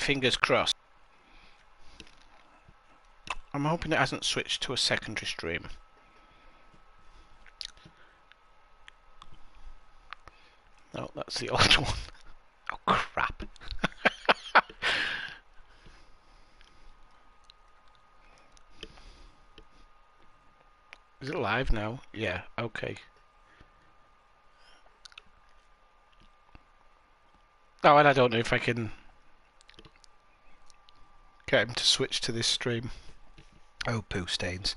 fingers crossed. I'm hoping it hasn't switched to a secondary stream. No, that's the old one. Oh crap. Is it live now? Yeah, okay. Oh, and I don't know if I can get him to switch to this stream. Oh, poo stains.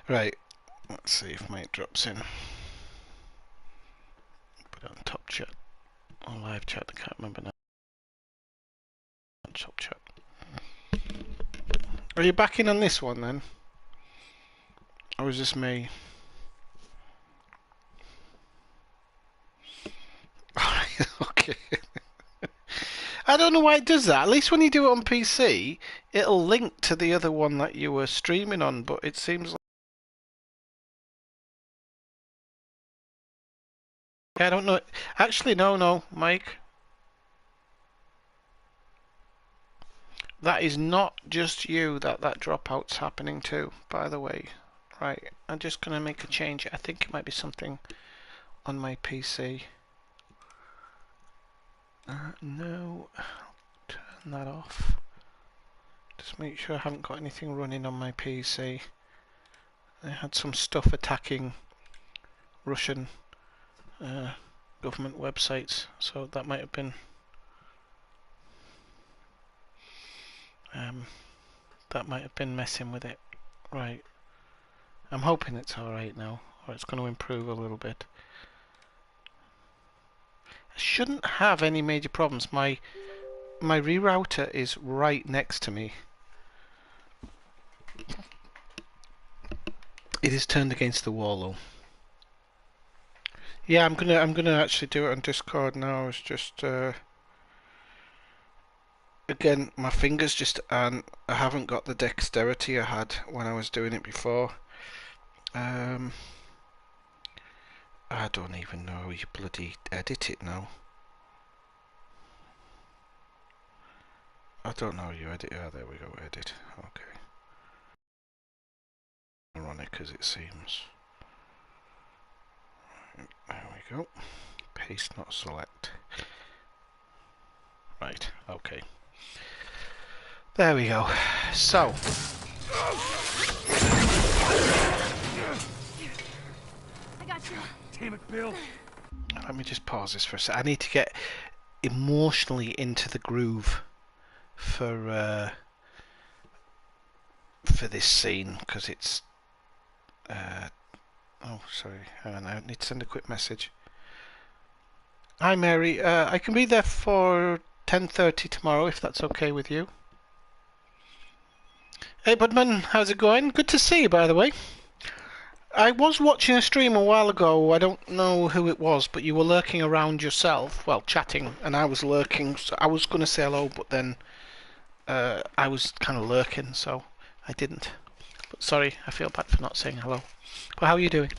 Right, let's see if Mike drops in. Put it on top chat. Or live chat, I can't remember now. Top chat. Are you back in on this one then? Or is this me? Okay. I don't know why it does that. At least when you do it on PC, it'll link to the other one that you were streaming on, but it seems like... I don't know. Actually, no, Mike. That is not just you that dropout's happening to, by the way. Right, I'm just going to make a change. I think it might be something on my PC. No, turn that off. Just make sure I haven't got anything running on my PC. I had some stuff attacking Russian government websites, so that might have been messing with it. Right, I'm hoping it's alright now, or it's going to improve a little bit. I shouldn't have any major problems. My rerouter is right next to me. It is turned against the wall though. Yeah, I'm gonna actually do it on Discord now. It's just again, my fingers just aren't. I haven't got the dexterity I had when I was doing it before. I don't even know how you bloody edit it now. I don't know how you edit. Oh, there we go, edit. Okay. Ironic as it seems. There we go. Paste, not select. Right, okay. There we go. So. I got you. Damn it, Bill. Let me just pause this for a sec. I need to get emotionally into the groove for this scene, because it's oh sorry, hang on, I need to send a quick message. Hi Mary, I can be there for 10:30 tomorrow if that's okay with you. Hey Budman, how's it going? Good to see you, by the way. I was watching a stream a while ago. I don't know who it was, but you were lurking around yourself, well, chatting, and I was lurking. So I was going to say hello, but then I was kind of lurking, so I didn't. But sorry, I feel bad for not saying hello. But how are you doing?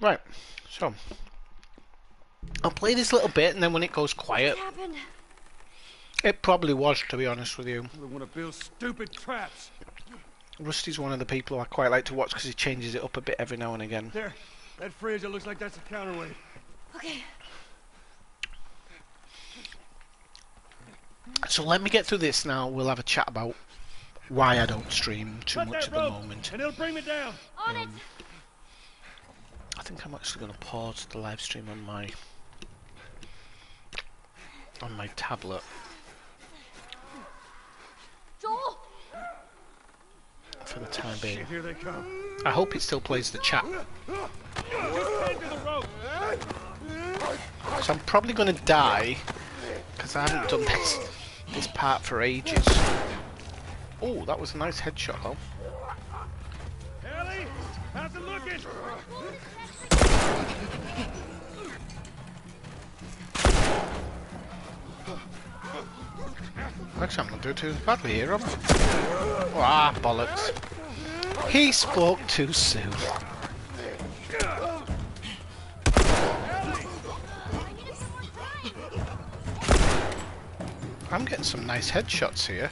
Right, so I'll play this little bit, and then when it goes quiet, What happened? it probably was, to be honest with you. One of Bill's stupid traps. Rusty's one of the people I quite like to watch because he changes it up a bit every now and again. There, that fridge, it looks like that's a counterweight. Okay. So let me get through this now. We'll have a chat about why I don't stream too much at the moment. And it'll bring me down. On it. I think I'm actually going to pause the live stream on my tablet. Joel. For the time being. Shit, here they come. I hope it still plays the chat. So I'm probably going to die because I haven't done this part for ages. Oh, that was a nice headshot though. Ellie, how's it looking? Actually, I'm not doing too badly here, am I? Ah, bollocks. He spoke too soon. I'm getting some nice headshots here.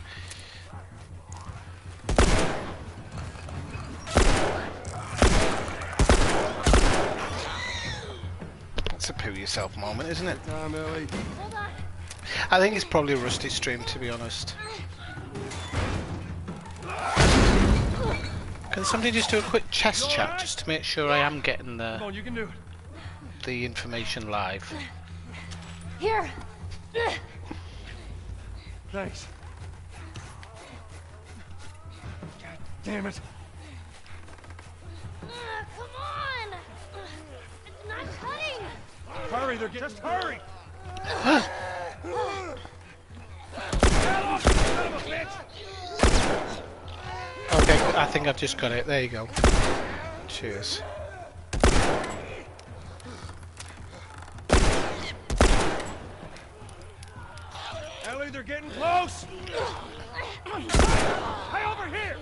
That's a poo yourself moment, isn't it? Time, Ellie. Hold on. I think it's probably a Rusty stream, to be honest. Can somebody just do a quick chest chat just to make sure I am getting Come on, you can do it. the information live? Here. Thanks. God damn it. Come on. It's not cutting. Hurry, just hurry. Okay, I think I've just got it. There you go. Cheers. Ellie, they're getting close. Hey, over here.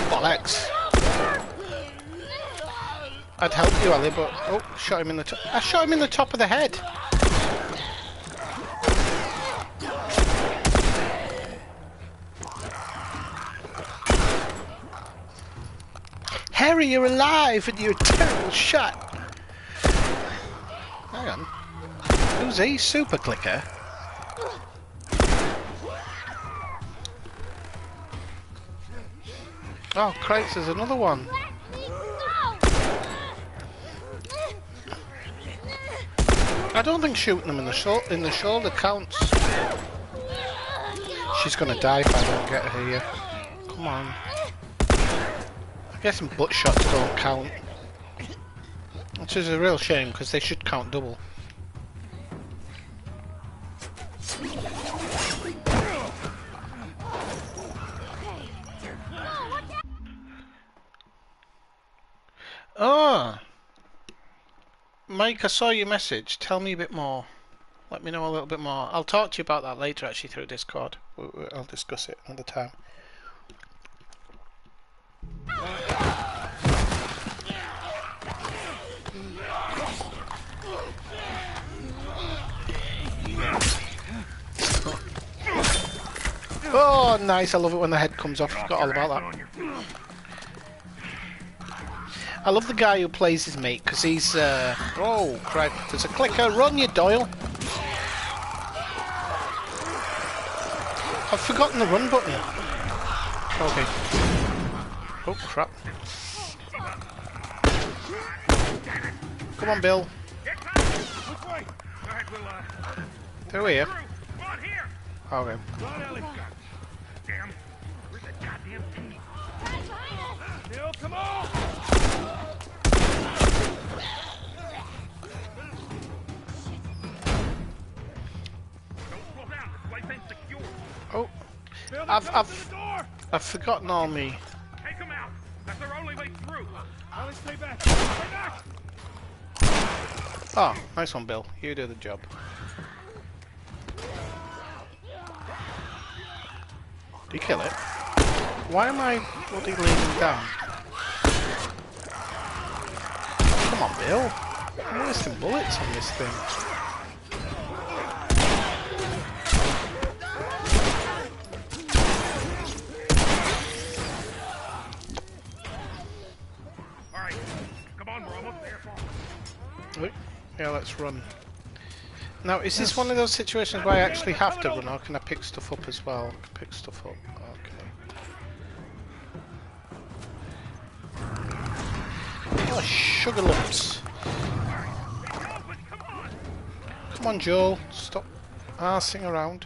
Bollocks. I'd help you, Ali, but oh, shot him in the top. I shot him in the top of the head. Harry, you're alive, and you're a terrible shot. Hang on. Who's he? Super Clicker? Oh, Christ, there's another one. Let me go. I don't think shooting them in the shoulder counts. She's gonna die if I don't get her here. Come on. I guess some butt shots don't count. Which is a real shame, because they should count double. Ah! Mike, I saw your message. Tell me a bit more. Let me know a little bit more. I'll talk to you about that later, actually, through Discord. I'll discuss it another time. Oh, nice. I love it when the head comes off. Forgot all about that. I love the guy who plays his mate, because he's... Oh, crap. There's a clicker. Run, you Doyle. I've forgotten the run button. Okay. Oh, crap. Come on, Bill. Which way? All right, we'll, Through here. Come on, here. Okay. Come on, Ellie. Damn. Where's that goddamn key? Bill, come on. Don't slow down. This place ain't secure. Oh, Bill, I've forgotten all me. Take them out. That's our only way through. Ellie, stay back. Stay back. Oh, nice one, Bill. You do the job. Did you kill it? Why am I bloody leaning down? Come on, Bill. I'm wasting bullets on this thing. Alright. Come on, we're almost there. Wait. Yeah, let's run. Now, is this one of those situations where I actually have to run, or can I pick stuff up as well? Pick stuff up. Okay. Oh, sugar lumps. Come on, Joel. Stop arsing around.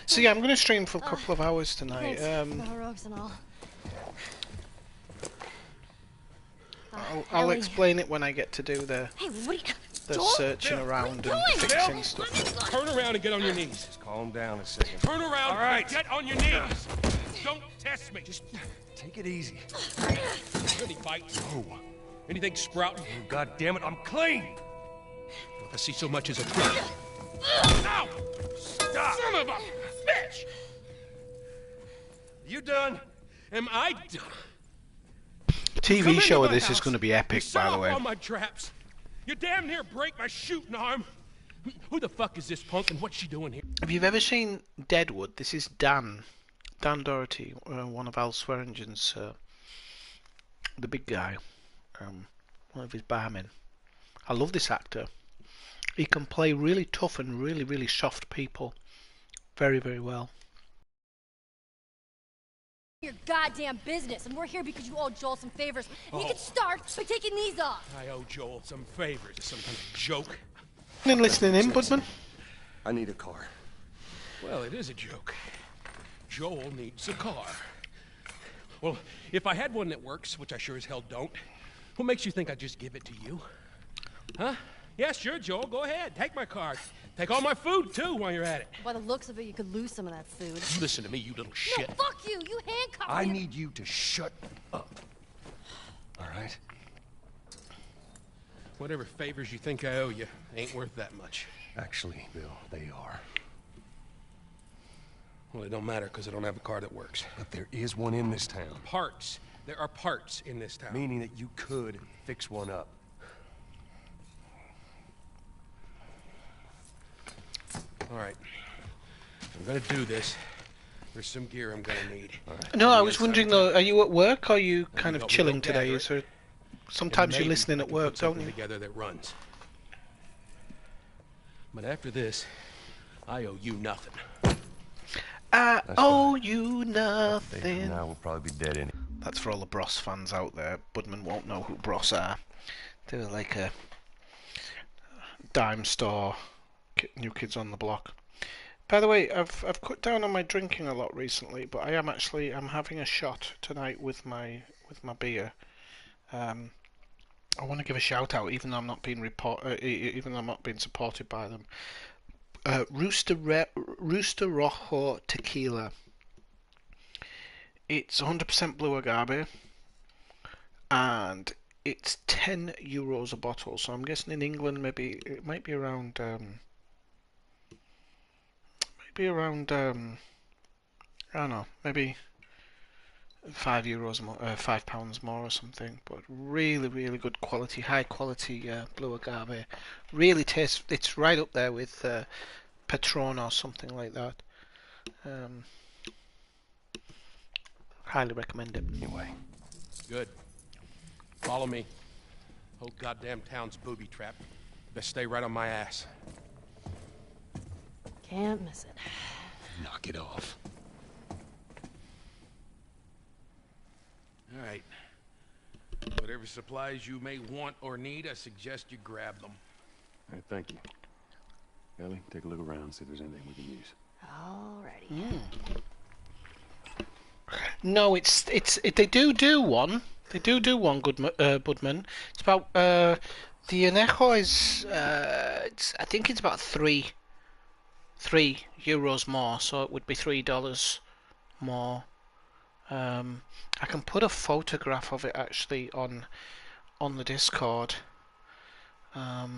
So yeah, I'm going to stream for a couple of hours tonight. I'll explain it when I get to do the searching around and fixing stuff. Turn around and get on your knees. Just calm down a second. Turn around and get on your knees. Don't test me. Just take it easy. Any bites? No. Anything sprouting? Oh, God damn it, I'm clean. If I see so much as a trick. Ow! Stop! Son of a bitch! You done? Am I done? TV show of this is house. going to be You epic, set by the off way. all my traps. You damn near break my shooting arm. Who the fuck is this punk and what's she doing here? If you've ever seen Deadwood, this is Dan Doherty, one of Al Swearengen's, the big guy, one of his barmen. I love this actor. He can play really tough and really, really soft people very, very well. Your goddamn business, and we're here because you owe Joel some favors. And you can start by taking these off. I owe Joel some favors. Some kind of joke. Been listening in, Budman? I need a car. Well, it is a joke. Joel needs a car. Well, if I had one that works, which I sure as hell don't, what makes you think I'd just give it to you? Huh? Yeah, sure, Joel. Go ahead. Take my car. Take all my food, too, while you're at it. By the looks of it, you could lose some of that food. Listen to me, you little shit. No, fuck you! You handcuffed I me. need you to shut up. All right? Whatever favors you think I owe you ain't worth that much. Actually, Bill, they are. Well, it don't matter, because I don't have a car that works. But there is one in this town. Parts. There are parts in this town. Meaning that you could fix one up. All right. I'm gonna do this. There's some gear I'm gonna need. No, I was wondering though, are you at work or are you kind of we chilling don't today? gather Is it. there... Sometimes you're Maybe listening I at can work, put don't something you? together that runs. But after this, I owe you nothing. I owe you Days from nothing. now, we'll probably be dead in. That's for all the Bros fans out there. Budman won't know who Bros are. They're like a dime store, new kids on the block. By the way, I've cut down on my drinking a lot recently, but I'm having a shot tonight with my beer. I want to give a shout out, even though I'm not being even though I'm not being supported by them. Rooster Rojo Tequila. It's 100% blue agave, and it's €10 a bottle. So I'm guessing in England maybe it might be around I don't know, maybe €5 more, £5 more or something. But really, really good quality, high quality blue agave. Really tastes. It's right up there with Patron or something like that. Highly recommend it. Anyway. Good. Follow me. Whole goddamn town's booby trap. Best stay right on my ass. Can't miss it. Knock it off. All right. Whatever supplies you may want or need, I suggest you grab them. All right, thank you. Ellie, take a look around, see if there's anything we can use. Alrighty. No, they do one. They do one, Budman. It's about the Anejo is I think it's about €3 more, so it would be $3 more. I can put a photograph of it actually on the Discord. I'll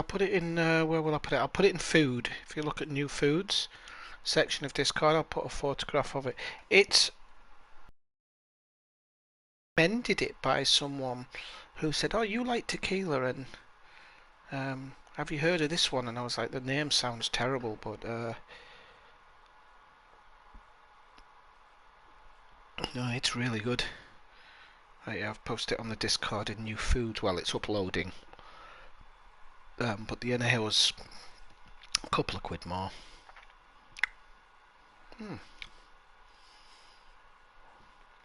put it in, where will I put it? I'll put it in food. If you look at new foods section of Discord, I'll put a photograph of it. It's recommended it by someone who said, "Oh, you like tequila, and have you heard of this one?" And I was like, the name sounds terrible, but no, it's really good. Right, yeah, I've posted it on the Discord in new foods while it's uploading. But the NA was a couple of quid more.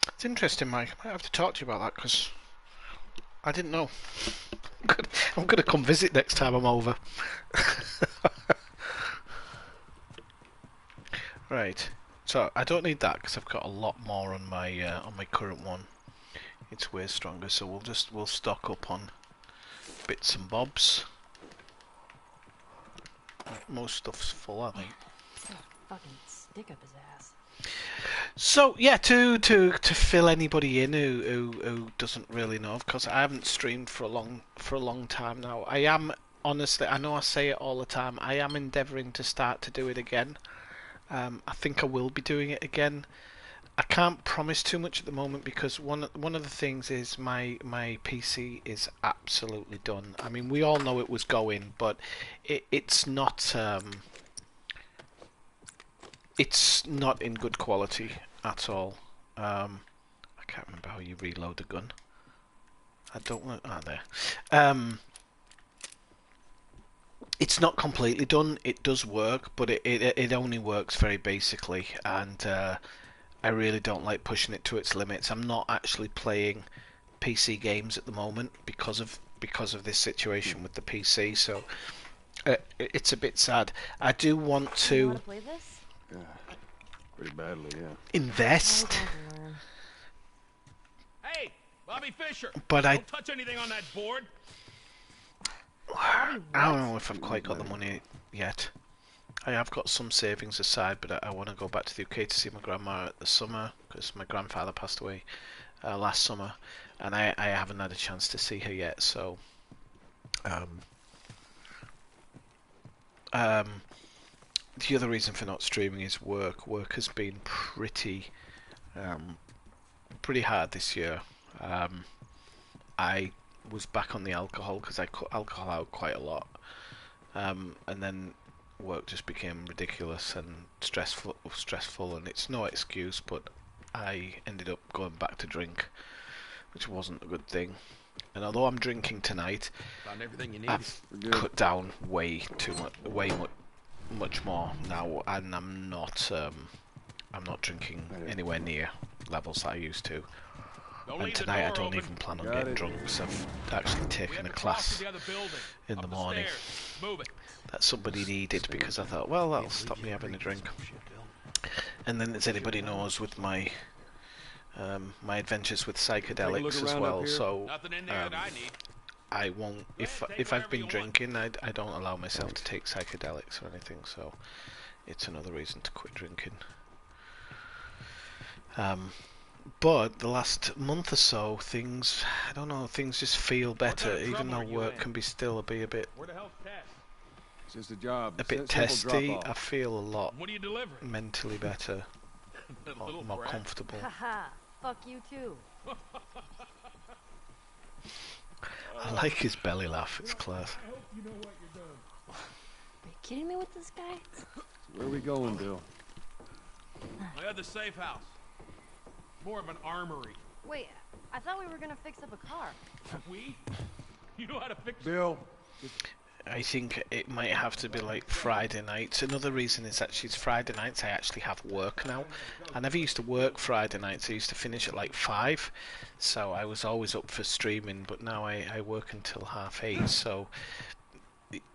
It's interesting, Mike. I might have to talk to you about that because I didn't know. I'm gonna come visit next time I'm over. Right. So I don't need that because I've got a lot more on my current one. It's way stronger, so we'll stock up on bits and bobs. Most stuff's full, I think. Fucking stick up his ass. So yeah, to fill anybody in who doesn't really know, because I haven't streamed for a long time now. I am honestly, I know I say it all the time. I am endeavouring to start to do it again. I think I will be doing it again. I can't promise too much at the moment because one of the things is my PC is absolutely done. I mean, we all know it was going, but it's not in good quality at all. I can't remember how you reload a gun. I don't want. Ah, there. It's not completely done. It does work, but it only works very basically, and I really don't like pushing it to its limits. I'm not actually playing PC games at the moment because of this situation with the PC. So it's a bit sad. I do want You want to to play this? Yeah, pretty badly, yeah. invest, Hey, Bobby Fischer! but Don't touch anything on that board! I don't know if I've quite got the money yet. I have got some savings aside, but I want to go back to the UK to see my grandma at the summer because my grandfather passed away last summer, and I haven't had a chance to see her yet. So, the other reason for not streaming is work. Work has been pretty hard this year. I was back on the alcohol because I cut alcohol out quite a lot, and then work just became ridiculous and stressful, and it's no excuse, but I ended up going back to drink, which wasn't a good thing. And although I'm drinking tonight, Found everything you need. I've cut down way too much more now, and I'm not drinking anywhere near levels that I used to. And tonight I don't even plan on getting drunk because I've actually taken a class in the morning that somebody needed because I thought, well, that'll stop me having a drink. And then, as anybody knows, with my my adventures with psychedelics as well, so I won't. If I've been drinking, I don't allow myself to take psychedelics or anything. So it's another reason to quit drinking. But the last month or so, I don't know, things just feel better, even though work can be a bit It's just a job. testy. I feel a lot What are you delivering? mentally better, more comfortable. Haha, fuck you too. I like his belly laugh, it's class. Are you kidding me with this guy? Where are we going, Bill? My other safe house. More of an armory. Wait, I thought we were gonna fix up a car. We? You know how to fix Bill. I think it might have to be like Friday nights. Another reason is actually it's Friday nights I actually have work now. I never used to work Friday nights. I used to finish at like 5, so I was always up for streaming, but now I work until 8:30, so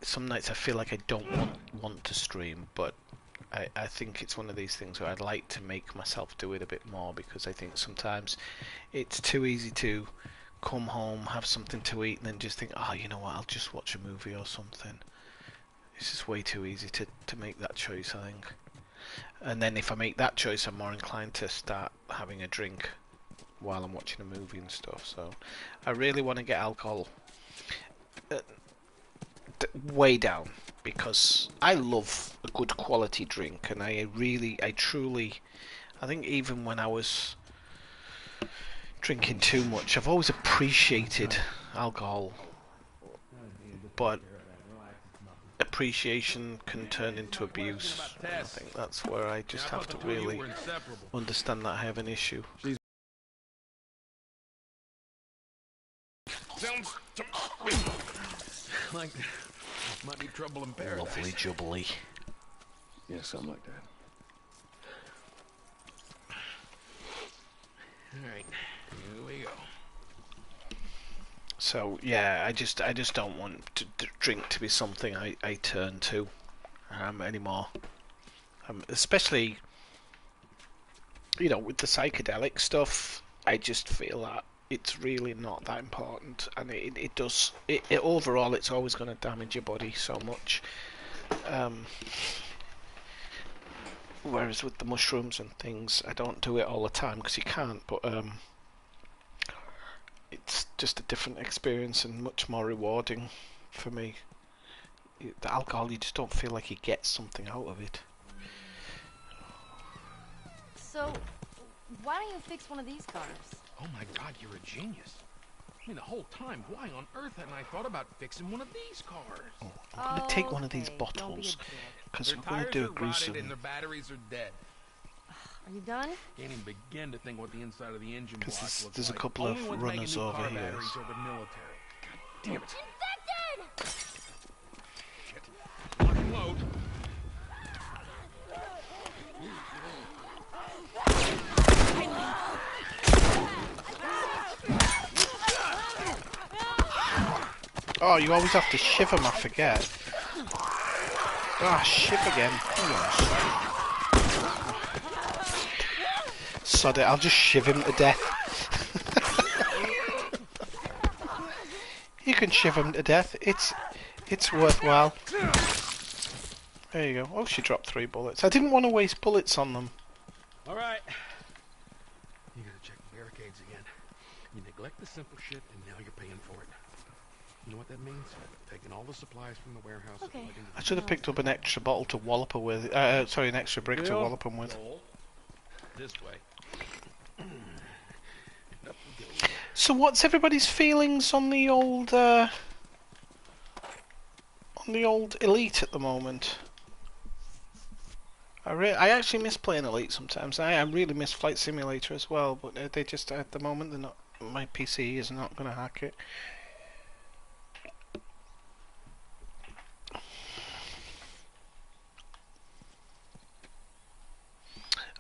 some nights I feel like I don't want to stream, but I think it's one of these things where I'd like to make myself do it a bit more, because I think sometimes it's too easy to come home, have something to eat, and then just think, oh, you know what, I'll just watch a movie or something. It's just way too easy to make that choice, I think. And then if I make that choice, I'm more inclined to start having a drink while I'm watching a movie and stuff. So I really want to get alcohol way down, because I love a good quality drink, and I think even when I was drinking too much, I've always appreciated alcohol, but appreciation can turn into abuse. I think that's where I just have to really understand that I have an issue. Sounds like might be trouble in paradise. Lovely jubbly. Yeah, something like that. Alright, here we go. So yeah, I just don't want drink to be something I turn to anymore. Especially, with the psychedelic stuff, I just feel that it's really not that important, and it does overall it's always going to damage your body so much. Whereas with the mushrooms and things, I don't do it all the time because you can't, but it's just a different experience and much more rewarding for me. the alcohol, you just don't feel like you get something out of it. So, why don't you fix one of these cars? Oh my God, you're a genius. I mean, the whole time, why on earth hadn't I thought about fixing one of these cars? I'm going to take one of these Okay, don't be a bottles, dick. because Their we're going to tires do a are rotted and gruesome... their batteries are dead. Are you done? Can't even begin to think what the inside of the engine block Because looks there's a like. couple Only of ones runners making new over car here. batteries are the military. God damn it. Infected! Shit. Lock and load. Oh, you always have to shiv them, I forget. Ah, shiv again. Sod it, I'll just shiv him to death. You can shiv him to death. It's worthwhile. There you go. Oh, she dropped 3 bullets. I didn't want to waste bullets on them. All right. You gotta check the barricades again. You neglect the simple shit, and now you're paying for it. You know what that means? Taking all the supplies from the warehouse. Okay. And plugging into I should have picked up an extra bottle to wallop her with. Sorry, an extra brick to wallop them with. this way. So, what's everybody's feelings on the old Elite at the moment? I actually miss playing Elite sometimes. I really miss Flight Simulator as well, but they just at the moment they're not. My PC is not going to hack it.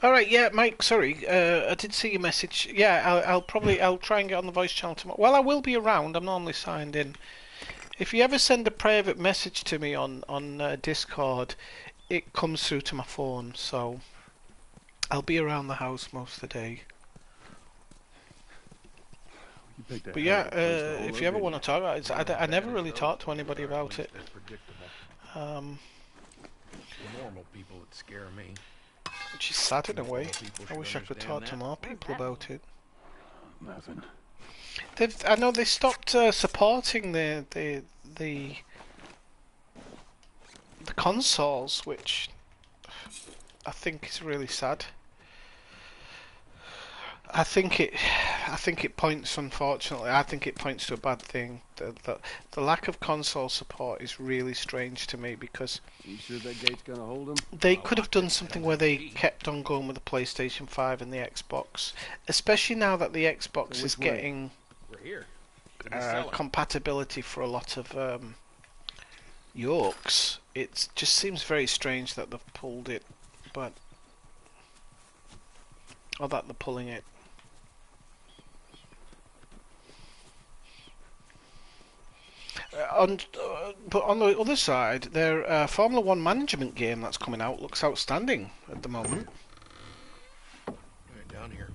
All right, yeah, Mike. Sorry, I did see your message. Yeah, I'll try and get on the voice channel tomorrow. Well, I will be around. I'm normally signed in. If you ever send a private message to me on Discord, it comes through to my phone. So I'll be around the house most of the day. But yeah, if you ever want to talk, I never really talk to anybody about it. The normal people that scare me. Which is sad in a way. I wish I could talk to more people about it. Nothing. I know they stopped supporting the consoles, which I think is really sad. I think it points, unfortunately, I think it points to a bad thing. The lack of console support is really strange to me, because You sure that gate's gonna hold him? they could have done something where they kept on going with the PlayStation 5 and the Xbox, especially now that the Xbox So is which way? getting We're here. To the cellar. compatibility for a lot of Yorks. It just seems very strange that they've pulled it, or that they're pulling it. But on the other side, their Formula One management game that's coming out looks outstanding at the moment. Right down here.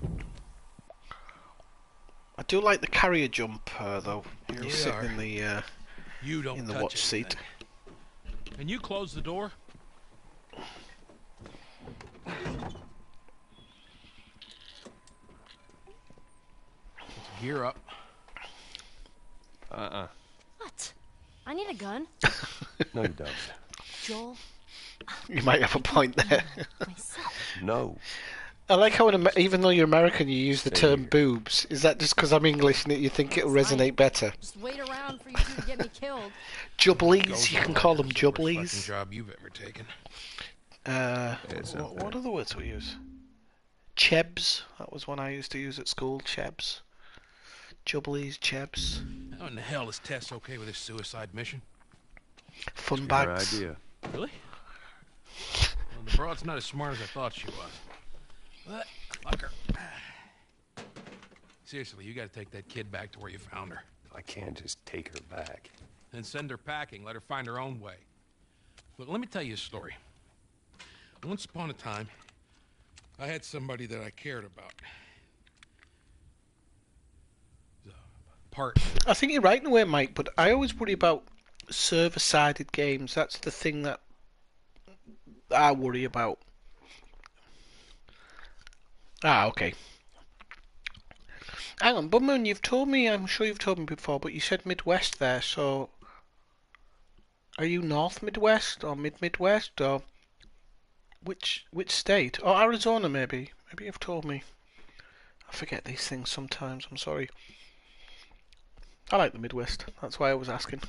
I do like the carrier jump, though. Here You're we sitting are. in the You don't in the touch watch seat. anything. And you close the door. Let's gear up. What? I need a gun. No, you don't. Joel, You might have a point there. myself. No. I like how even though you're American, you use the Same term here. boobs. Is that just because I'm English and you think it'll resonate better? Just wait around for you two to get me killed. Jubblies, you can call them That's the worst fucking jubblies. job you've ever taken. It's up What there. other words we use? Chebs. That was one I used to use at school. Chebs. Jubblies, chebs. How in the hell is Tess okay with this suicide mission? Fun Your bags. idea. Really? Well, the broad's not as smart as I thought she was. But, fuck her. Seriously, you gotta take that kid back to where you found her. I can't just take her back. Then send her packing, let her find her own way. Look, let me tell you a story. Once upon a time, I had somebody that I cared about. Part. I think you're right in a way, Mike, but I always worry about server-sided games. That's the thing that I worry about. Ah, okay. Hang on, Bunman, you've told me, I'm sure you've told me before, but you said Midwest there, so... Are you North Midwest or Mid Midwest or which state? Or Arizona maybe? Maybe you've told me. I forget these things sometimes. I'm sorry. I like the Midwest. That's why I was asking.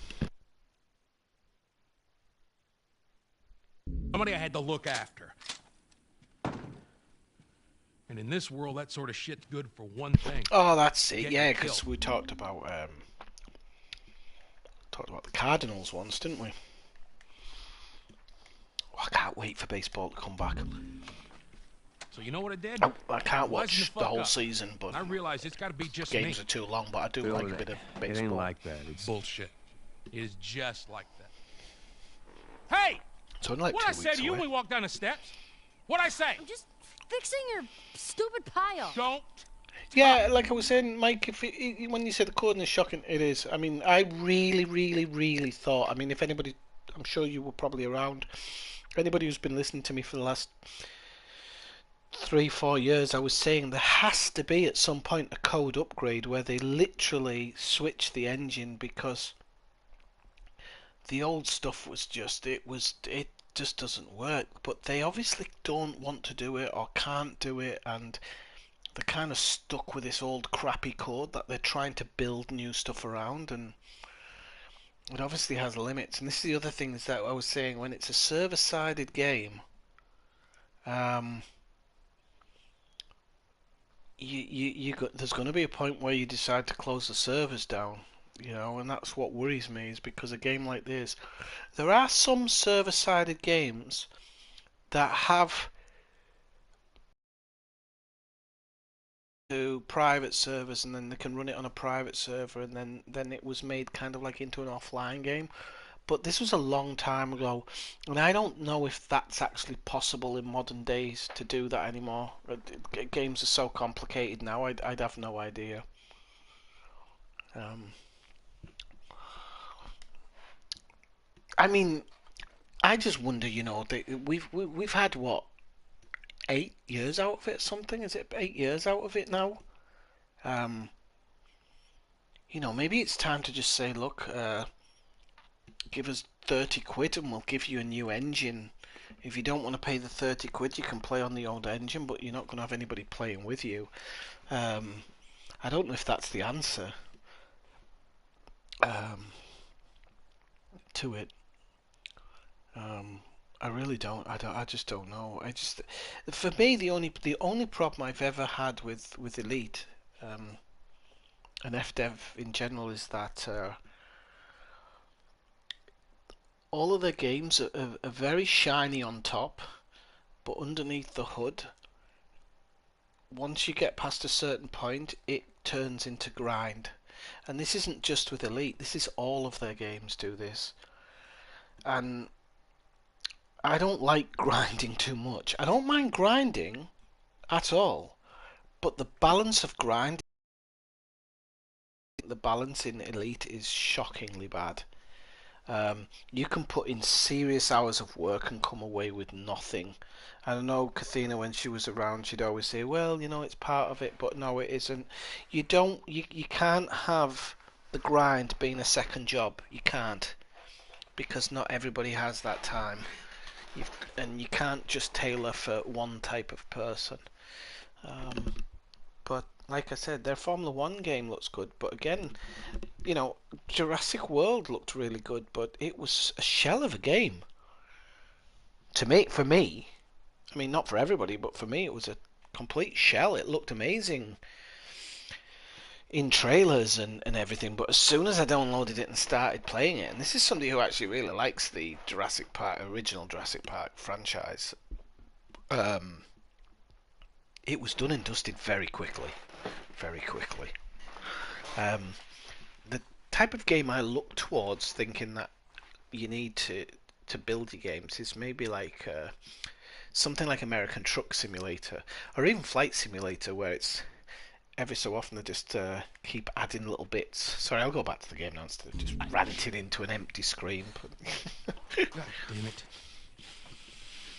Somebody I had to look after. And in this world, that sort of shit's good for one thing. Oh, that's it. Get Yeah, you because killed. we talked about the Cardinals once, didn't we? Oh, I can't wait for baseball to come back. So you know what I did? I can't Wising watch the the fuck whole up. season, but I realize it's got to be just games me. are too long. But I do Bill, like a bit of it baseball. ain't like that. It's Bullshit. It is just like that. Hey! It's only like What 2 I said weeks to you away. when we walked down the steps? What'd I say? I'm just fixing your stupid pile. Don't. Yeah, like I was saying, Mike, when you said the coding is shocking, it is. I mean, I really, really, really thought. I mean, if anybody, I'm sure you were probably around. Anybody who's been listening to me for the last 3, 4 years, I was saying there has to be at some point a code upgrade where they literally switch the engine because the old stuff was just it just doesn't work. But they obviously don't want to do it or can't do it, and they're kind of stuck with this old crappy code that they're trying to build new stuff around, and it obviously has limits. And this is the other thing is that I was saying, when it's a server-sided game, there's going to be a point where you decide to close the servers down, and that's what worries me, is because a game like this, there are some server-sided games that have to private servers, and then they can run it on a private server, and then it was made kind of like into an offline game. But this was a long time ago, and I don't know if that's actually possible in modern days to do that anymore. Games are so complicated now, I'd have no idea. I mean, I just wonder, we've had what, 8 years out of it, something? Is it 8 years out of it now? Um, maybe it's time to just say, look, give us 30 quid and we'll give you a new engine. If you don't want to pay the 30 quid, you can play on the old engine, but you're not going to have anybody playing with you. I don't know if that's the answer to it. I really don't. I just don't know. For me, the only problem I've ever had with Elite, and FDev in general, is that all of their games are very shiny on top, but underneath the hood, once you get past a certain point, it turns into grind. And this isn't just with Elite. This is all of their games do this. And I don't like grinding too much. I don't mind grinding at all, but the balance of grind, the balance in Elite is shockingly bad. You can put in serious hours of work and come away with nothing. And I know Kathina, when she was around, she'd always say, well, it's part of it, but no, it isn't. You can't have the grind being a second job. You can't, because not everybody has that time. And you can't just tailor for one type of person. But like I said, their Formula One game looks good. But again, Jurassic World looked really good, but it was a shell of a game. For me, I mean, not for everybody, but for me, it was a complete shell. It looked amazing in trailers and everything, but as soon as I downloaded it and started playing it, and this is somebody who actually really likes the original Jurassic Park franchise, it was done and dusted very quickly. Very quickly. The type of game I look towards, thinking that you need to build your games, is maybe like something like American Truck Simulator, or even Flight Simulator, where it's every so often they just keep adding little bits. Sorry, I'll go back to the game now instead of just ranting into an empty screen. God damn it.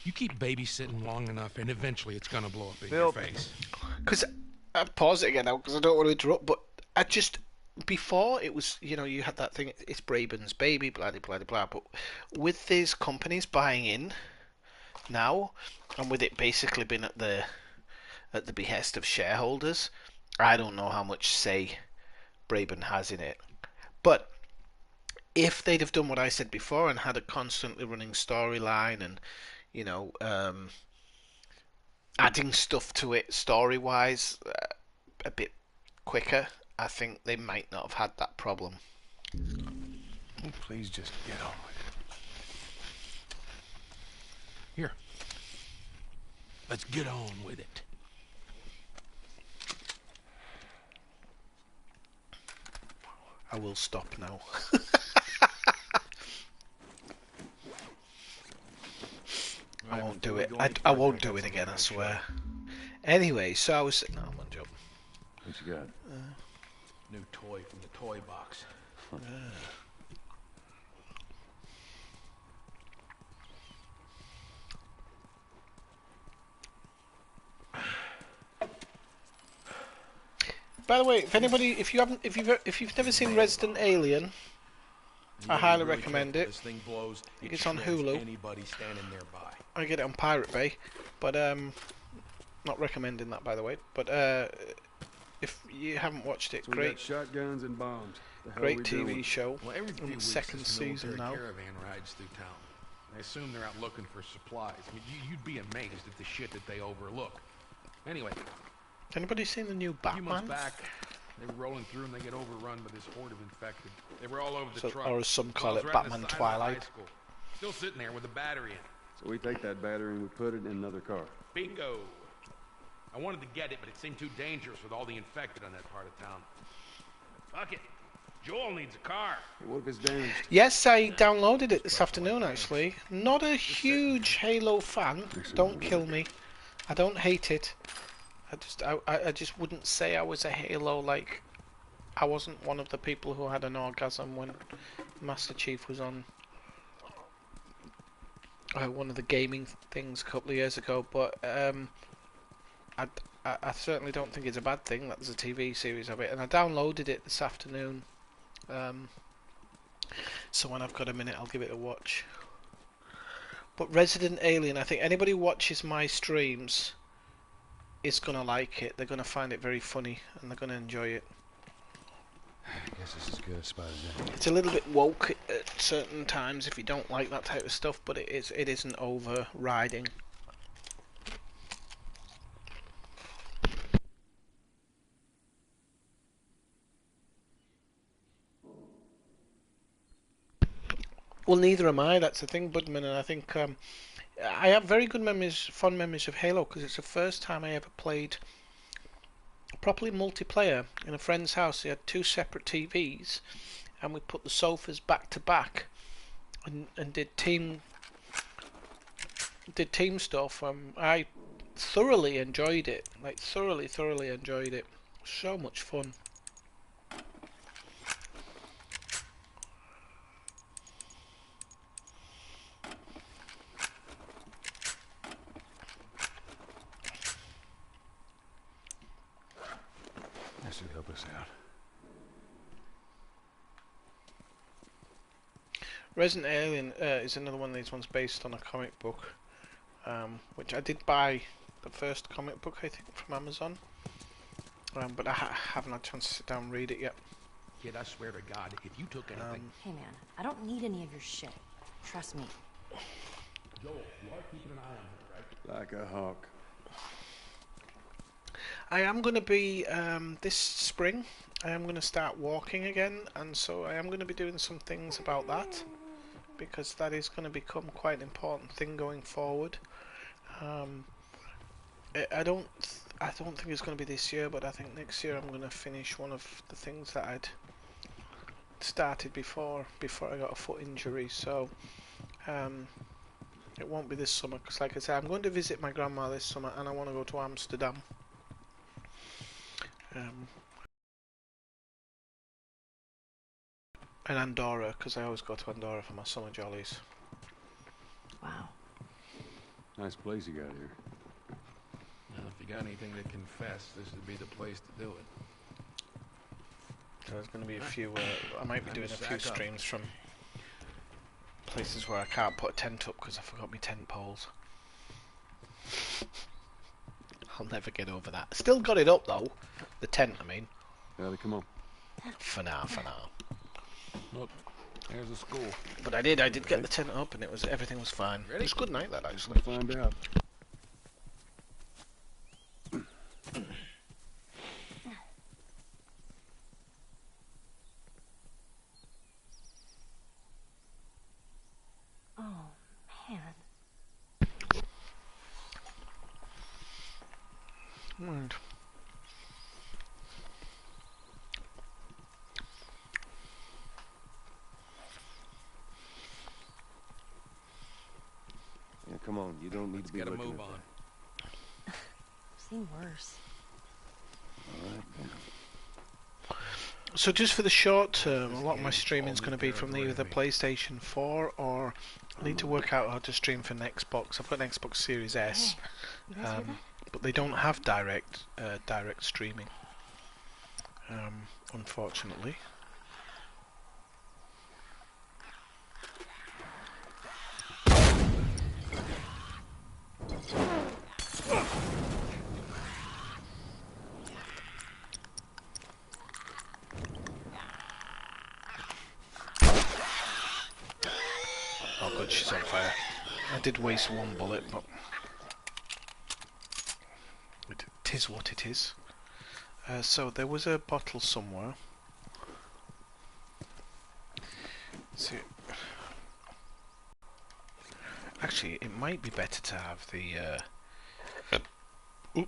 You keep babysitting long enough, and eventually it's gonna blow up in your face. Because I've paused it again now because I don't want to interrupt, but before it was, you know, you had that thing, it's Braben's baby, blah blah blah blah. But with these companies buying in now, and with it basically being at the behest of shareholders, I don't know how much say Braben has in it. But if they'd have done what I said before and had a constantly running storyline and, you know, adding stuff to it story wise a bit quicker, I think they might not have had that problem. Please just get on with Here. Let's get on with it. I will stop now. I won't do it. I won't do it again, I swear. Anyway, so I was... No, I'm on job. What you got? New toy from the toy box. By the way, if anybody, if you've never seen Resident Alien, I highly recommend it. This thing blows. It's on Hulu. Anybody standing nearby. I get it on Pirate Bay, but not recommending that, by the way. But if you haven't watched it, So we great, got shotguns and bombs. The hell great we TV doing? show. Well, every few In the weeks, second this season military now. caravan rides through town. I assume they're out looking for supplies. I mean, you'd be amazed at the shit that they overlook. Anyway, Anybody seen the new a few months Batman? back, they were rolling through and they get overrun by this horde of infected. They were all over the So, truck. or as some call Well, it, I was right Batman beside my Twilight. high school. Still sitting there with a battery in it. So we take that battery and we put it in another car. Bingo. I wanted to get it, but it seemed too dangerous with all the infected on that part of town. Fuck it. Joel needs a car. Hey, what if it's damaged? Yes, I downloaded it this afternoon, actually. Not a huge Halo fan. Don't kill me. I don't hate it. I just wouldn't say I was a Halo, like, I wasn't one of the people who had an orgasm when Master Chief was on one of the gaming things a couple of years ago, but I certainly don't think it's a bad thing that there's a TV series of it, and I downloaded it this afternoon, so when I've got a minute I'll give it a watch. But Resident Alien, I think anybody who watches my streams is going to like it. They're going to find it very funny and they're going to enjoy it. I guess this is as good a spot as any. It's a little bit woke at certain times if you don't like that type of stuff, but it isn't overriding. Well, neither am I. That's the thing, Budman, and I think I have very good memories, fond memories of Halo, because it's the first time I ever played properly multiplayer in a friend's house. They had two separate TVs, and we put the sofas back to back, and did team stuff. I thoroughly enjoyed it, like thoroughly enjoyed it. So much fun. That should help us out. Resident Alien is another one of these ones based on a comic book, which I did buy the first comic book, I think, from Amazon, but I haven't had a chance to sit down and read it yet. Kid, I swear to God, if you took anything... Hey man, I don't need any of your shit. Trust me. Joel, you are keeping an eye on her, right? Like a hawk. I am going to be, this spring, I am going to start walking again, and so I am going to be doing some things about that, because that is going to become quite an important thing going forward. I don't think it's going to be this year, but I think next year I'm going to finish one of the things that I'd started before I got a foot injury, so it won't be this summer, because like I said, I'm going to visit my grandma this summer, and I want to go to Amsterdam. And Andorra, because I always go to Andorra for my summer jollies. Wow. Nice place you got here. Well, if you got anything to confess, this would be the place to do it. There's going to be a few. I might be doing a few streams from places where I can't put a tent up because I forgot my tent poles. I'll never get over that. Still got it up though. The tent, I mean. Ellie, come on. For now, for now. Look, there's a school. But I did get the tent up, and everything was fine. It was a good night, that actually. We'll find out. Oh, man. And Yeah, come on. You don't need to be Gotta looking move at on. I've seen worse. that. All right, then. so just for the short term, a lot of my streaming is going to be from either the PlayStation 4 or I need to work out how to stream for an Xbox. I've got an Xbox Series S, You guys hear that? but they don't have direct streaming, unfortunately. Oh good, she's on fire. I did waste one bullet, but it is what it is. So there was a bottle somewhere. Let's see. Actually, it might be better to have the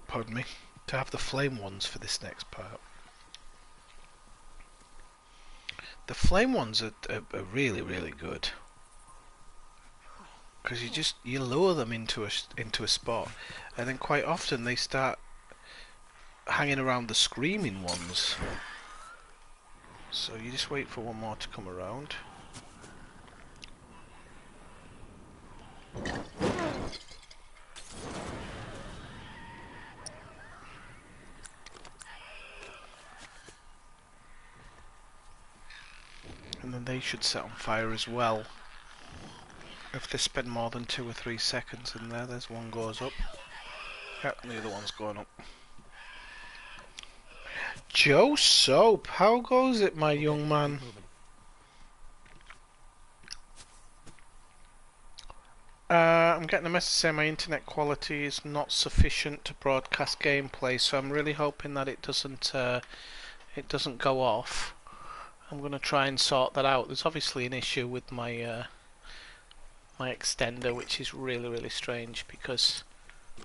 pardon me, to have the flame ones for this next part. The flame ones are really, really good. Because you lure them into a spot, and then quite often they start hanging around the screaming ones. So you just wait for one more to come around. And then they should set on fire as well. If they spend more than 2 or 3 seconds in there, there's one goes up. Yep, the other one's going up. Joe Soap, how goes it, my young man? I'm getting a message saying my internet quality is not sufficient to broadcast gameplay, so I'm really hoping that it doesn't go off. I'm going to try and sort that out. There's obviously an issue with my my extender, which is really, really strange because I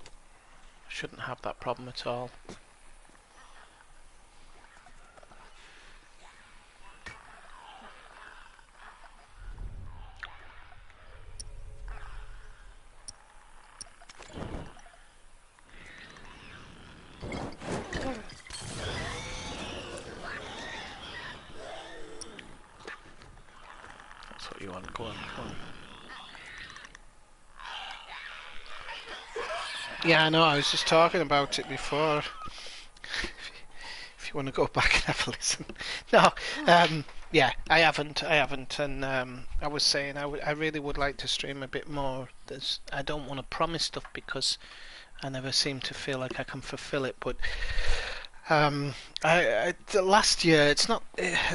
shouldn't have that problem at all. That's what you want. Go on, go on. Yeah, I know, I was just talking about it before. If you want to go back and have a listen. No, yeah, I haven't, and I was saying I really would like to stream a bit more. I don't want to promise stuff because I never seem to feel like I can fulfill it, but last year, it's not,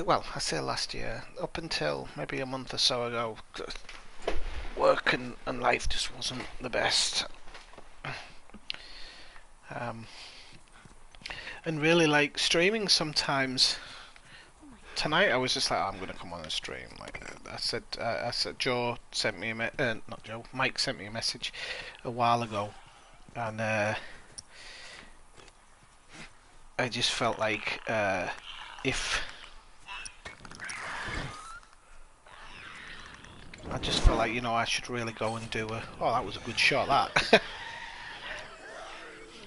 well, I say last year, up until maybe a month or so ago, work and life just wasn't the best. And really like streaming sometimes. Tonight I was just like, oh, I'm gonna come on and stream. Like I said, Joe sent me not Joe, Mike sent me a message a while ago, and I just felt like if I just felt like, you know, I should really go and do a. Oh, that was a good shot, that.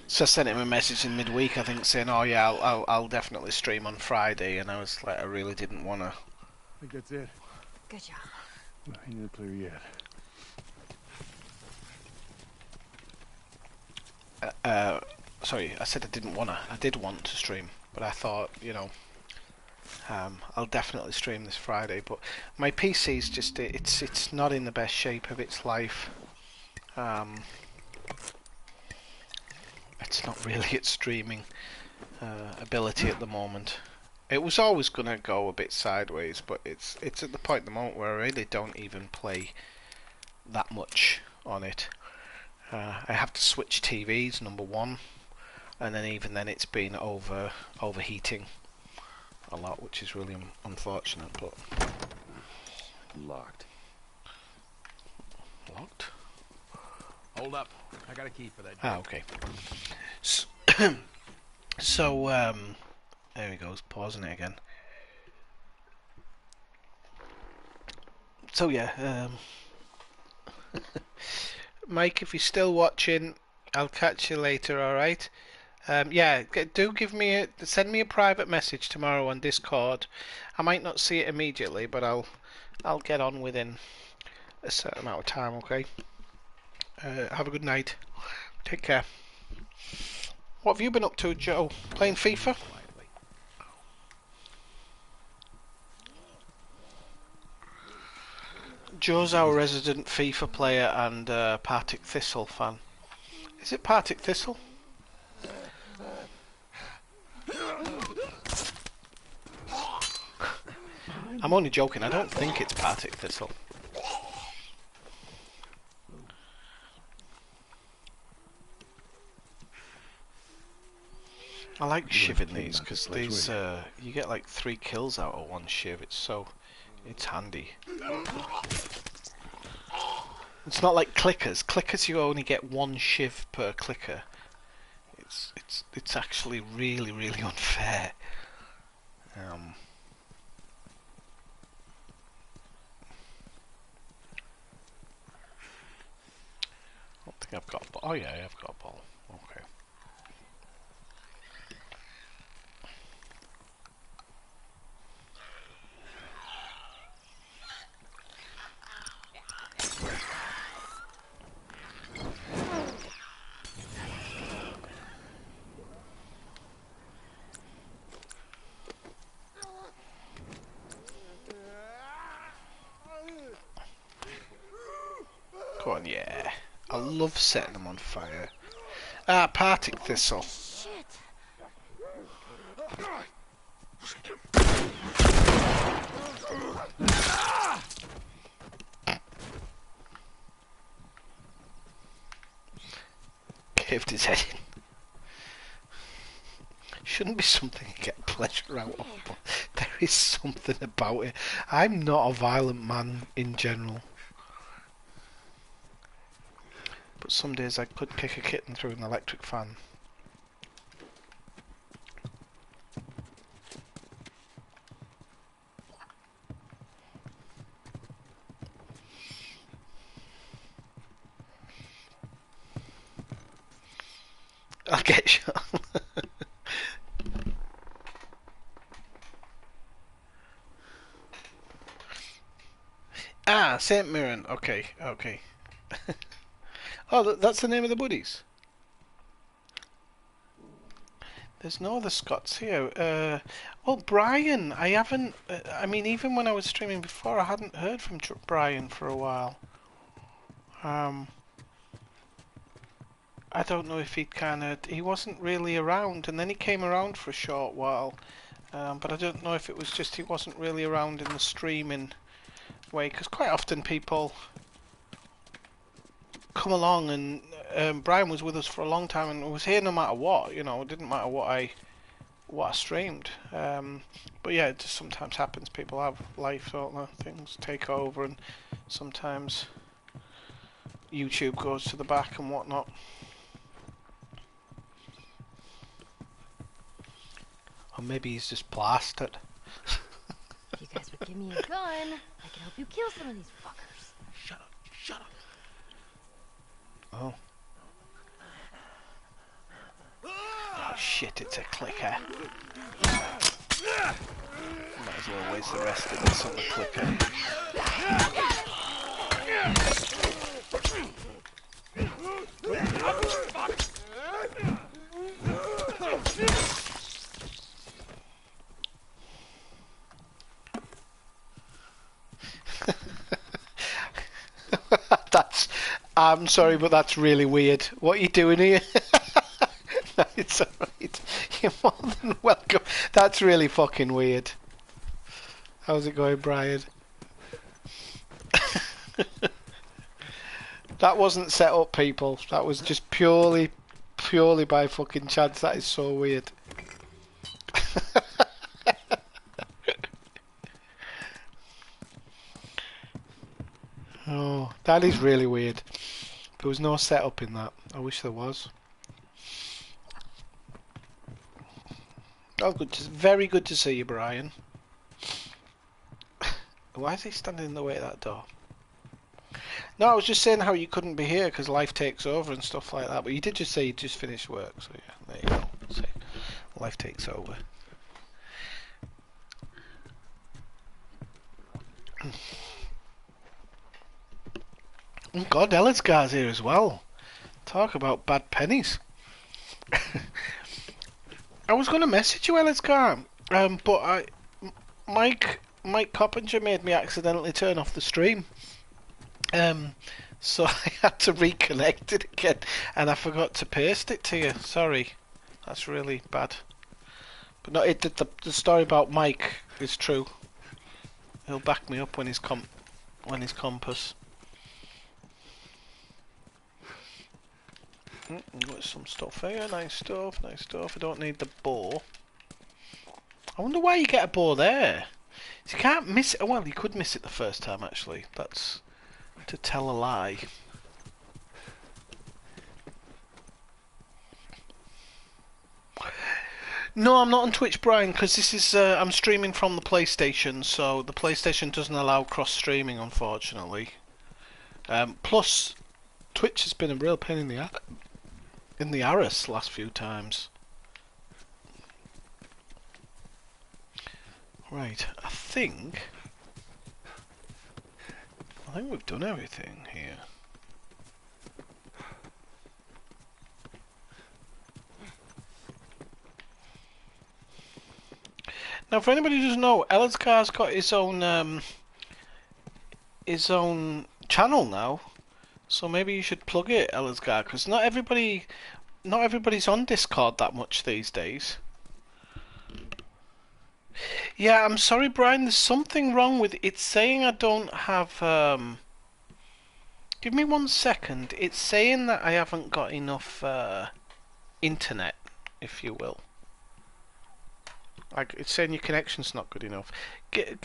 So I sent him a message in midweek, I think, saying, "Oh yeah, I'll definitely stream on Friday," and I was like, I really didn't want to. I think that's it. Good job. Well, ain't it clear yet. Sorry, I said I didn't want to. I did want to stream, but I thought, you know, I'll definitely stream this Friday, but my PC's just it's not in the best shape of its life. It's not really at streaming ability at the moment. It was always gonna go a bit sideways, but it's at the point at the moment where I really don't even play that much on it. I have to switch TVs, number one, and then even then it's been overheating a lot, which is really unfortunate. But Locked. locked. Hold up. I got a key for that. Ah, okay. So there he goes, pausing it again. So yeah, Mike, if you're still watching, I'll catch you later. All right. Yeah, do send me a private message tomorrow on Discord. I might not see it immediately, but I'll get on within a certain amount of time. Okay. Have a good night. Take care. What have you been up to, Joe? Playing FIFA? Joe's our resident FIFA player and Partick Thistle fan. Is it Partick Thistle? I'm only joking, I don't think it's Partick Thistle. I like shivving these because these you get like 3 kills out of one shiv. It's handy. It's not like clickers. Clickers you only get 1 shiv per clicker. It's actually really unfair. I don't think I've got a ball. Oh yeah, I've got a ball. Okay. Go on, yeah. I love setting them on fire. Ah, Partick Thistle. Shit. Caved his head in. Shouldn't be something you get pleasure out of, but there is something about it. I'm not a violent man in general. But some days I could kick a kitten through an electric fan. I'll get shot. Ah, St. Mirren. Okay, okay. Oh, that's the name of the buddies. There's no other Scots here. Well, Brian, I haven't. I mean, even when I was streaming before, I hadn't heard from Brian for a while. I don't know if he wasn't really around, and then he came around for a short while. But I don't know if it was just he wasn't really around in the streaming way, because quite often people come along, and Brian was with us for a long time and was here no matter what. You know, it didn't matter what I streamed. But yeah, it just sometimes happens. People have life, don't they? Things take over, and sometimes YouTube goes to the back and whatnot. Or maybe he's just plastered. If you guys would give me a gun, I could help you kill some of these fuckers. Shut up, shut up. Oh. Oh shit, it's a clicker. Might as well waste the rest of this on the clicker. That's. I'm sorry, but that's really weird. What are you doing here? No, it's alright. You're more than welcome. That's really fucking weird. How's it going, Brian? That wasn't set up, people. That was just purely by fucking chance. That is so weird. Oh, that is really weird. There was no setup in that. I wish there was. Oh, very good to see you, Brian. Why is he standing in the way of that door? No, I was just saying how you couldn't be here because life takes over and stuff like that. But you did just say you just finished work, so yeah, there you go. See, life takes over. Oh God, Ellisgar's here as well. Talk about bad pennies. I was going to message you, Ellisgar, but Mike Coppinger made me accidentally turn off the stream. So I had to reconnect it again, and I forgot to paste it to you. Sorry, that's really bad. But no, the story about Mike is true. He'll back me up when he's compass. Got some stuff here. Nice stuff. Nice stuff. I don't need the bow. I wonder why you get a bow there. You can't miss it. Well, you could miss it the first time, actually. That's to tell a lie. No, I'm not on Twitch, Brian, because this is I'm streaming from the PlayStation, so the PlayStation doesn't allow cross-streaming, unfortunately. Plus, Twitch has been a real pain in the arse last few times. Right, I think we've done everything here. Now, for anybody who doesn't know, Ellisgar's got his own channel now, so maybe you should plug it, Ellisgar, because not everybody's on Discord that much these days. Yeah, I'm sorry, Brian. There's something wrong with it. It's saying I don't have. Give me 1 second. It's saying that I haven't got enough internet, if you will. Like, it's saying your connection's not good enough.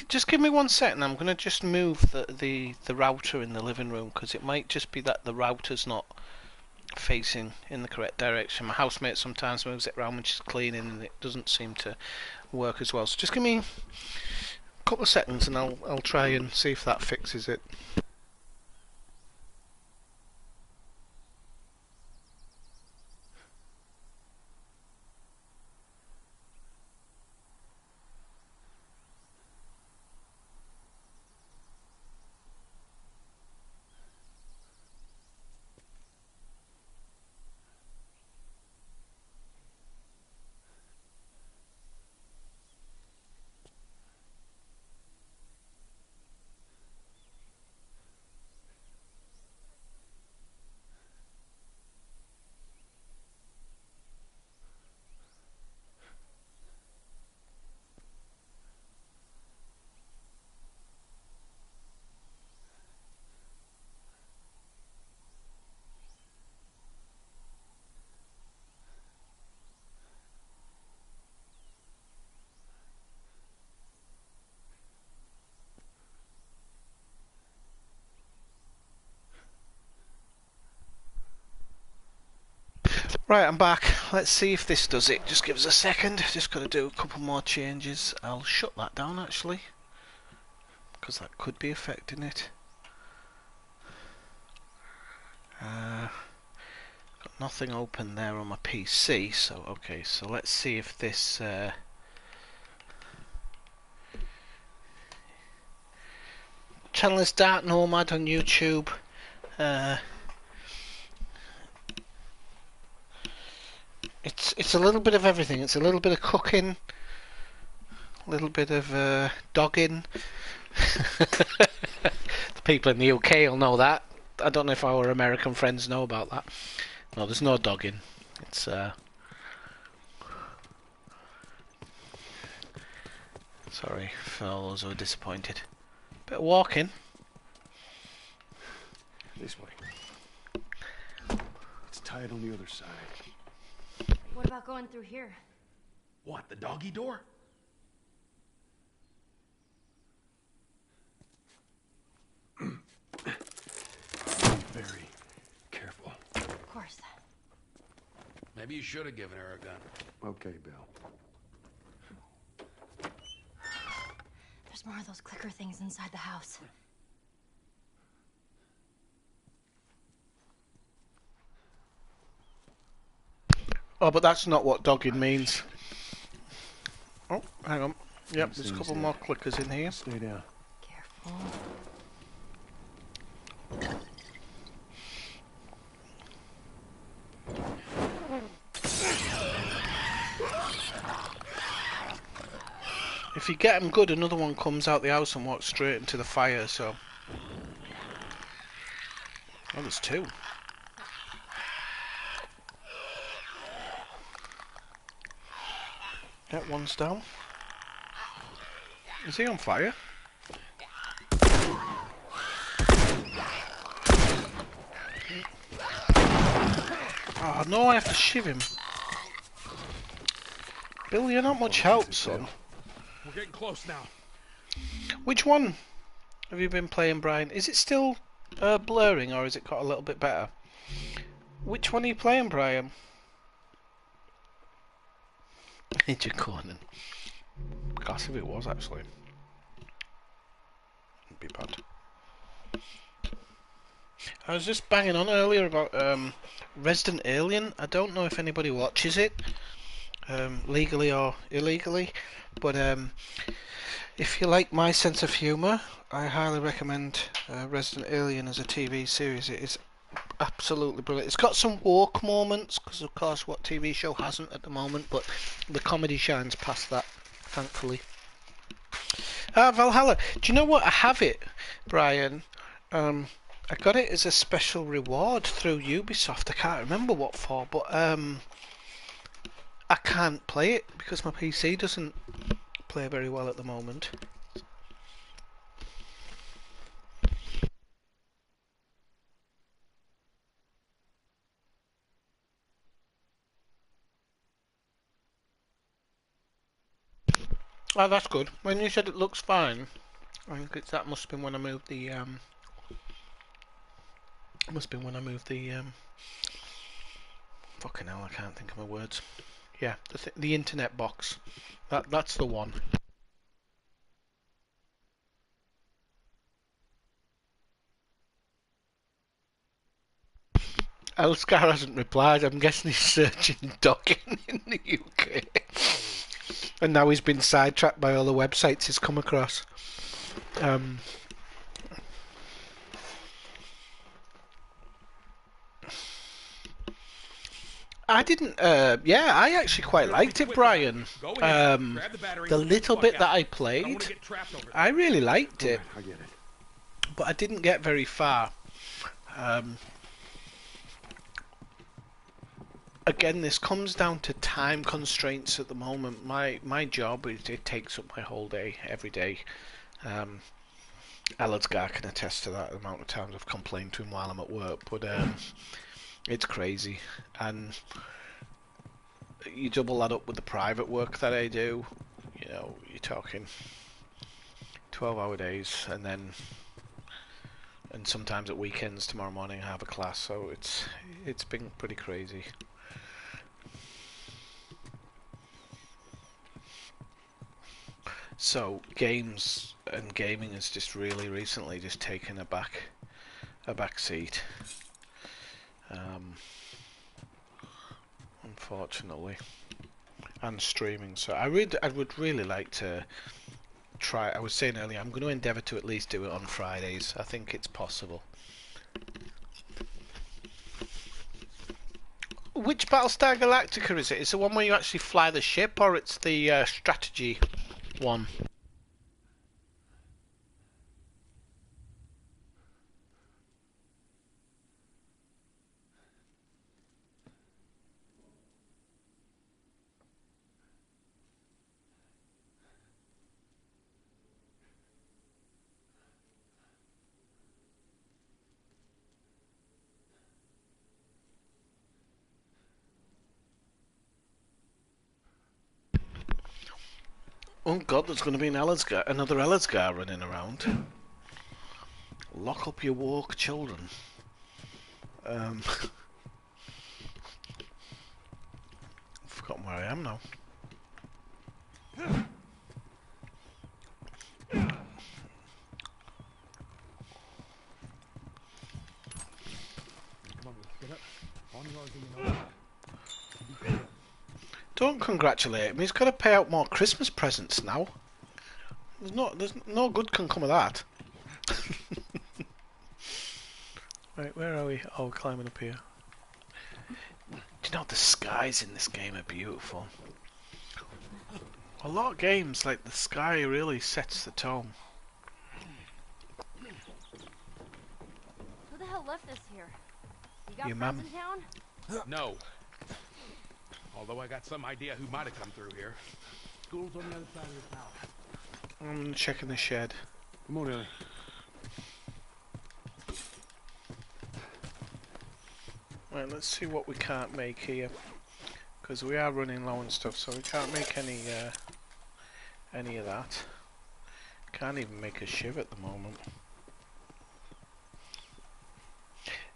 Just give me 1 second. I'm gonna just move the router in the living room because it might just be that the router's not facing in the correct direction. My housemate sometimes moves it around when she's cleaning, and it doesn't seem to work as well. So just give me a couple of seconds, and I'll try and see if that fixes it. Right, I'm back. Let's see if this does it. Just give us a second. Just got to do a couple more changes. I'll shut that down actually, because that could be affecting it. Got nothing open there on my PC, so okay. So let's see if this. Channel is Dark Nomad on YouTube. It's a little bit of everything. It's a little bit of cooking, a little bit of dogging. The people in the UK will know that. I don't know if our American friends know about that. No, there's no dogging. It's sorry for all those who are disappointed. Bit of walking. This way. It's tied on the other side. What about going through here? What, the doggy door? Very careful. Of course. Maybe you should have given her a gun. Okay, Bill. There's more of those clicker things inside the house. Oh, but that's not what dogging means. Oh, hang on. Yep, there's a couple more clickers in here. Stay down. Careful. If you get them good, another one comes out the house and walks straight into the fire, so... Oh, there's two. Get one's down. Is he on fire? Oh no, I have to shiv him. Bill, you're not much help, son. We're getting close now. Which one have you been playing, Brian? Is it still blurring, or has it got a little bit better? Which one are you playing, Brian? Ninja Conan. Class if it was, actually. Wouldn't be bad. I was just banging on earlier about Resident Alien. I don't know if anybody watches it, legally or illegally, but if you like my sense of humour, I highly recommend Resident Alien as a TV series. It is absolutely brilliant. It's got some woke moments, because of course what TV show hasn't at the moment, but the comedy shines past that, thankfully. Valhalla. Do you know what? I have it, Brian. I got it as a special reward through Ubisoft. I can't remember what for, but I can't play it because my PC doesn't play very well at the moment. Oh, that's good. When you said it looks fine, I think that must have been when I moved the fucking hell, I can't think of my words. Yeah, the internet box. That's the one. Elscar hasn't replied. I'm guessing he's searching dogging in the UK. And now he's been sidetracked by all the websites he's come across. I didn't. Yeah, I actually quite liked it, Brian. The little bit that I played, I really liked it, I get it. but I didn't get very far. Again, this comes down to time constraints at the moment. My job, it takes up my whole day, every day. Aladzgar can attest to that, the amount of times I've complained to him while I'm at work, but it's crazy. And you double that up with the private work that I do, you know, you're talking 12-hour days, and sometimes at weekends. Tomorrow morning I have a class, so it's been pretty crazy. So games and gaming has just really recently just taken a back seat, unfortunately, and streaming. So I would really like to try. I was saying earlier, I'm going to endeavour to at least do it on Fridays. I think it's possible. Which Battlestar Galactica is it? Is it the one where you actually fly the ship, or it's the strategy one? Oh god, there's going to be another Ellersgar running around. Lock up your woke children. I've forgotten where I am now. Don't congratulate him. He's got to pay out more Christmas presents now. There's no good can come of that. Right, where are we? Oh, we're climbing up here. Do you know the skies in this game are beautiful? A lot of games, like the sky really sets the tone. Who the hell left this here? You got Your friends mum. in town? No. Although I got some idea who might have come through here. School's on the other side of this house. I'm checking the shed. Come on, Ellie. Right, let's see what we can't make here, because we are running low on stuff, so we can't make any of that. Can't even make a shiv at the moment.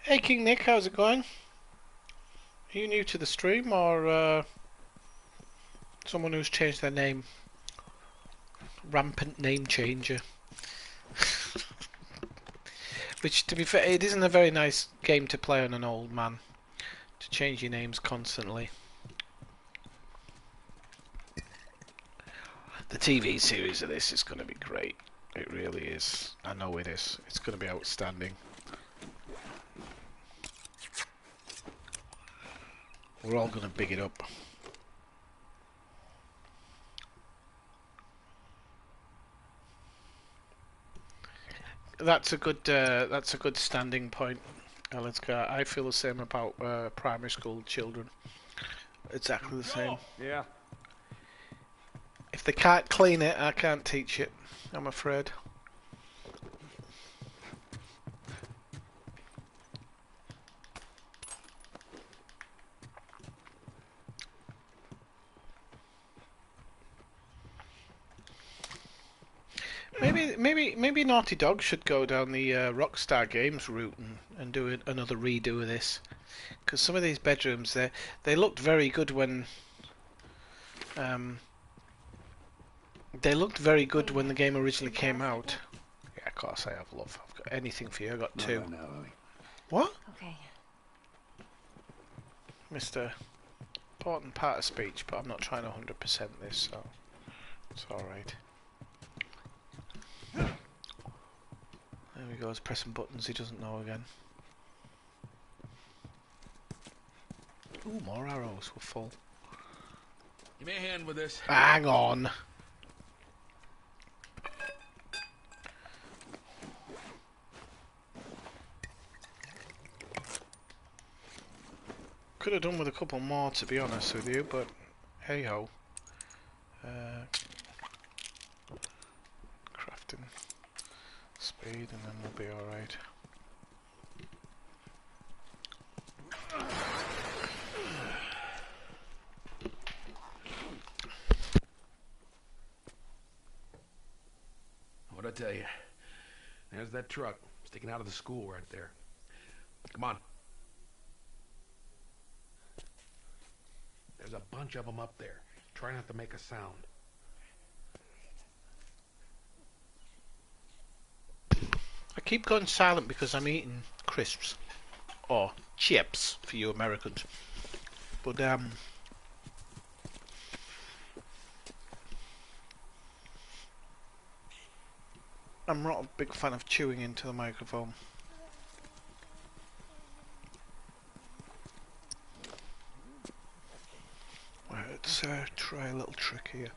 Hey King Nick, how's it going? Are you new to the stream, or someone who's changed their name? Rampant name changer. Which, to be fair, it isn't a very nice game to play on an old man, to change your names constantly. The TV series of this is going to be great. It really is. I know it is. It's going to be outstanding. We're all going to big it up. That's a good standing point, Elliotska. I feel the same about primary school children. Exactly the same. Yeah. If they can't clean it, I can't teach it, I'm afraid. Maybe Naughty Dog should go down the Rockstar Games route and do another redo of this, because some of these bedrooms they looked very good when the game originally came out. Yeah, of course I have, love. I've got anything for you. I got two. Not right now, Ellie. What, Okay. Mr. Important part of speech, but I'm not trying to 100% this, so it's all right. There he goes, pressing buttons he doesn't know again. Ooh, more arrows, we're full. Give me a hand with this. Hang on. Could have done with a couple more, to be honest with you, but hey ho. Crafting speed, and then we'll be alright. What'd I tell you? There's that truck sticking out of the school right there. Come on. There's a bunch of them up there. Try not to make a sound. I keep going silent because I'm eating crisps. Or chips, for you Americans. But, I'm not a big fan of chewing into the microphone. Let's try a little trick here.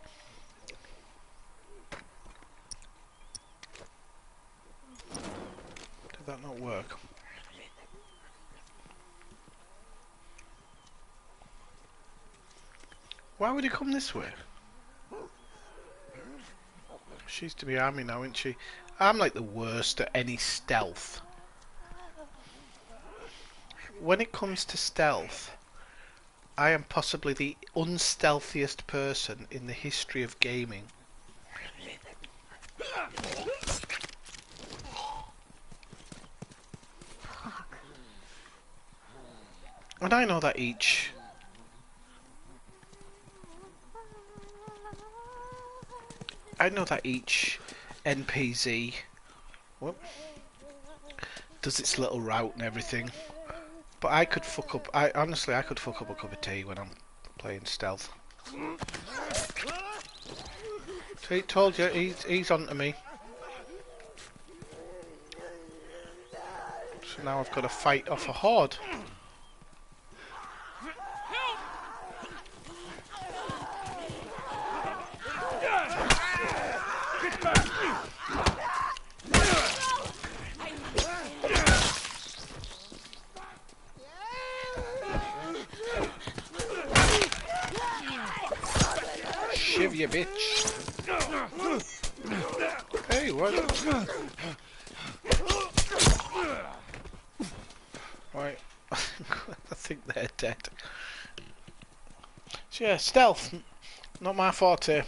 Did that not work? Why would he come this way? She's to be army now, isn't she? I'm like the worst at any stealth. When it comes to stealth, I am possibly the unstealthiest person in the history of gaming. And I know that each NPZ whoop, does its little route and everything. But I could fuck up. I could fuck up a cup of tea when I'm playing stealth. See, told you, he's onto me. So now I've got to fight off a horde. Shiv you bitch. Hey, what? Right. I think they're dead. So yeah, stealth. Not my forte.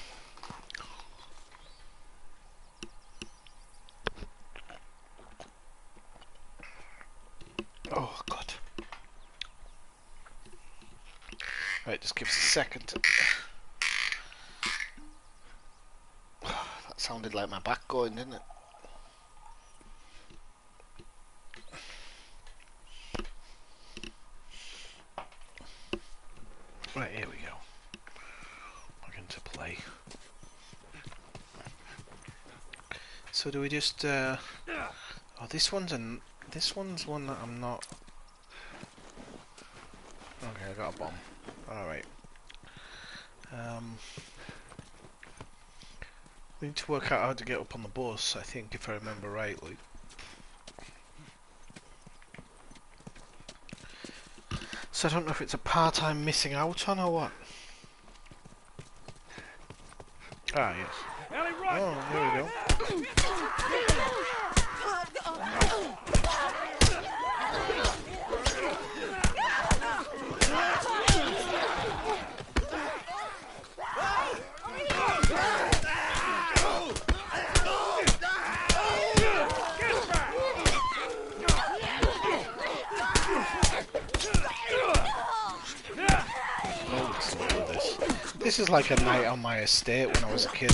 Oh god. Right, just give us a second. That sounded like my back going, didn't it? Right, here we go. We're going to play. So do we just oh, this one's one that I'm not. Okay, I got a bomb. Alright. We need to work out how to get up on the bus, I think, if I remember rightly. So I don't know if it's a part I'm missing out on or what. Ah, yes. Oh, here we go. This is like a night on my estate when I was a kid.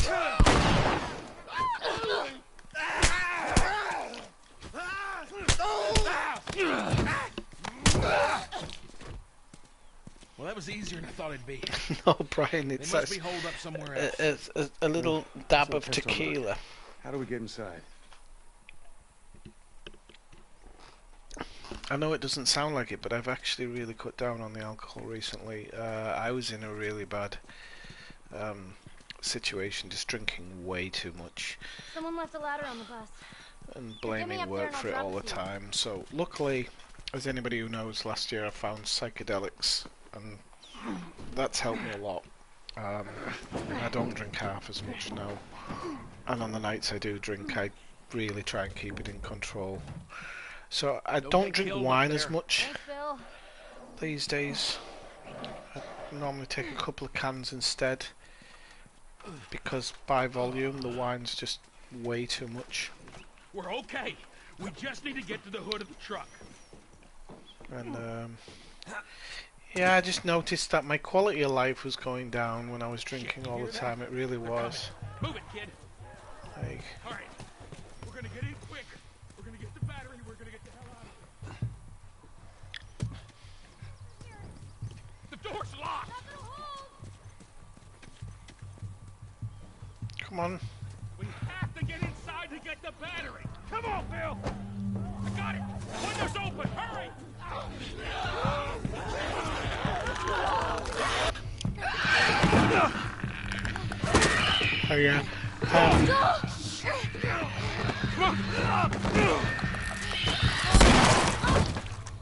Well, that was easier than I thought it'd be. No, Brian, it's They must be holed up somewhere else. a little dab So of let's talk about it. tequila. How do we get inside? I know it doesn't sound like it, but I've actually really cut down on the alcohol recently. I was in a really bad situation, just drinking way too much Someone left a ladder on the bus. and Get me blaming up there work and I'll for it drop all the it to you. time. So luckily, as anybody who knows, last year I found psychedelics and that's helped me a lot. I don't drink half as much now, and on the nights I do drink, I really try and keep it in control. So I don't get drink killed up wine as there. much Thanks, Bill. these days. I normally take a couple of cans instead, because by volume the wine's just way too much. We're okay. We just need to get to the hood of the truck. And yeah, I just noticed that my quality of life was going down when I was drinking all the time. It really was. Move it, kid. Like, All right. We're gonna get in quick. We're gonna get the battery. We're gonna get the hell out of here. The door's locked. come on. We have to get inside to get the battery. Come on, Bill. I got it. Windows open. Hurry. Oh yeah.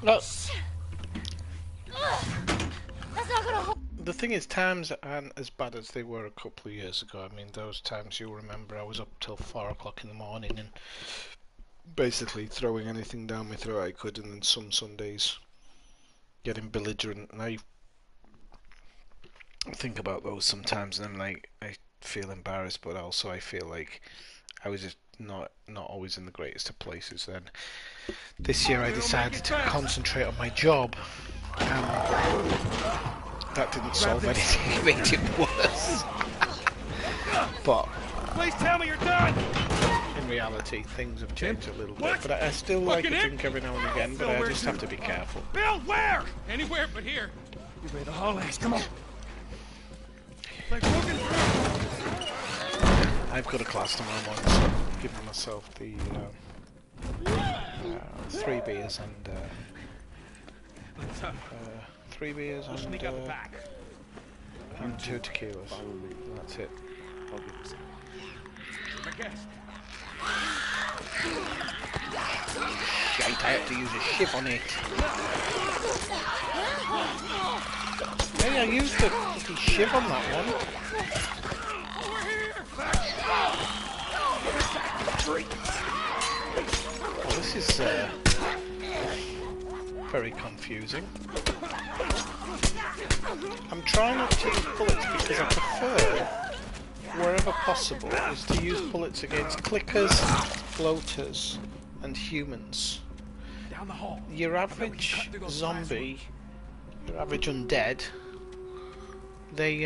No. That's not gonna hold. The thing is, times aren't as bad as they were a couple of years ago. I mean, those times you'll remember I was up till 4 o'clock in the morning and basically throwing anything down my throat I could, and then some Sundays getting belligerent. And I think about those sometimes and I'm like, I feel embarrassed, but also I feel like I was just not always in the greatest of places then. This year I decided to concentrate on my job. That didn't solve anything, it made it worse. But Please tell me you're done! in reality, things have changed a little bit. But I still like to drink every now and again, but I just have to be careful. Bill, where? Anywhere but here. You made the hallways, come on. Like walking through. I've got a class tomorrow morning, so I'm giving myself the 3 beers and 3 beers and 2 tequilas. That's it. I'll get this. My guest. Shite, I had to use a shiv on it. Hey, I used a fucking shiv on that one. Well, this is very confusing. I'm trying not to use bullets because I prefer, wherever possible, is to use bullets against clickers, floaters, and humans. Down the hall. Your average zombie, your average undead, they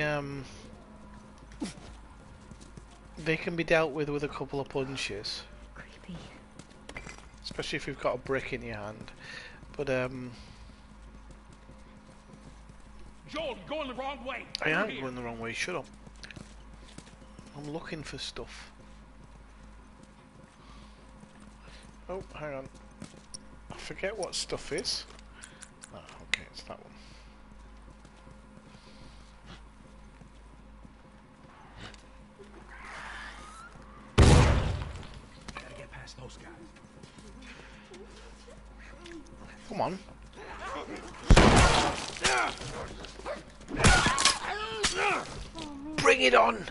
can be dealt with a couple of punches. Creepy. Especially if you've got a brick in your hand. But Joel, you're going the wrong way. I am going the wrong way, shut up. I'm looking for stuff. Oh, hang on. I forget what stuff is. Oh, okay, it's that one. Gotta get past those guys. Come on. Bring it on!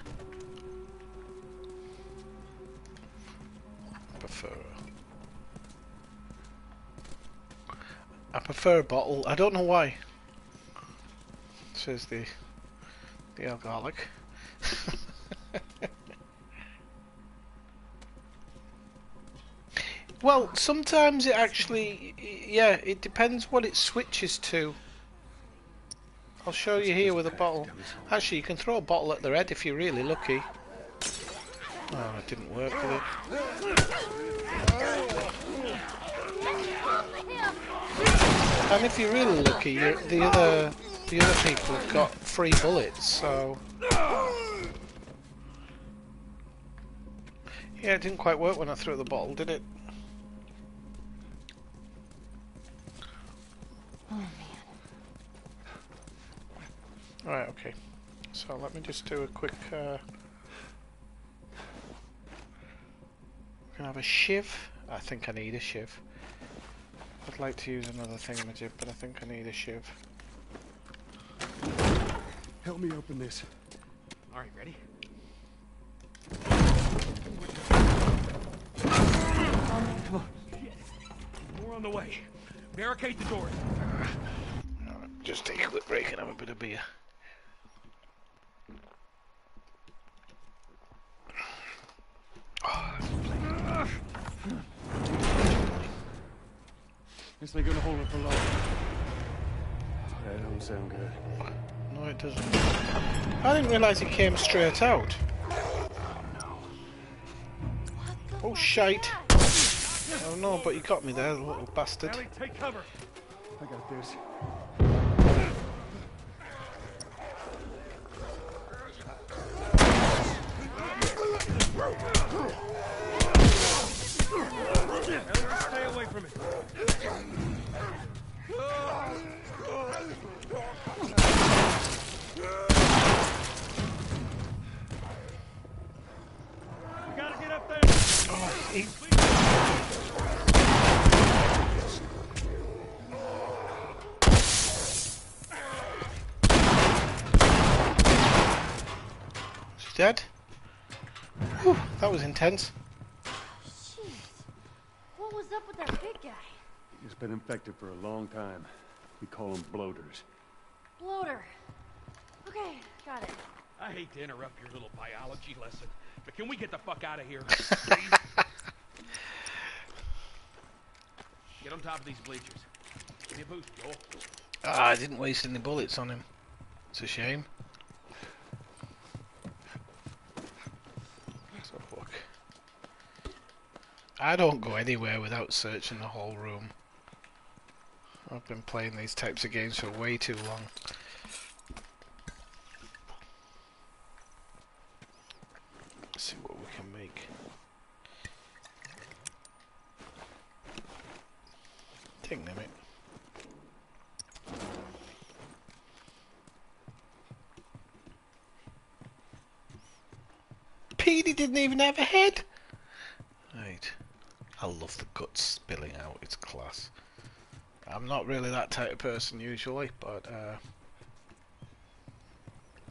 I prefer a bottle. I don't know why. Says the alcoholic. Well, sometimes it actually, yeah, it depends what it switches to. I'll show you here with a bottle. Actually, you can throw a bottle at their head if you're really lucky. Oh, it didn't work, did it? And if you're really lucky, the other people have got free bullets, so... Yeah, it didn't quite work when I threw the bottle, did it? Oh man. Right, okay. So let me just do a quick... We're gonna have a shiv. I think I need a shiv. I'd like to use another thingamajig, but I think I need a shiv. Help me open this. All right, ready? Come on. More on the way. Barricade the doors. Just take a quick break and have a bit of beer. Guess they're gonna hold it for long. That don't sound good. No, it doesn't. I didn't realise it came straight out. Oh, shite. Oh no, but you got me there, little bastard. Ellie, take cover. I got this. Stay away from it. We gotta get up there. Oh, he... Is he dead? Whew, that was intense. Jeez. What was up with that big guy? He's been infected for a long time. We call them bloaters. Bloater. Okay, got it. I hate to interrupt your little biology lesson, But can we get the fuck out of here? Get on top of these bleachers. Give me a boost, Joel. Ah, I didn't waste any bullets on him. It's a shame. So look. I don't go anywhere without searching the whole room. I've been playing these types of games for way too long. Let's see what we can make. Take a minute. Petey didn't even have a head! Right. I love the guts spilling out, it's class. I'm not really that type of person usually, but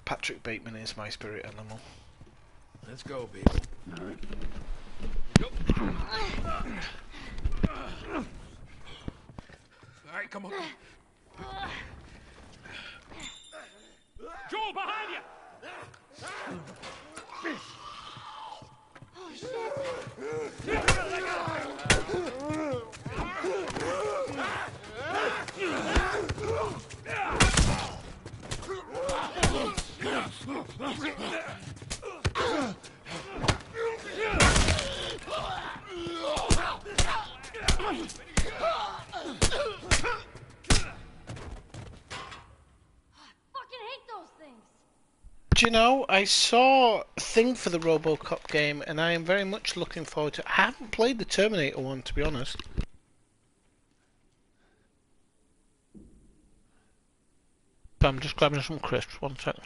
Patrick Bateman is my spirit animal. Let's go, people. All right. Go. All right, come on. Joel, behind you! Oh, shit. Do you know, I saw a thing for the RoboCop game, and I am very much looking forward to it. I haven't played the Terminator one, to be honest. I'm just grabbing some crisps, 1 second.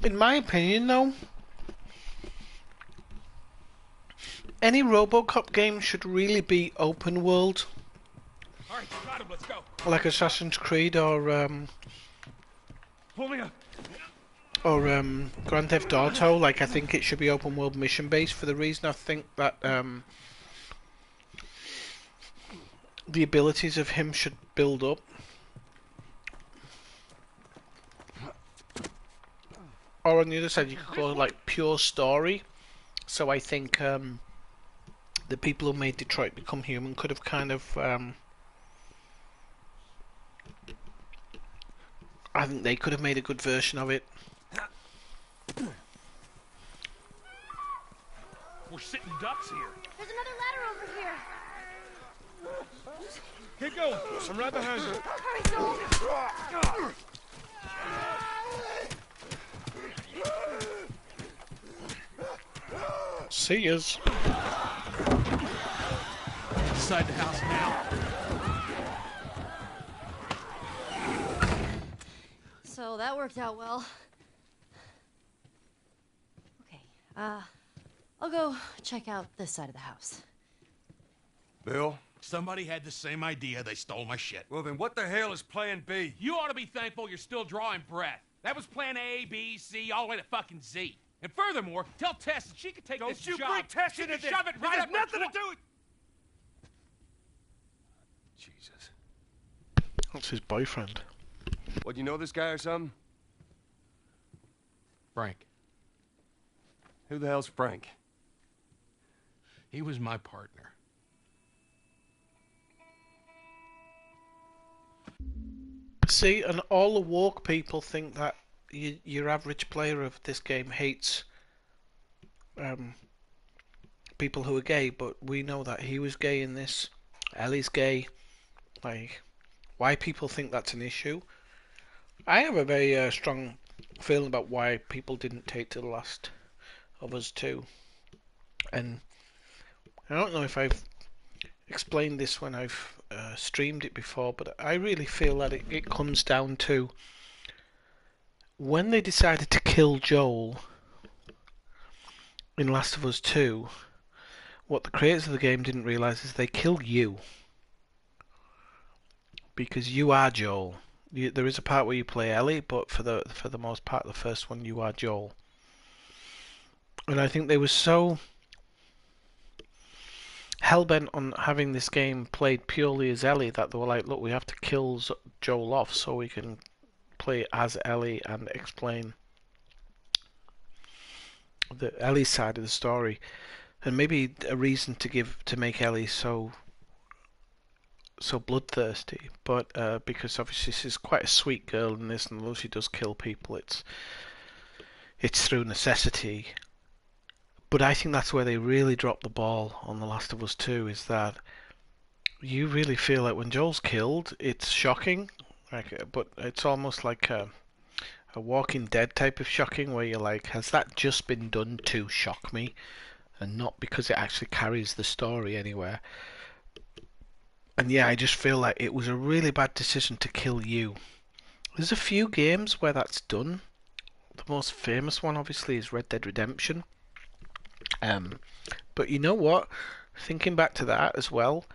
In my opinion, though, any RoboCop game should really be open world, All right, you got him, let's go. like Assassin's Creed or Pull me up. Grand Theft Auto. Like, I think it should be open world mission based for the reason I think that the abilities of him should build up. Or on the other side, you could go like pure story. So I think the people who made Detroit Become Human could have kind of I think they could have made a good version of it. We're sitting ducks here. There's another ladder over here. Keep going. I'm right behind you. Hurry, Joel. See yous. Inside the house now. So that worked out well. Okay, I'll go check out this side of the house. Bill? Somebody had the same idea. They stole my shit. Well, then what the hell is plan B? You ought to be thankful you're still drawing breath. That was plan A, B, C, all the way to fucking Z. And furthermore, tell Tess that she could take this job. Don't you bring Tess She into could this. shove it right up her nothing to tw- do with... Jesus. That's his boyfriend. What, you know this guy or something? Frank. Who the hell's Frank? He was my partner. See, and all the woke people think that your average player of this game hates people who are gay, but we know that he was gay in this. Ellie's gay. Like, why people think that's an issue? I have a very strong feeling about why people didn't take to The Last of Us 2. And I don't know if I've explained this when I've streamed it before, but I really feel that it comes down to when they decided to kill Joel in Last of Us 2, what the creators of the game didn't realise is they killed you. Because you are Joel. There is a part where you play Ellie, but for the most part, the first one, you are Joel. And I think they were so hell-bent on having this game played purely as Ellie that they were like, look, we have to kill Joel off so we can play as Ellie and explain the Ellie's side of the story. And maybe a reason to make Ellie so bloodthirsty, but because obviously she's quite a sweet girl in this, and although she does kill people, it's through necessity. But I think that's where they really dropped the ball on The Last of Us 2, is that you really feel like when Joel's killed, it's shocking, but it's almost like a Walking Dead type of shocking, where you're like, has that just been done to shock me, and not because it actually carries the story anywhere? And yeah, I just feel like it was a really bad decision to kill you. There's a few games where that's done. The most famous one, obviously, is Red Dead Redemption. But you know what? Thinking back to that as well,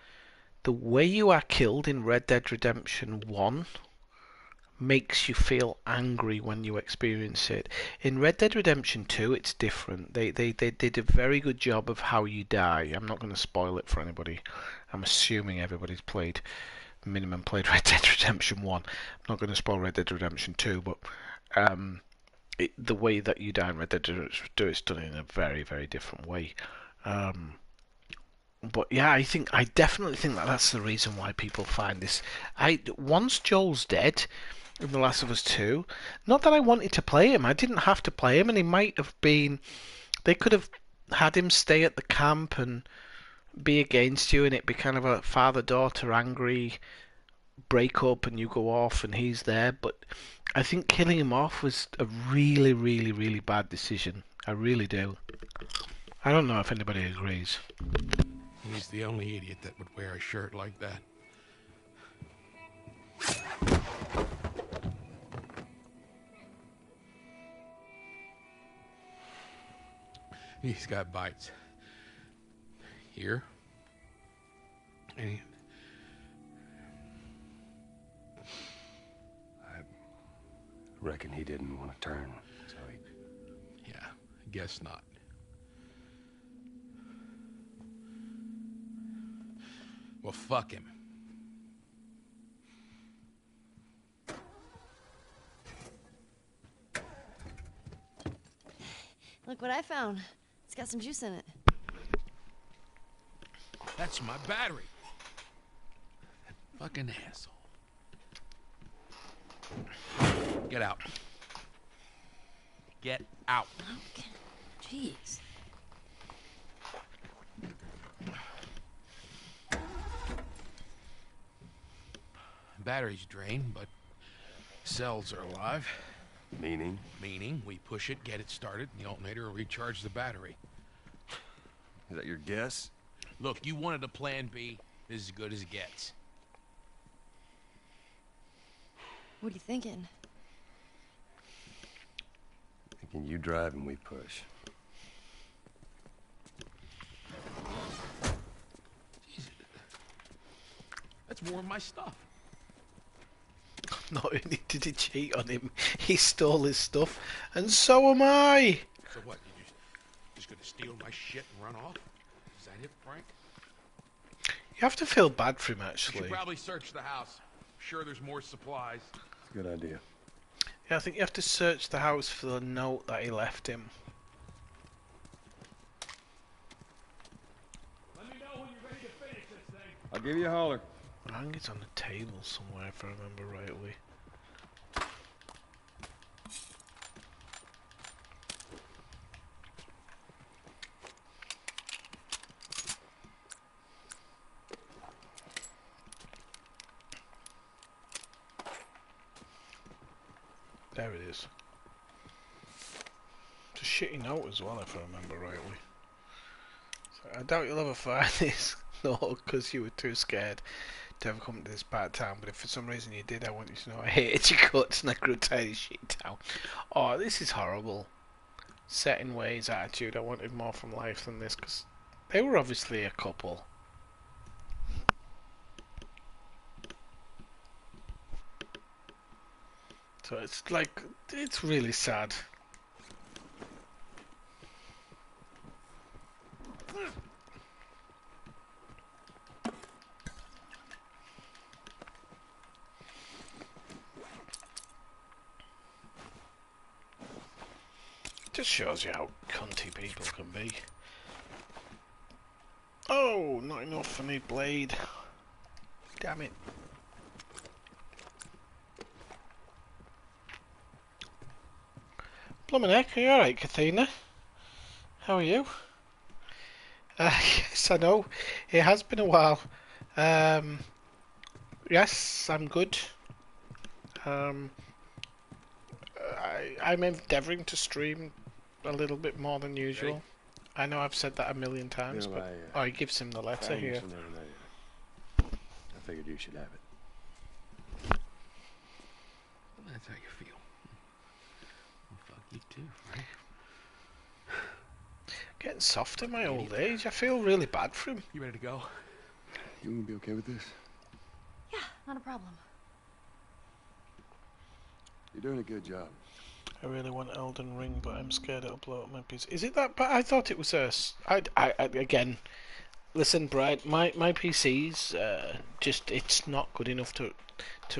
the way you are killed in Red Dead Redemption 1 makes you feel angry when you experience it. In Red Dead Redemption 2, it's different. They did a very good job of how you die. I'm not going to spoil it for anybody. I'm assuming everybody's played Red Dead Redemption 1. I'm not going to spoil Red Dead Redemption 2, but the way that you die in Red Dead Redemption 2 is done in a very, very different way. But yeah, I definitely think that that's the reason why people find this. Once Joel's dead in The Last of Us 2, not that I wanted to play him. I didn't have to play him, and he might have been. They could have had him stay at the camp and be against you, and it be kind of a father-daughter angry break up, and you go off, and he's there. But I think killing him off was a really, really, really bad decision. I really do. I don't know if anybody agrees. He's the only idiot that would wear a shirt like that. He's got bites. Here. And I reckon he didn't want to turn, so he... yeah, I guess not. Well, fuck him. Look what I found. It's got some juice in it. That's my battery. That fucking asshole. Get out. Get out. Okay. Jeez. Battery's drained, but cells are alive. Meaning? Meaning, we push it, get it started, and the alternator will recharge the battery. Is that your guess? Look, you wanted a plan B. This is as good as it gets. What are you thinking? Thinking you drive and we push. Jesus. That's more of my stuff. Not only did he cheat on him, he stole his stuff, and so am I! So what, you just gonna steal my shit and run off? Is that it, Frank? You have to feel bad for him, We actually. should probably search the house. I'm sure there's more supplies. It's a good idea. Yeah, I think you have to search the house for the note that he left him. Let me know when you're ready to finish this thing. I'll give you a holler. I think it's on the table somewhere, if I remember rightly. There it is. It's a shitty note as well, if I remember rightly. So I doubt you'll ever find this note because you were too scared to ever come to this part of town. But if for some reason you did, I want you to know I hated your guts and I grew tired of shit town. Oh, this is horrible. Set in ways, attitude. I wanted more from life than this because they were obviously a couple. So it's like, it's really sad. Just shows you how cunty people can be. Oh, not enough for me blade. Damn it. Bloomin' heck, are you alright, Kathina? How are you? Yes, I know. It has been a while. Yes, I'm good. I'm endeavouring to stream a little bit more than usual. Okay. I know I've said that a million times, Bill, but... Oh, he gives him the letter I here. never know you. I figured you should have it. Well, that's how you feel. Well, fuck you too, Frank. Getting soft in my old age. I feel really bad for him. You ready to go? You gonna be okay with this? Yeah, not a problem. You're doing a good job. I really want Elden Ring, but I'm scared it'll blow up my PC. Is it that bad? I thought it was again, listen, Brad, my PC's just, it's not good enough to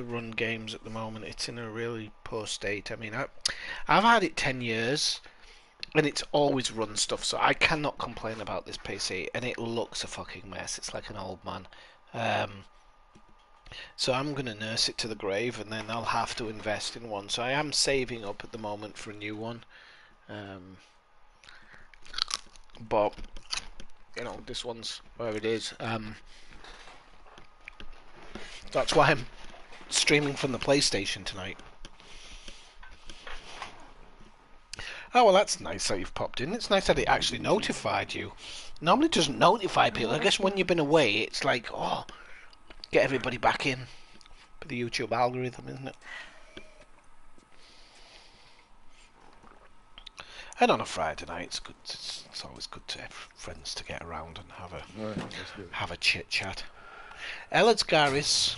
run games at the moment. It's in a really poor state. I mean, I've had it 10 years, and it's always run stuff, so I cannot complain about this PC, and it looks a fucking mess. It's like an old man. So I'm going to nurse it to the grave, and then I'll have to invest in one. So I am saving up at the moment for a new one. But, you know, this one's where it is. That's why I'm streaming from the PlayStation tonight. Oh, well, that's nice that you've popped in. It's nice that it actually notified you. Normally it doesn't notify people. I guess when you've been away, it's like, oh, get everybody back in. For the YouTube algorithm, isn't it? And on a Friday night, it's good. It's always good to have friends to get around and have a chit chat. Ellard's Garris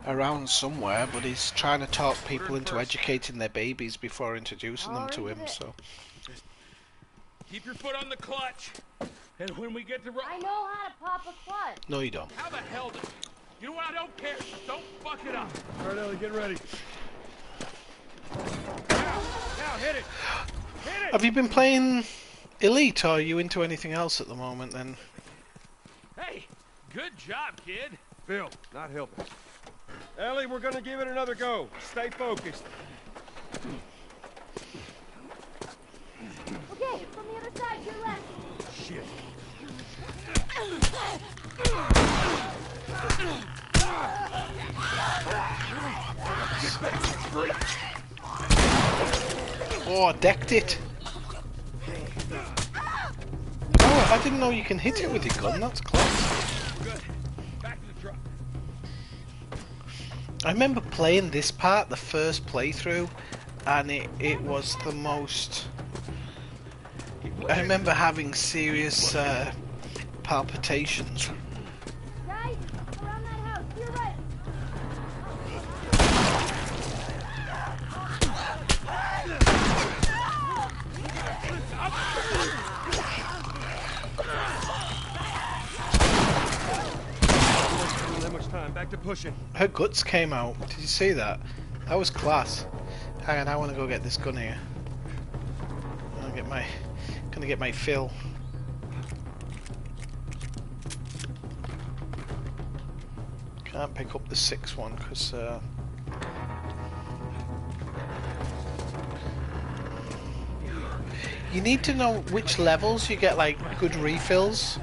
around somewhere, but he's trying to talk people into educating their babies before introducing them to him. So Keep your foot on the clutch. And when we get to I know how to pop a clutch. no, you don't. how the hell do you know what? I don't care. Don't fuck it up. All right, Ellie, get ready. Now, hit it. Hit it. Have you been playing Elite, or are you into anything else at the moment? Then Hey, good job, kid. Bill, not helping. Ellie, we're gonna give it another go. Stay focused. Okay, from the other side, to your left. Shit. oh, I decked it. Oh, I didn't know you can hit it with your gun. That's close. Good. Back to the truck. I remember playing this part, the first playthrough, and it was the most... I remember having serious palpitations. Guys, around that house, to your right. That much time. Back to pushing. Her guts came out. Did you see that? That was class. Hang on, I want to go get this gun here. Gonna get my fill. Can't pick up the 6 one because you need to know which levels you get like good refills.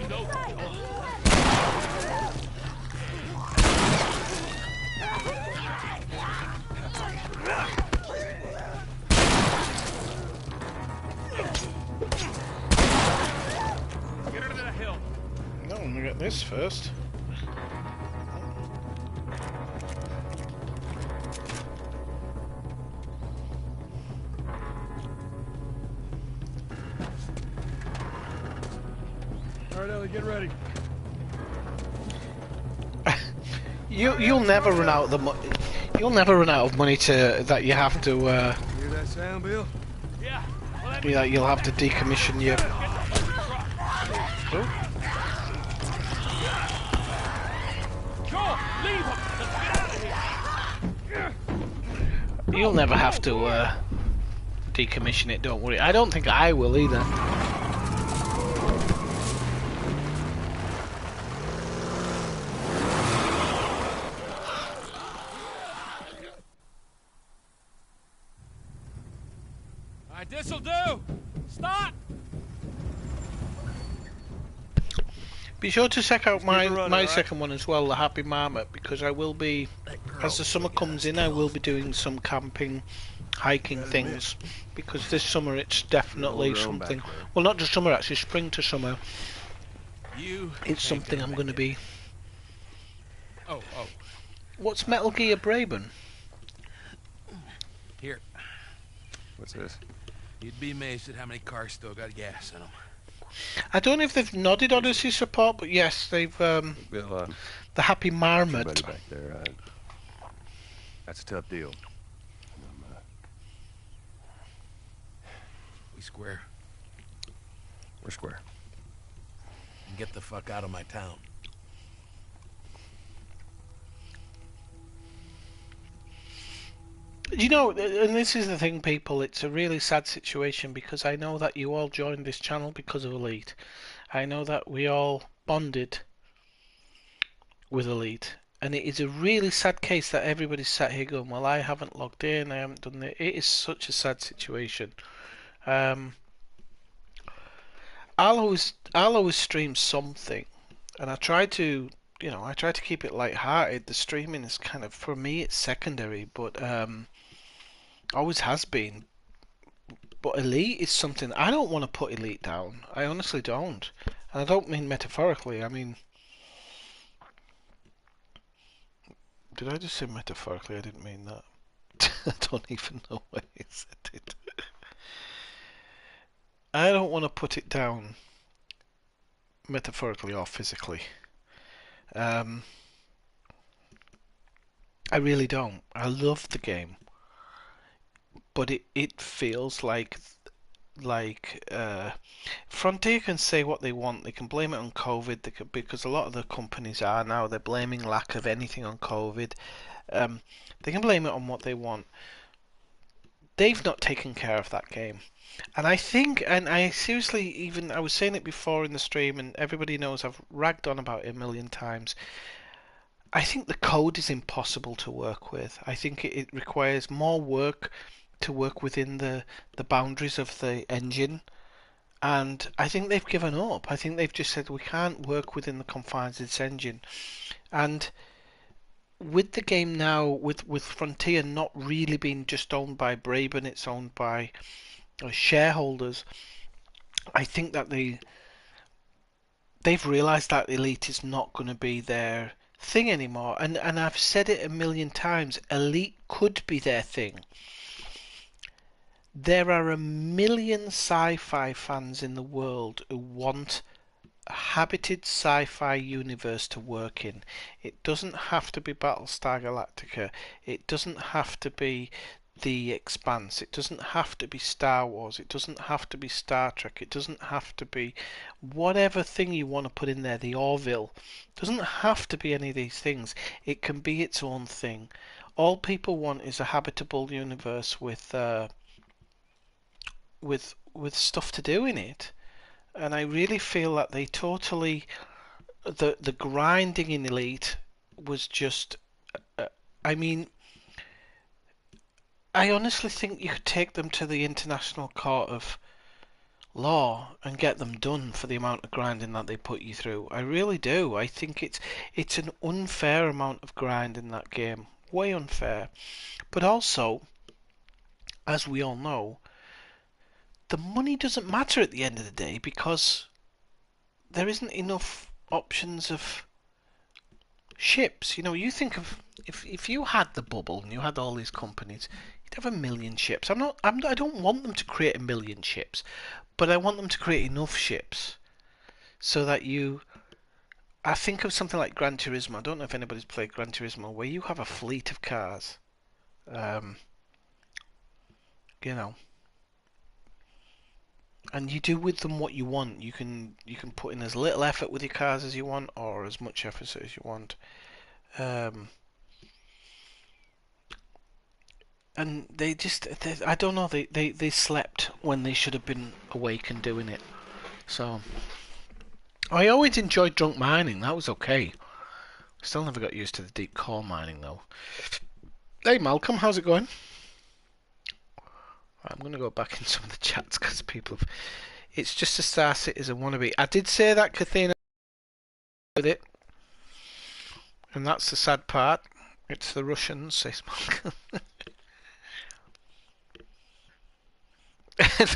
You know. Get her to the hill. No, I'm gonna get this first. All right, Ellie, get ready. You'll never run out of the money. You'll never run out of money that you have to. Hear that sound, Bill? Yeah. Well, that You'll have to decommission your. Oh. Joel, leave him. Let's get out of here. You'll never have to decommission it, don't worry. I don't think I will either. Alright, this'll do! Stop! Be sure to check out my running, all right? second one as well, the Happy Marmot, because I will be, as the summer comes in, I will be doing some camping, hiking things, because this summer it's definitely something. Well, not just summer, actually, spring to summer. It's something I'm going to be. Oh. What's Metal Gear Braben? Here. What's this? You'd be amazed at how many cars still got gas in them. I don't know if they've nodded Odyssey support, but yes, they've Bill, the Happy buddy Marmot. back there, that's a tough deal. We square. We're square. And get the fuck out of my town. You know, and this is the thing, people, it's a really sad situation because I know that you all joined this channel because of Elite. I know that we all bonded with Elite. And it is a really sad case that everybody's sat here going, well, I haven't logged in, I haven't done it. It is such a sad situation. I'll always stream something. And I try to, I try to keep it light-hearted. The streaming is kind of, for me, it's secondary, but always has been. But Elite is something I don't want to put Elite down. I honestly don't, and I don't mean metaphorically. I mean, did I just say metaphorically? I didn't mean that. I don't even know why I said it. I don't want to put it down metaphorically or physically. I really don't. I love the game. But it feels like Frontier can say what they want. They can blame it on COVID. Because a lot of the companies are now. They're blaming lack of anything on COVID. They can blame it on what they want. They've not taken care of that game. And I think, and I seriously, even I was saying it before in the stream, and everybody knows I've ragged on about it a million times. I think the code is impossible to work with. I think it requires more work to work within the boundaries of the engine, and I think they've given up. I think they've just said we can't work within the confines of this engine. And with the game now, with Frontier not really being just owned by Braben, it's owned by shareholders. I think that they've realised that Elite is not going to be their thing anymore. And I've said it a million times. Elite could be their thing. There are a million sci-fi fans in the world who want a habited sci-fi universe to work in. It doesn't have to be Battlestar Galactica. It doesn't have to be The Expanse. It doesn't have to be Star Wars. It doesn't have to be Star Trek. It doesn't have to be whatever thing you want to put in there. The Orville. It doesn't have to be any of these things. It can be its own thing. All people want is a habitable universe with stuff to do in it, and I really feel that they totally the grinding in Elite was just I mean, I honestly think you could take them to the International Court of Law and get them done for the amount of grinding that they put you through. I really do. I think it's an unfair amount of grind in that game, way unfair. But also, as we all know, the money doesn't matter at the end of the day because there isn't enough options of ships. You think of if you had the bubble and you had all these companies, you'd have a million ships. I don't want them to create a million ships, but I want them to create enough ships so that I think of something like Gran Turismo. I don't know if anybody's played Gran Turismo, where you have a fleet of cars. And you do with them what you want. You can put in as little effort with your cars as you want, or as much effort as you want. and I don't know, they slept when they should have been awake and doing it. So I always enjoyed drunk mining. That was okay. Still never got used to the deep core mining though. Hey Malcolm, how's it going? I'm going to go back in some of the chats because people have... It's just a Star Citizen wannabe. I did say that Kathina with it, and that's the sad part. It's the Russians, says Malcolm.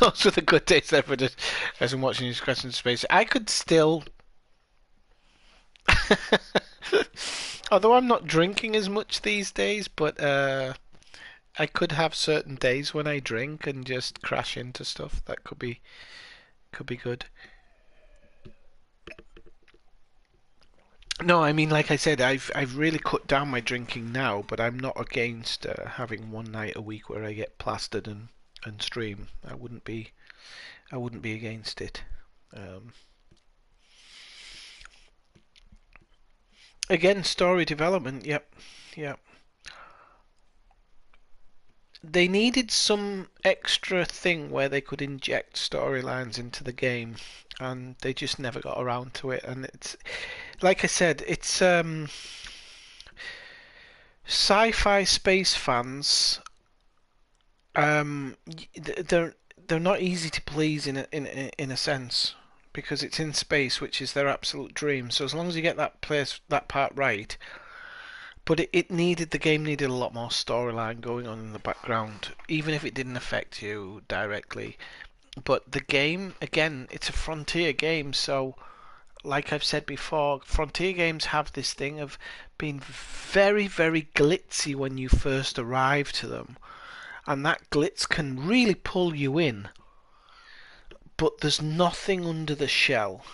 Those were the good days there for just as I'm watching these questions in space. I could still... Although I'm not drinking as much these days, but I could have certain days when I drink and just crash into stuff. That could be good. No, I mean, like I said, I've really cut down my drinking now, but I'm not against having one night a week where I get plastered and stream. I wouldn't be against it. Again, story development. Yep. They needed some extra thing where they could inject storylines into the game, and they just never got around to it. And it's, like I said, it's sci-fi space fans. They're not easy to please in a sense, because it's in space, which is their absolute dream. So as long as you get that part right. But the game needed a lot more storyline going on in the background, even if it didn't affect you directly. But the game, again, it's a Frontier game, so like I've said before, Frontier games have this thing of being very, very glitzy when you first arrive to them. And that glitz can really pull you in. But there's nothing under the shell.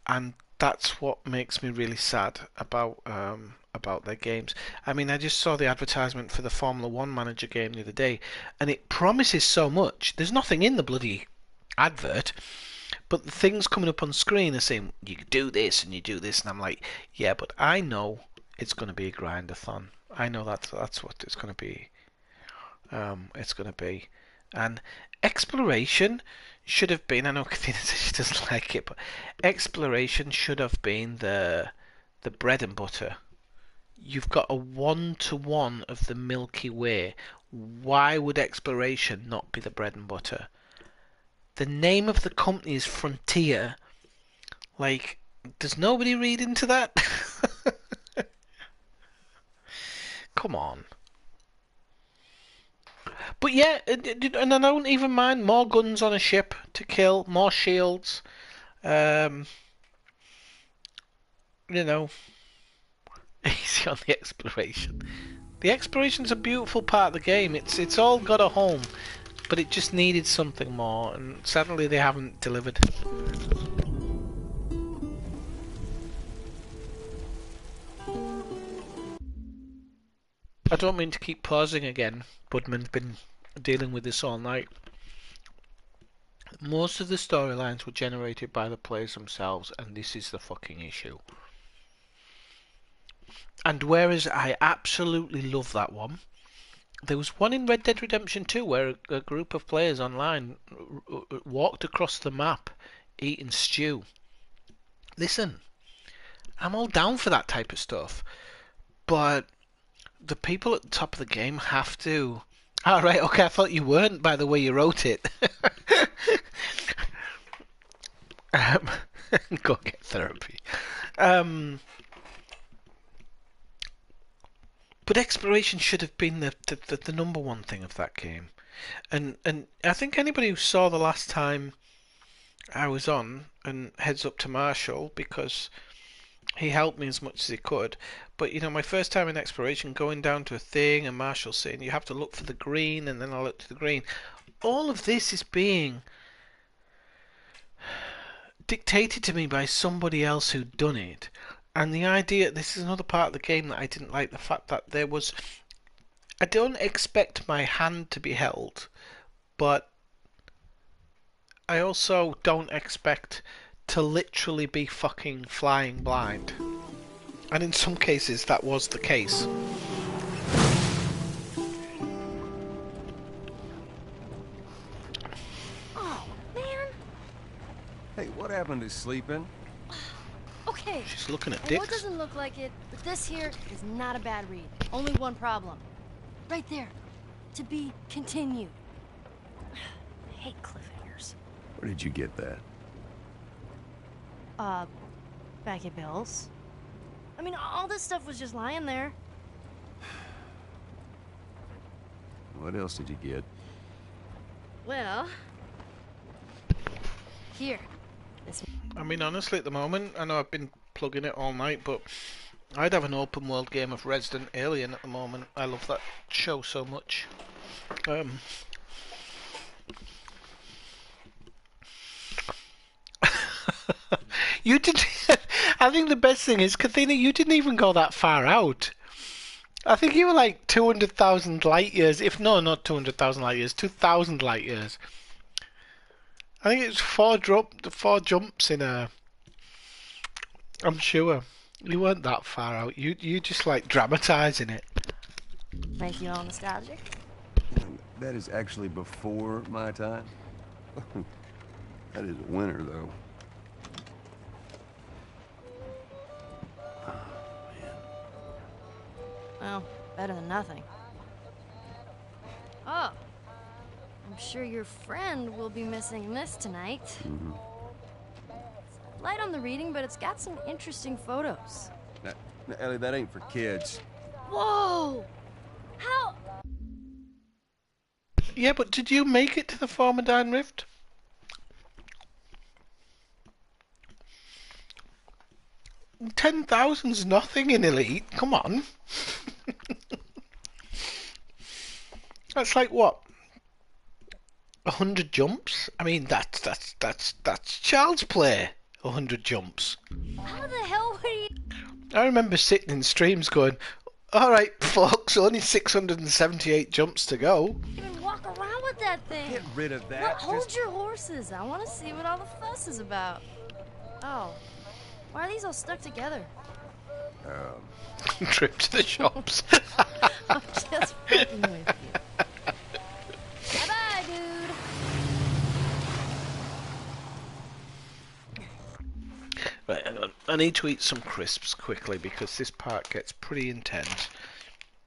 And that's what makes me really sad about their games. I mean, I just saw the advertisement for the Formula One Manager game the other day, and it promises so much. There's nothing in the bloody advert, but the things coming up on screen are saying you do this and you do this, and I'm like, yeah, but I know it's going to be a grindathon. I know that's what it's going to be. And exploration should have been, I know Kathina says she doesn't like it, but exploration should have been the bread and butter. You've got a 1-to-1 of the Milky Way. Why would exploration not be the bread and butter? The name of the company is Frontier. Like, does nobody read into that? Come on. But yeah, and I don't even mind more guns on a ship to kill, more shields. You know, easy on the exploration. The exploration's a beautiful part of the game. It's all got a home, but it just needed something more, and sadly they haven't delivered. I don't mean to keep pausing again. Budman's been dealing with this all night. Most of the storylines were generated by the players themselves, and this is the fucking issue. And whereas I absolutely love that one, there was one in Red Dead Redemption 2 where a group of players online walked across the map eating stew. Listen, I'm all down for that type of stuff, but the people at the top of the game have to... Oh, right, okay, I thought you weren't by the way you wrote it. Go get therapy. But exploration should have been the number one thing of that game. And I think anybody who saw the last time I was on, and heads up to Marshall, because he helped me as much as he could. But you know, my first time in exploration, going down to a thing, and Marshall saying you have to look for the green, and then I look to the green. All of this is being dictated to me by somebody else who'd done it. And the idea, this is another part of the game that I didn't like, the fact that there was... I don't expect my hand to be held, but I also don't expect to literally be fucking flying blind. And in some cases that was the case. happened is sleeping. Okay. She's looking at I know it dicks. doesn't look like it, but this here is not a bad read. Only one problem. Right there. To be continued. I hate cliffhangers. Where did you get that? Back at Bill's. I mean, all this stuff was just lying there. What else did you get? Well... Here. I mean, honestly, at the moment, I know I've been plugging it all night, but I'd have an open world game of Resident Alien at the moment. I love that show so much. You did. I think the best thing is, Kathina, you didn't even go that far out. I think you were like 200,000 light years. If no, not 200,000 light years, 2,000 light years. I think it's four jumps in a. I'm sure you weren't that far out. You just like dramatising it. Make you all nostalgic? That is actually before my time. That is a winner, though. Well, better than nothing. Oh. I'm sure your friend will be missing this tonight. Mm-hmm. It's light on the reading, but it's got some interesting photos. Now, Ellie, that ain't for kids. Whoa! How? Yeah, but did you make it to the Formidine Rift? $10,000's nothing in Elite. Come on. That's like what? 100 jumps? I mean, that's child's play. 100 jumps. How the hell were you? I remember sitting in streams going, "All right, folks, only 678 jumps to go." Even walk around with that thing? Get rid of that. Well, hold your horses. I want to see what all the fuss is about. Oh, why are these all stuck together? Trip to the shops. I'm just fucking with you. Bye-bye, dude. Right, hang on. I need to eat some crisps quickly because this part gets pretty intense,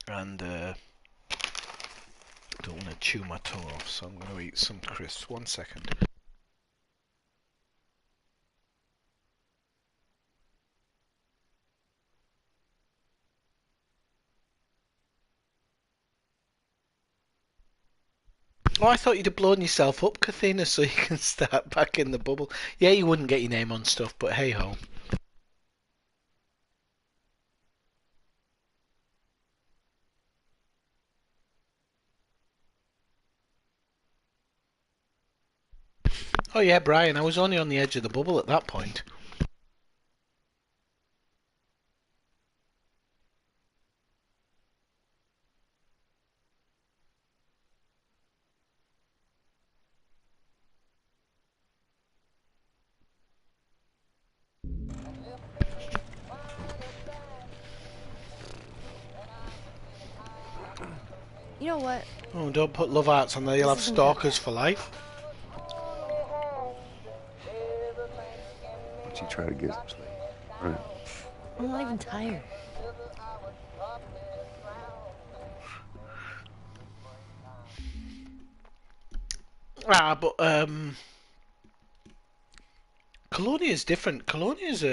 and I don't want to chew my tongue off, so I'm going to eat some crisps. 1 second. Oh, I thought you'd have blown yourself up, Kathina, so you can start back in the bubble. Yeah, you wouldn't get your name on stuff, but hey ho. Oh yeah, Brian, I was only on the edge of the bubble at that point. You know what? Oh, don't put love hearts on there, you'll have stalkers for life. Why don't you try to get some sleep? All right. I'm not even tired. But Colonia is different. Colonia is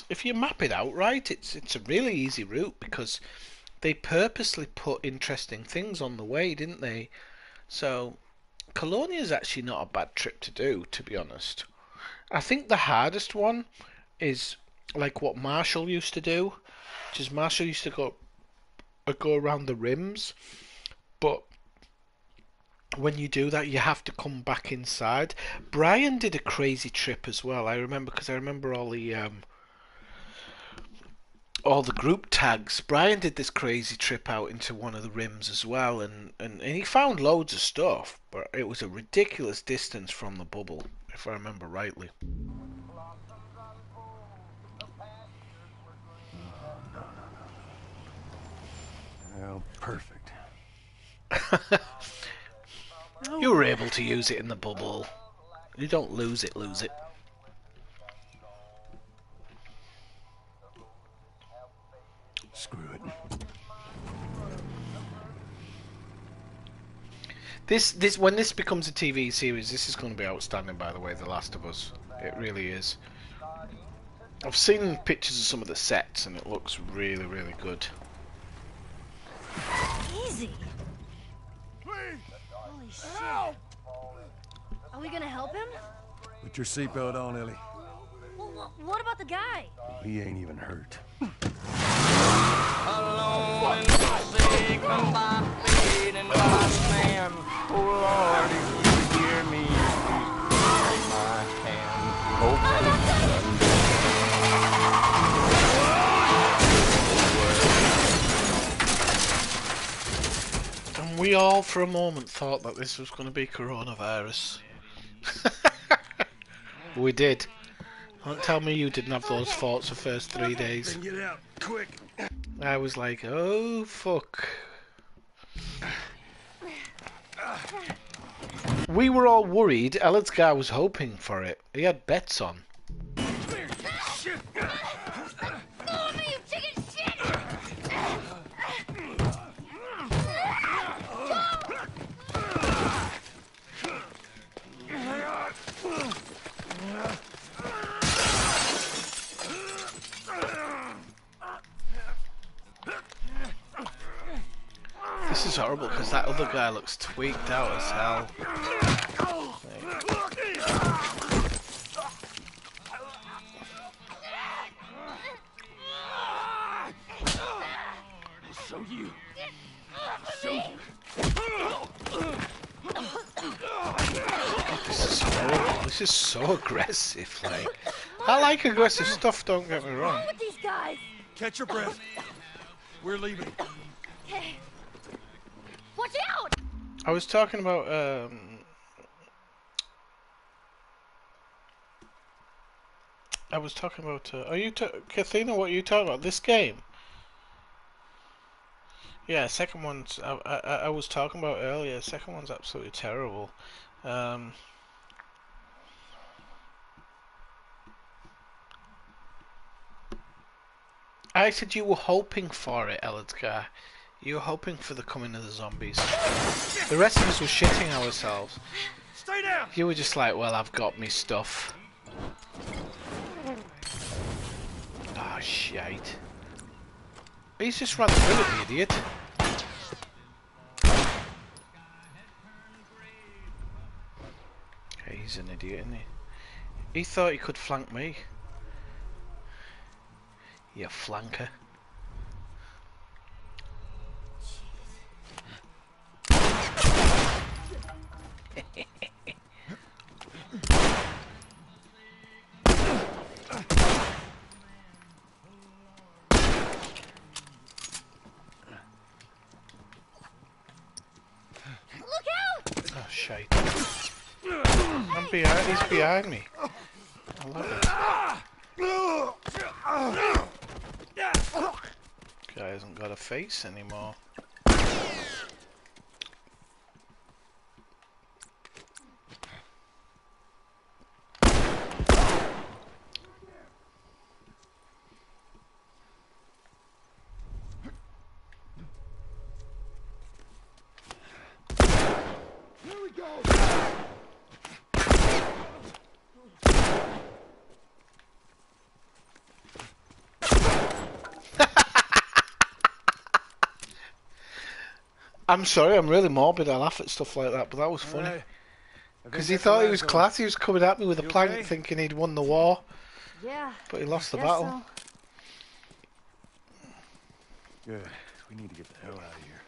if you map it out right, it's a really easy route because they purposely put interesting things on the way, didn't they? So Colonia is actually not a bad trip to do, to be honest. I think the hardest one is like what Marshall used to do, which is Marshall used to go around the rims, but when you do that, you have to come back inside. Brian did a crazy trip as well. I remember because I remember all the group tags. Brian did this crazy trip out into one of the rims as well, and he found loads of stuff, but it was a ridiculous distance from the bubble, if I remember rightly. Well, perfect. You were able to use it in the bubble. You don't lose it, lose it. Screw it. This when this becomes a TV series, this is going to be outstanding. By the way, The Last of Us, it really is. I've seen pictures of some of the sets, and it looks really, really good. Easy. Holy shit. Are we gonna help him? Put your seatbelt on, Ellie. Well, what about the guy? He ain't even hurt. Alone and forsaken by fate and by man. Oh Lord, if you hear me, please take my hand. Hope And we all, for a moment, thought that this was going to be coronavirus. We did. Don't tell me you didn't have those thoughts the first 3 days. Then get out, quick. I was like, oh fuck. We were all worried. Elliot's guy was hoping for it. He had bets on. Go on me, you chicken shit! This is horrible because that other guy looks tweaked out as hell. Show you. This is horrible. This is so aggressive. Like, I like aggressive stuff. Don't get me wrong. What's wrong with these guys? Catch your breath. We're leaving. Okay. Watch out! I was talking about are you Kathina? What are you talking about? This game? Yeah, second one's I was talking about earlier. Second one's absolutely terrible. I said you were hoping for it, Elidgar. You were hoping for the coming of the zombies. The rest of us were shitting ourselves. Stay down. You were just like, well, I've got me stuff. Ah, oh, shite. He's just run through it, the idiot. Okay, he's an idiot, isn't he? He thought he could flank me. You flanker. Look out! Oh, shite. I'm behind, he's behind me. I love it. Guy hasn't got a face anymore. I'm sorry, I'm really morbid. I laugh at stuff like that, but that was funny. Because he thought he was classy. He was coming at me with a plank, okay? thinking he'd won the war, Yeah. but he lost the guess battle. so. Good. We need to get the hell out of here.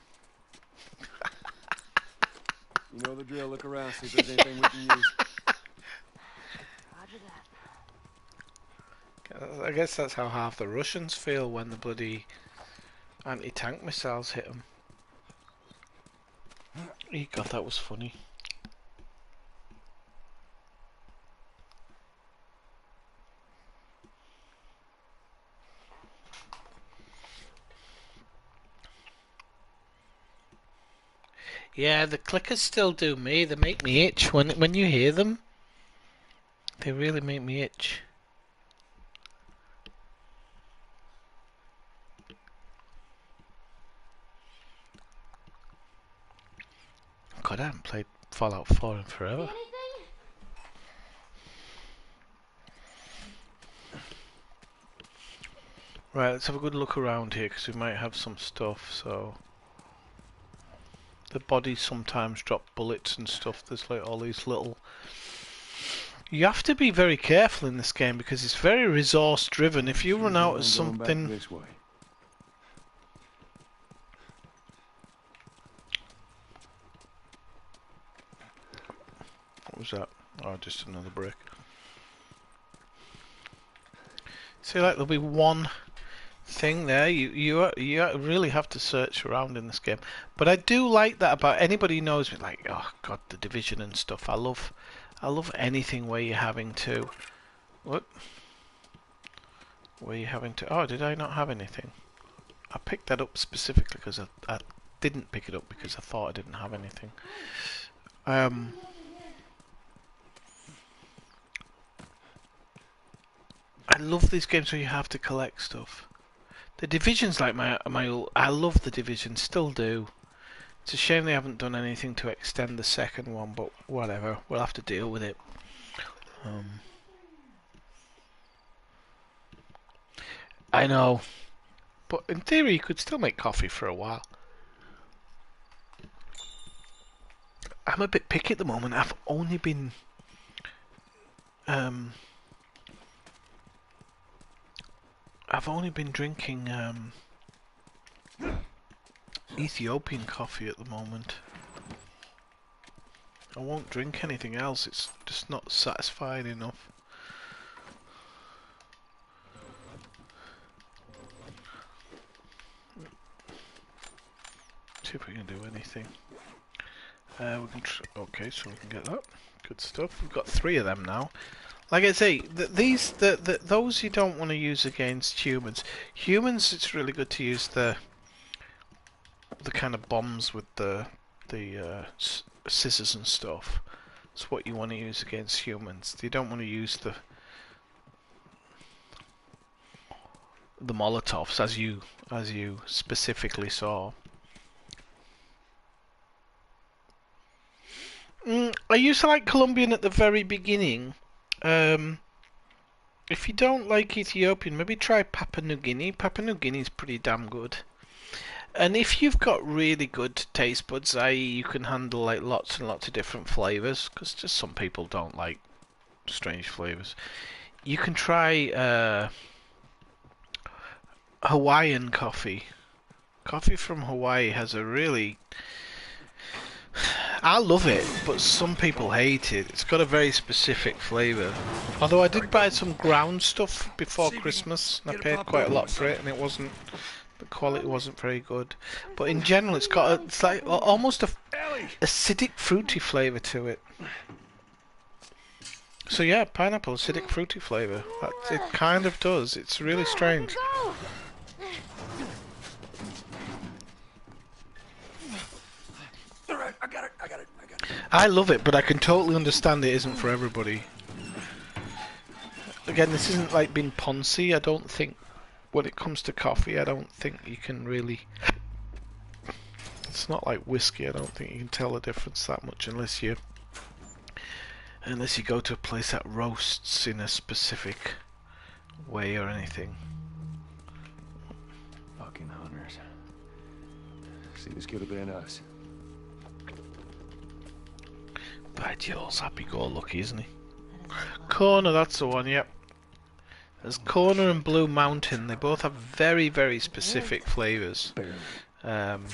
You know the drill. Look around, see if there's anything we can use. Roger that. I guess that's how half the Russians feel when the bloody anti-tank missiles hit them. God, that was funny. Yeah, the clickers still do me. They make me itch when you hear them. They really make me itch. God, I haven't played Fallout 4 in forever. Right, let's have a good look around here because we might have some stuff. So the bodies sometimes drop bullets and stuff. There's like all these little. You have to be very careful in this game because it's very resource driven. If you run out of something. This way. What was that? Oh, just another brick. See, like there'll be one thing there. You really have to search around in this game. But I do like that about anybody who knows me. Like, oh God, the Division and stuff. I love anything where you're having to. What? Where you're having to. Oh, did I not have anything? I picked that up specifically because I didn't pick it up because I thought I didn't have anything. I love these games where you have to collect stuff. The Division's like my I love the Division, still do. It's a shame they haven't done anything to extend the second one, but whatever, we'll have to deal with it. I know, but in theory you could still make coffee for a while. I'm a bit picky at the moment. I've only been drinking Ethiopian coffee at the moment. I won't drink anything else, it's just not satisfying enough. See if we can do anything. We can okay, so we can get that. Good stuff. We've got 3 of them now. Like I say, those you don't want to use against humans. Humans, it's really good to use the kind of bombs with the scissors and stuff. It's what you want to use against humans. You don't want to use the Molotovs, as you specifically saw. I used to like Colombian at the very beginning. If you don't like Ethiopian, maybe try Papua New Guinea. Papua New Guinea is pretty damn good. And if you've got really good taste buds, i.e. you can handle like lots and lots of different flavours, because just some people don't like strange flavours, you can try Hawaiian coffee. Coffee from Hawaii has a really... I love it, but some people hate it. It's got a very specific flavour. Although I did buy some ground stuff before Christmas, and I paid quite a lot for it, and it wasn't... the quality wasn't very good. But in general, it's got a, it's like almost a acidic, fruity flavour to it. So yeah, pineapple, acidic, fruity flavour. It kind of does. It's really strange. Alright, I got it. I love it, but I can totally understand it isn't for everybody. Again, this isn't like being poncy. I don't think, when it comes to coffee, I don't think you can really... It's not like whiskey. I don't think you can tell the difference that much unless you go to a place that roasts in a specific way or anything. Fucking hunters. See, this could have been us. By Jules, happy-go-lucky, isn't he? Corner, that's the one, yep. There's Corner and Blue Mountain. They both have very, very specific flavours. Come on,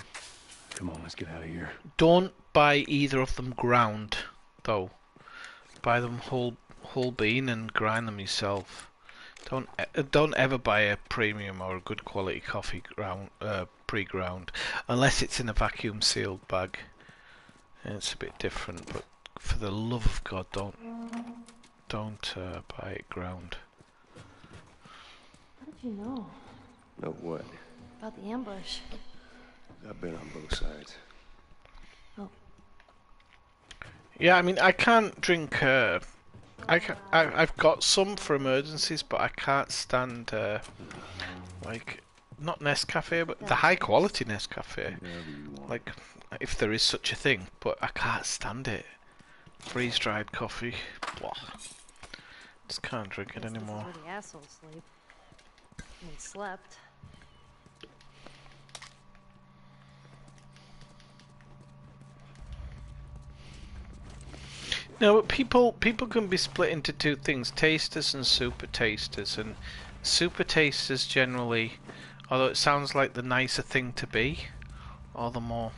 let's get out of here. Don't buy either of them ground, though. Buy them whole bean and grind them yourself. Don't ever buy a premium or a good quality coffee pre-ground, unless it's in a vacuum sealed bag. And it's a bit different, but for the love of God, don't buy it ground. How did you know? Know what? About the ambush. I've been on both sides. Oh. Yeah, I mean, I can't drink. I've got some for emergencies, but I can't stand like not Nescafe, but the That high is quality Nescafe. Whatever you want. Like, if there is such a thing, but I can't stand it. Freeze dried coffee. Blah. Just can't drink it Guess this is anymore. where the assholes sleep. And slept. No, but people can be split into two things: tasters and super tasters. And super tasters generally, although it sounds like the nicer thing to be, or the more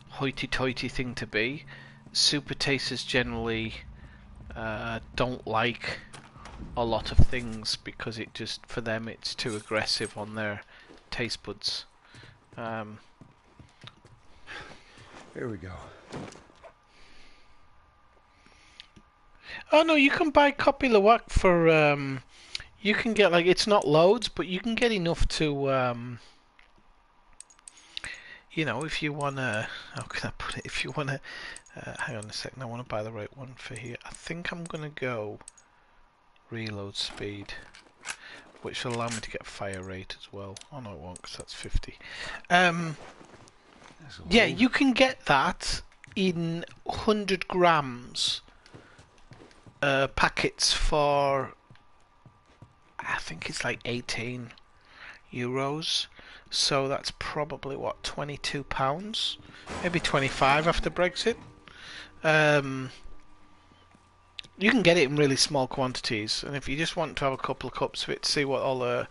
hoity-toity thing to be, super tasters generally don't like a lot of things because it just, for them, it's too aggressive on their taste buds. Here we go. Oh no, you can buy Copy Lawak for you can get, like, it's not loads, but you can get enough to you know, if you wanna, how can I put it, if you wanna hang on a second, I wanna buy the right one for here. I think I'm gonna go reload speed, which will allow me to get fire rate as well. Oh no, it won't, because that's 50. Yeah, you can get that in 100 grams packets for, I think it's like €18. So that's probably, what, £22? Maybe 25 after Brexit. You can get it in really small quantities, and if you just want to have a couple of cups of it to see what all the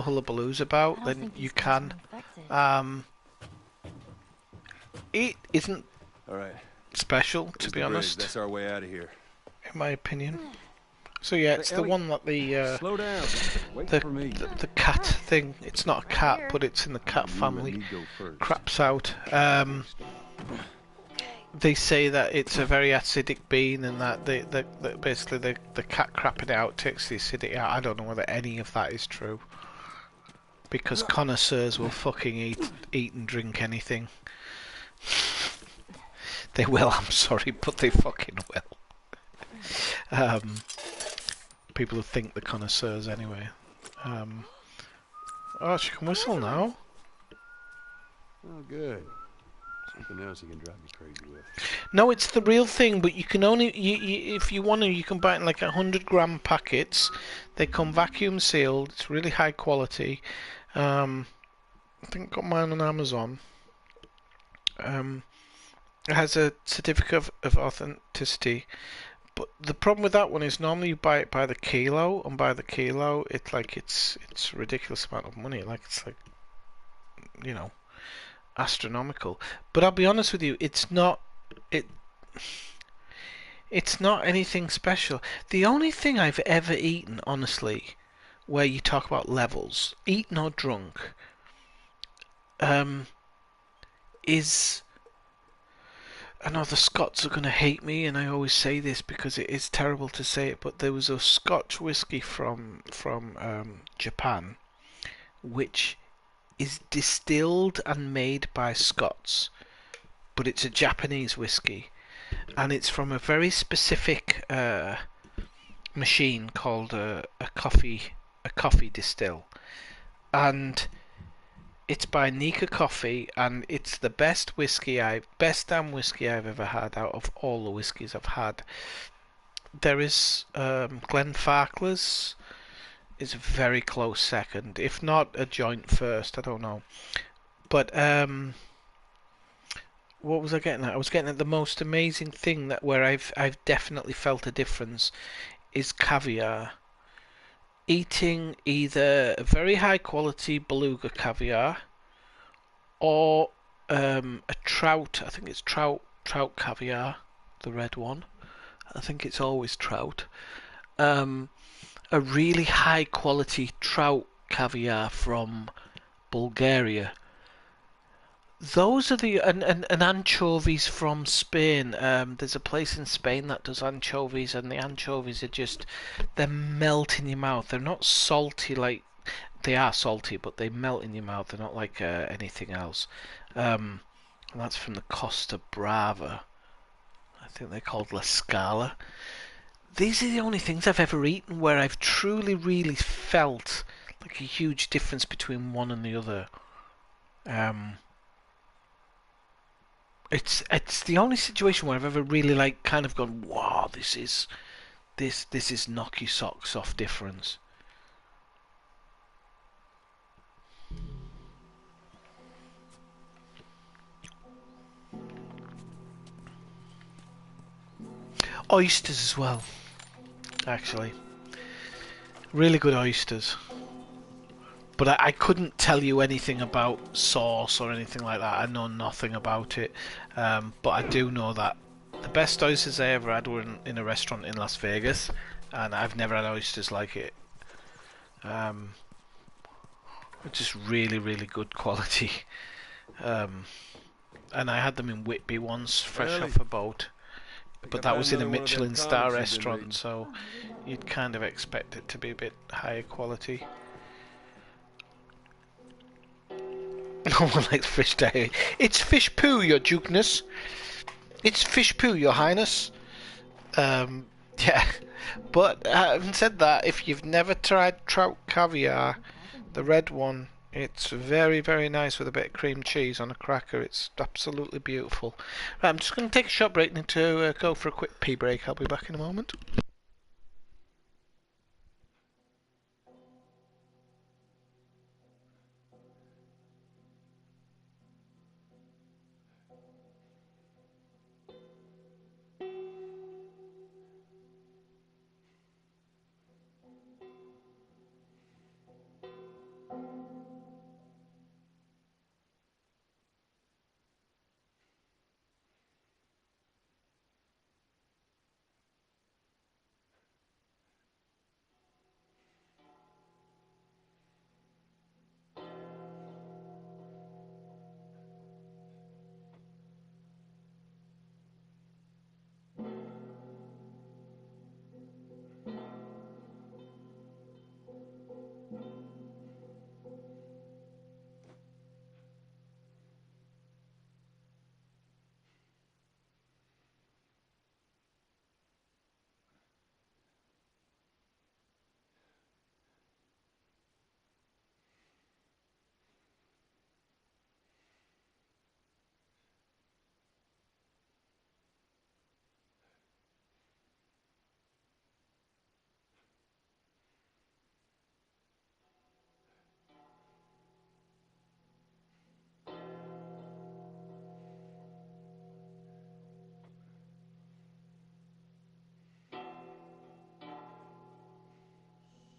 hullabaloo's about, then you can. It isn't All right. special, to Here's be the bridge. honest, That's our way out of here. in my opinion. So yeah, it's the Ellie, one that the Slow down. Wait the, for me. the cat thing. It's not a cat, but it's in the cat You let family. me go first. Craps out. They say that it's a very acidic bean, and that basically the cat crapping out takes the acidity out. I don't know whether any of that is true, because connoisseurs will fucking eat and drink anything. They will. I'm sorry, but they fucking will. People who think they're connoisseurs anyway. Oh, she can whistle now. Oh, good. Something else you can drive me crazy with. No, it's the real thing, but you can only, if you want to, you can buy it in like 100-gram packets. They come vacuum sealed. It's really high quality. I think I got mine on Amazon. It has a certificate of authenticity. But the problem with that one is normally you buy it by the kilo, and by the kilo, it's a ridiculous amount of money. Like, it's like, you know, astronomical. But I'll be honest with you, it's not anything special. The only thing I've ever eaten, honestly, where you talk about levels, eaten or drunk, is, I know the Scots are going to hate me, and I always say this because it is terrible to say it, but there was a Scotch whiskey from Japan, which is distilled and made by Scots, but it's a Japanese whiskey, and it's from a very specific machine called a coffee distill, and it's by Nika Coffee, and it's the best damn whiskey I've ever had out of all the whiskies I've had. There is Glenfarclas is a very close second, if not a joint first. I don't know, but what was I getting at? I was getting at the most amazing thing that where I've definitely felt a difference is caviar. Eating either a very high quality beluga caviar or a trout. I think it's trout caviar, the red one. I think it's always trout. A really high quality trout caviar from Bulgaria. Those are the and anchovies from Spain. There's a place in Spain that does anchovies, and the anchovies are just, they melt in your mouth. They're not salty, like, they are salty, but they melt in your mouth. They're not like anything else. And that's from the Costa Brava. I think they're called La Scala. These are the only things I've ever eaten where I've truly, really felt like a huge difference between one and the other. Um, it's the only situation where I've ever really like kind of gone, wow, this is knock your socks off difference. Oysters as well, actually. Really good oysters. But I couldn't tell you anything about sauce or anything like that. I know nothing about it. But I do know that the best oysters I ever had were in a restaurant in Las Vegas, and I've never had oysters like it. Just really, really good quality. Um, and I had them in Whitby once, fresh Ellie, off a boat. think But I that found was in a another one of them Michelin star comics you've been restaurant, reading. so you'd kind of expect it to be a bit higher quality. No one likes fish diarrhea. It's fish poo, your dukeness. It's fish poo, your highness. Yeah. But having said that, if you've never tried trout caviar, the red one, it's very, very nice with a bit of cream cheese on a cracker. It's absolutely beautiful. Right, I'm just going to take a short break. Need to go for a quick pee break. I'll be back in a moment.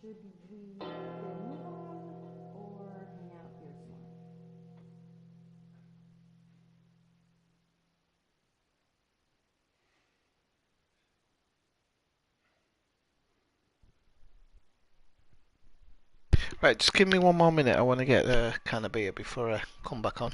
Should we move on or hang out here some more? Right, just give me one more minute. I want to get a can of beer before I come back on.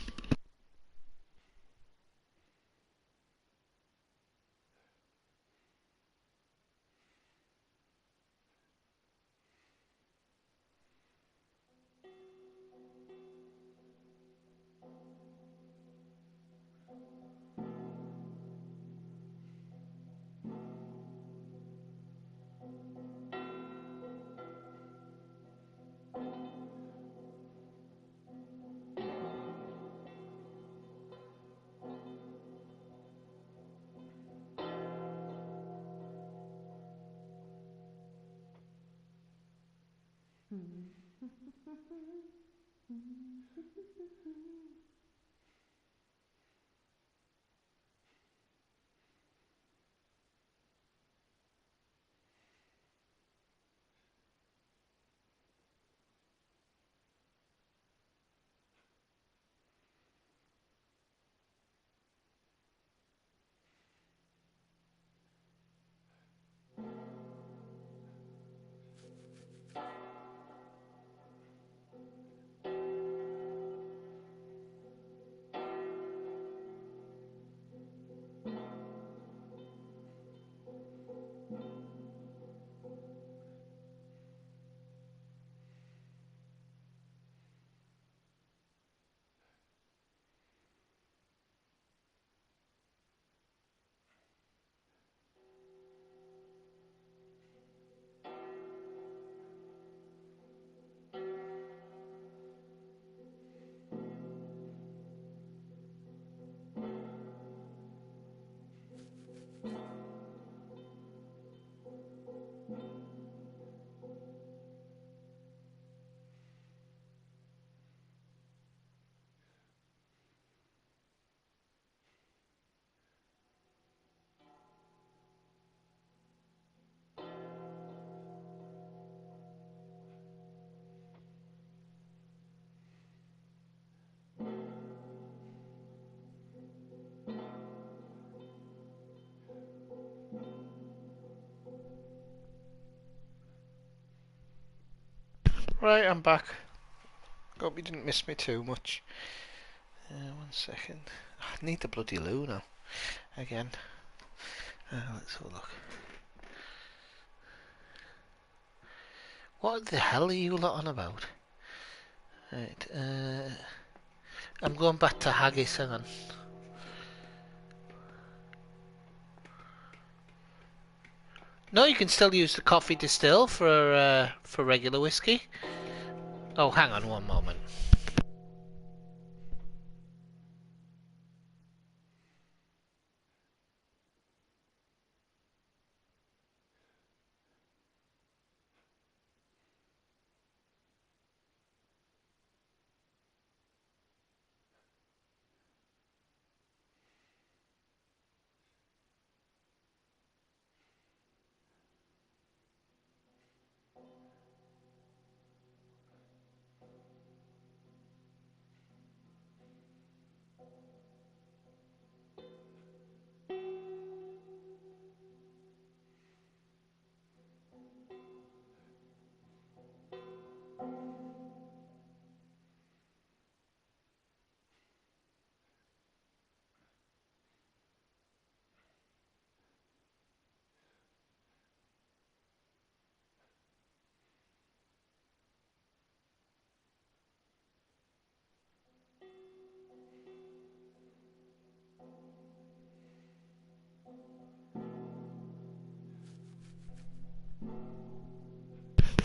Right, I'm back. Hope you didn't miss me too much. 1 second. I need the bloody loo now. Again. Let's have a look. What the hell are you lot on about? Right, I'm going back to haggis, hang on. No, you can still use the coffee distill for regular whiskey. Oh, hang on one moment.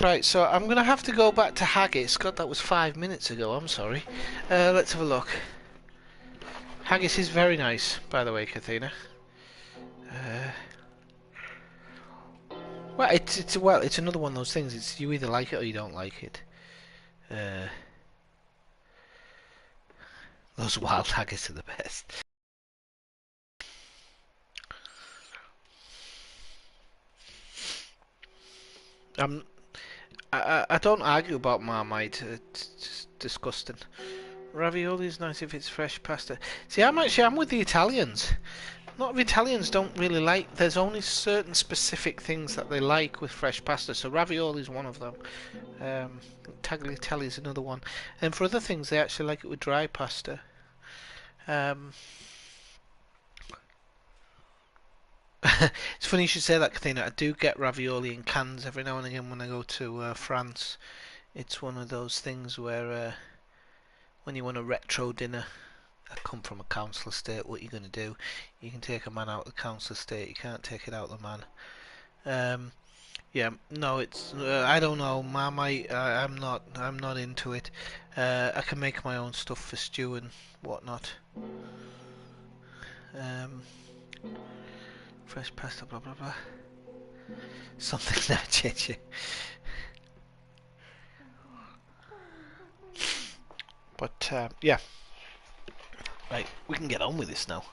Right, so I'm going to have to go back to haggis. God, that was 5 minutes ago, I'm sorry. Let's have a look. Haggis is very nice, by the way, Kathina. Well, it's another one of those things. It's you either like it or you don't like it. Those wild haggis are the best. Um, I don't argue about Marmite. It's just disgusting. Ravioli is nice if it's fresh pasta. See, I'm with the Italians. A lot of Italians don't really like. There's only certain specific things that they like with fresh pasta. So ravioli is one of them. Tagliatelle is another one. And for other things, they actually like it with dry pasta. It's funny you should say that, Kathina. I do get ravioli in cans every now and again when I go to France. It's one of those things where when you want a retro dinner, I come from a council estate, what are you going to do? You can take a man out of the council estate, you can't take it out of the man. Yeah, no, it's I don't know, Marmite. I'm not into it. I can make my own stuff for stew and whatnot. Fresh pasta, blah blah blah. Something's not changing. But yeah, right, we can get on with this now.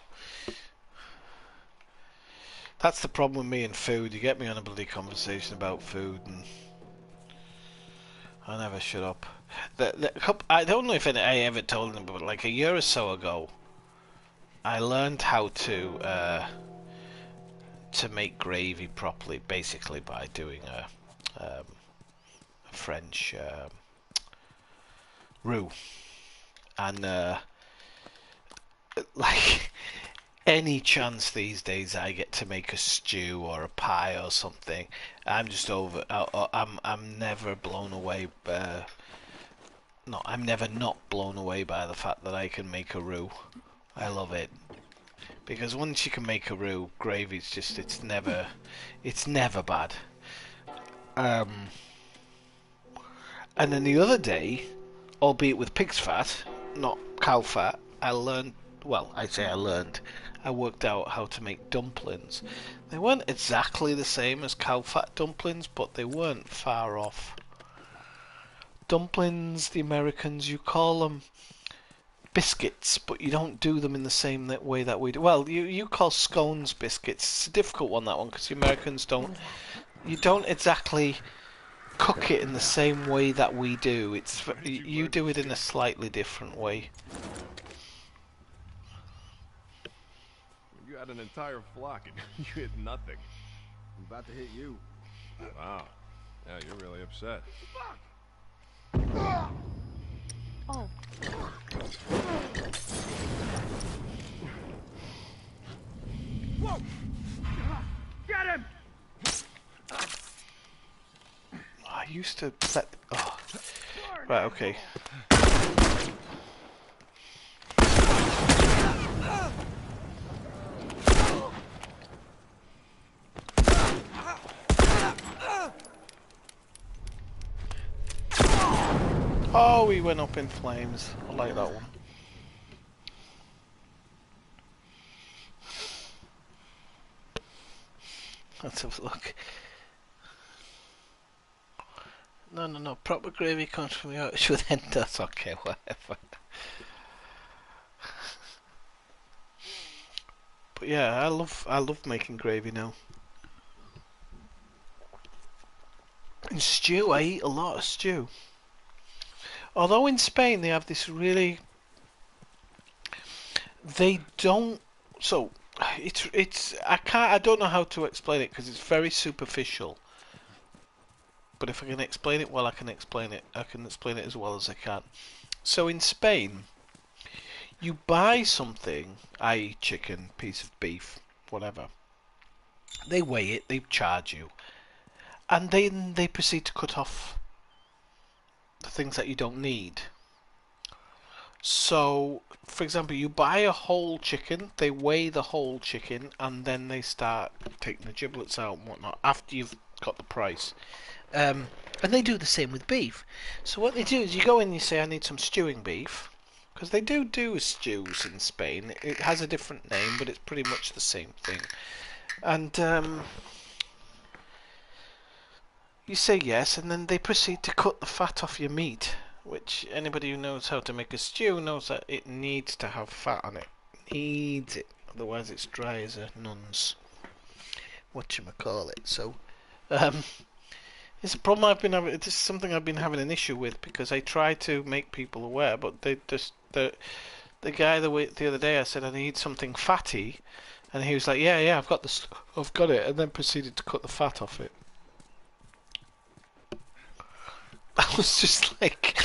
That's the problem with me and food. You get me on a bloody conversation about food and I never shut up. I don't know if I ever told them, but like a year or so ago, I learned how to make gravy properly, basically by doing a French roux, and like any chance these days I get to make a stew or a pie or something, I'm just over. I'm never blown away. No, I'm never not blown away by the fact that I can make a roux. I love it because once you can make a roux, gravy's just it's never bad. And then the other day, albeit with pig's fat, not cow fat, I learned. Well, I say I learned. I worked out how to make dumplings. They weren't exactly the same as cow fat dumplings, but they weren't far off. Dumplings, the Americans, you call them biscuits, but you don't do them in the same way that we do. Well, you call scones biscuits. It's a difficult one, that one, because the Americans don't. You don't exactly cook it in the same way that we do. You do it in a slightly different way. You had an entire flock and you hit nothing. I'm about to hit you. Wow. Yeah, you're really upset. Fuck! Oh, I used to let. Oh. Right, okay. Oh, he went up in flames. I like that one. Let's have a look. No, no, no. Proper gravy comes from the Irish with That's okay, whatever. But yeah, I love making gravy now. And stew, I eat a lot of stew. Although in Spain they have this really, they don't. So it's I don't know how to explain it because it's very superficial. But if I can explain it well, I can explain it. I can explain it as well as I can. So in Spain, you buy something, i.e. chicken, piece of beef, whatever. They weigh it, they charge you, and then they proceed to cut off the things that you don't need. So, for example, you buy a whole chicken, they weigh the whole chicken, and then they start taking the giblets out and whatnot after you've got the price. And they do the same with beef. So what they do is you go in and you say, I need some stewing beef. Because they do stews in Spain. It has a different name, but it's pretty much the same thing. And you say yes, and then they proceed to cut the fat off your meat. Which anybody who knows how to make a stew knows that it needs to have fat on it. Needs it. Otherwise it's dry as a nun's. Whatchamacallit. So, it's a problem I've been having. It's something I've been having an issue with because I try to make people aware, but they just the guy the other day I said I need something fatty, and he was like, yeah, I've got this, I've got it, and then proceeded to cut the fat off it. I was just like,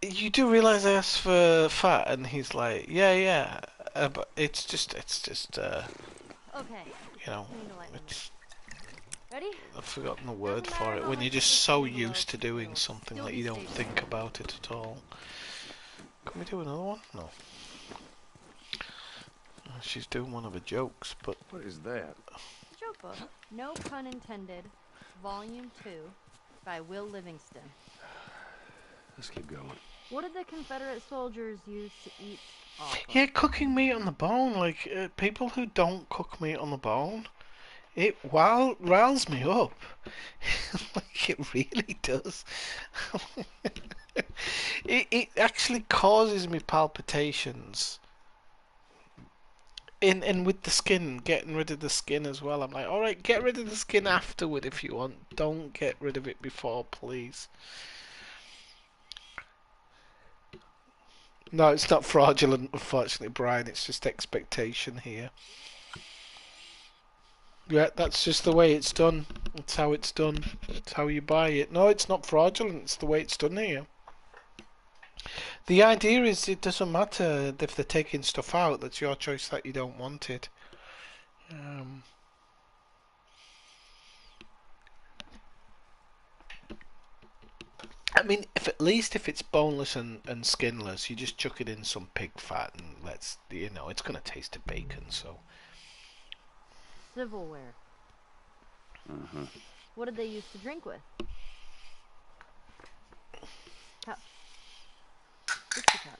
you do realise I asked for fat, and he's like, yeah, but it's just, okay. you know, We need to lighten it's. Ready? I've forgotten the word Doesn't for matter it how when you're much just you so do, used to doing it'll something still that be you don't stable. think about it at all. Can we do another one? No. She's doing one of her jokes, but What is that? Joke book, no pun intended, Volume 2, by Will Livingston. Let's keep going. What did the Confederate soldiers use to eat off of? yeah, cooking meat on the bone, like people who don't cook meat on the bone, it riles me up. Like it really does. It actually causes me palpitations. And with the skin, getting rid of the skin as well. I'm like, all right, get rid of the skin afterward if you want. Don't get rid of it before, please. No, it's not fraudulent, unfortunately, Brian. It's just expectation here. Yeah, that's just the way it's done. It's how it's done. It's how you buy it. No, it's not fraudulent. It's the way it's done here. The idea is it doesn't matter if they're taking stuff out. That's your choice that you don't want it. I mean, if at least if it's boneless and skinless, you just chuck it in some pig fat and it's gonna taste of bacon. So Civilware. What did they use to drink with? Cup. Dixie cup.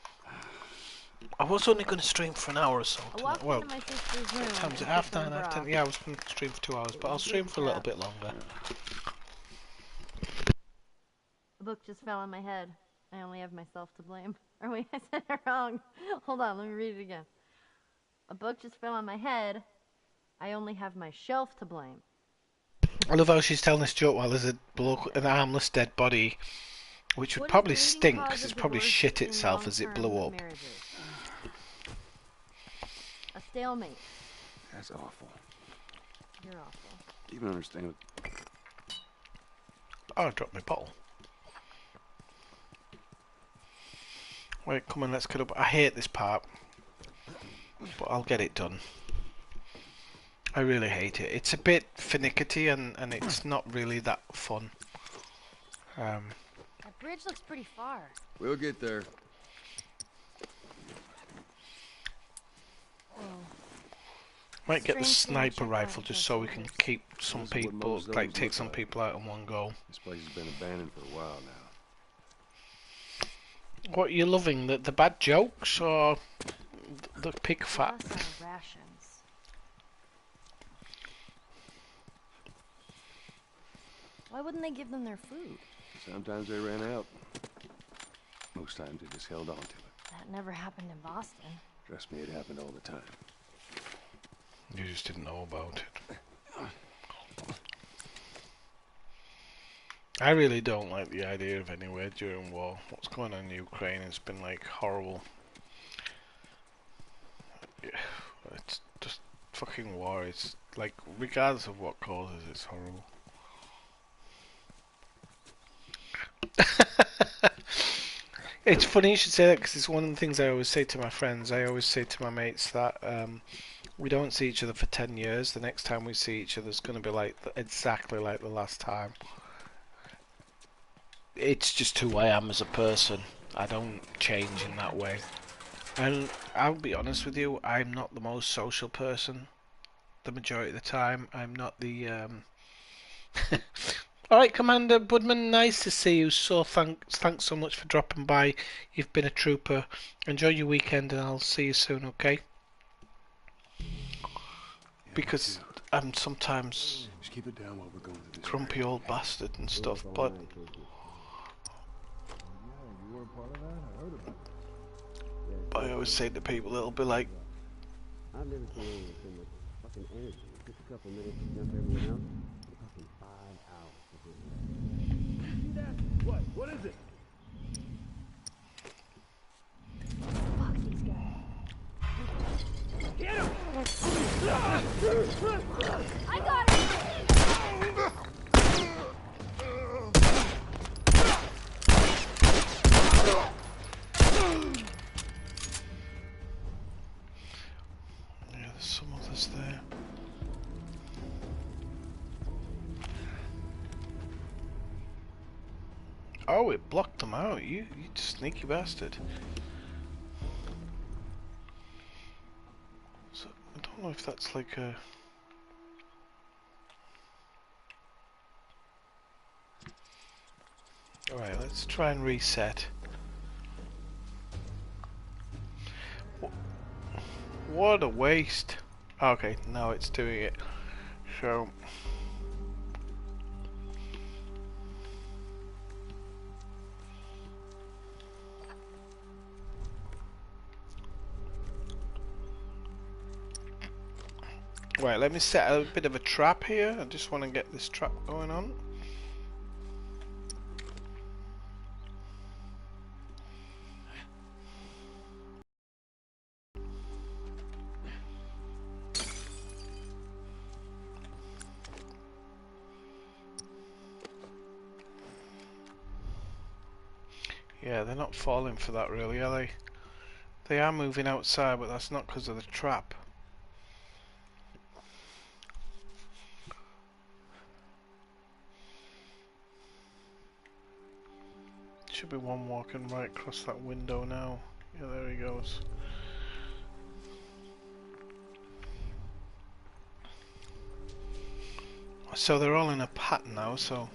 I was only gonna stream for an hour or so I tonight. walked Well, into my sister's room. what time is it? and Half took 9, her half 10. bra. Yeah, I was gonna stream for 2 hours, but I'll stream for a little bit longer. A book just fell on my head. I only have myself to blame. Or wait, I said it wrong. Hold on, let me read it again. A book just fell on my head. I only have my shelf to blame. I love how she's telling this joke while there's an armless dead body, which would What is probably the leading stink cause because it's of probably divorce shit in itself as it long-term blew up. marriages? A stalemate. That's awful. You're awful. Do you even understand? Oh, I dropped my bottle. Wait, come on, let's get up. I hate this part, but I'll get it done. I really hate it. It's a bit finicky and it's not really that fun. That bridge looks pretty far. We'll get there. Whoa. Might get the Strange sniper seeing rifle checkpoint just so we across can the keep some This is what people, most like zones take look some like. people out in one go. This place has been abandoned for a while now. What are you loving? The bad jokes or the pig fat? Plus our rations. Why wouldn't they give them their food? Sometimes they ran out. Most times they just held on to it. That never happened in Boston. Trust me, it happened all the time. You just didn't know about it. I really don't like the idea of anywhere during war. What's going on in Ukraine has been like horrible. Yeah, it's just fucking war. It's like, regardless of what causes, it's horrible. It's funny you should say that because it's one of the things I always say to my friends. I always say to my mates that we don't see each other for 10 years. The next time we see each other is going to be like exactly like the last time. It's just who I am as a person. I don't change in that way. And I'll be honest with you, I'm not the most social person. The majority of the time, I'm not the Alright, Commander Budman, nice to see you. So thanks so much for dropping by. You've been a trooper. Enjoy your weekend and I'll see you soon, okay? Because I'm sometimes Just keep it down while we're going through this. grumpy old bastard and stuff, but I always say to people, it'll be like, I've never seen anyone so much fucking energy. Just a couple minutes to jump everyone else. Fucking 5 hours to do that. What? What is it? Fuck these guys. Get him! I got it! yeah, there's some others there. Oh, it blocked them out. You sneaky bastard. So, I don't know if that's like a... Alright, let's try and reset. What a waste. Okay, now it's doing it. So... Right, let me set a bit of a trap here. I just want to get this trap going on. Yeah, they're not falling for that really, are they? They are moving outside, but that's not because of the trap. Should be one walking right across that window now. Yeah, there he goes. So they're all in a pattern now, so...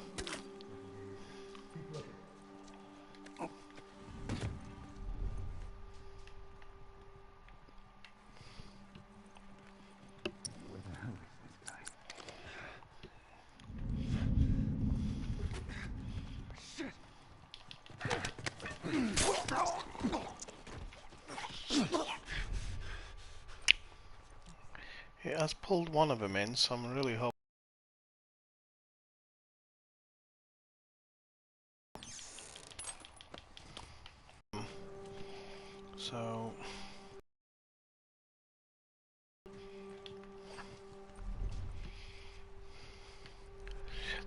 It has pulled one of them in, so I'm really hoping. So...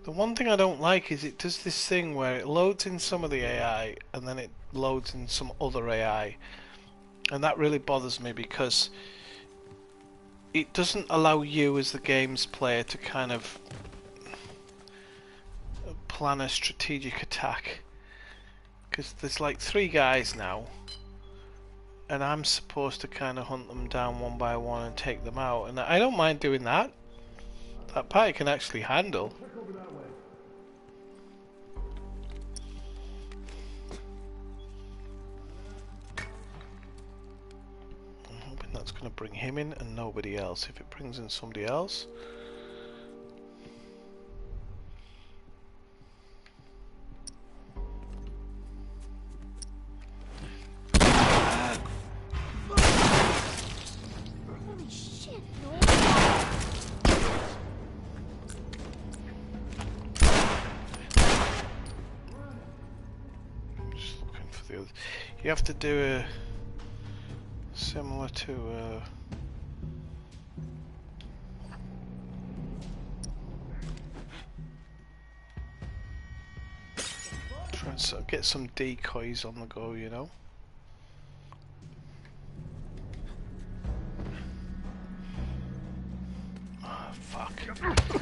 The one thing I don't like is it does this thing where it loads in some of the AI and then it loads in some other AI, and that really bothers me because it doesn't allow you as the game's player to kind of plan a strategic attack, because there's like 3 guys now and I'm supposed to kind of hunt them down one by one and take them out, and I don't mind doing that. That part I can actually handle. I'm hoping that's going to bring him in and nobody else. If it brings in somebody else, Holy shit, just looking for the others. You have to do a similar to try and sort of get some decoys on the go, you know. Oh, fuck. Oh,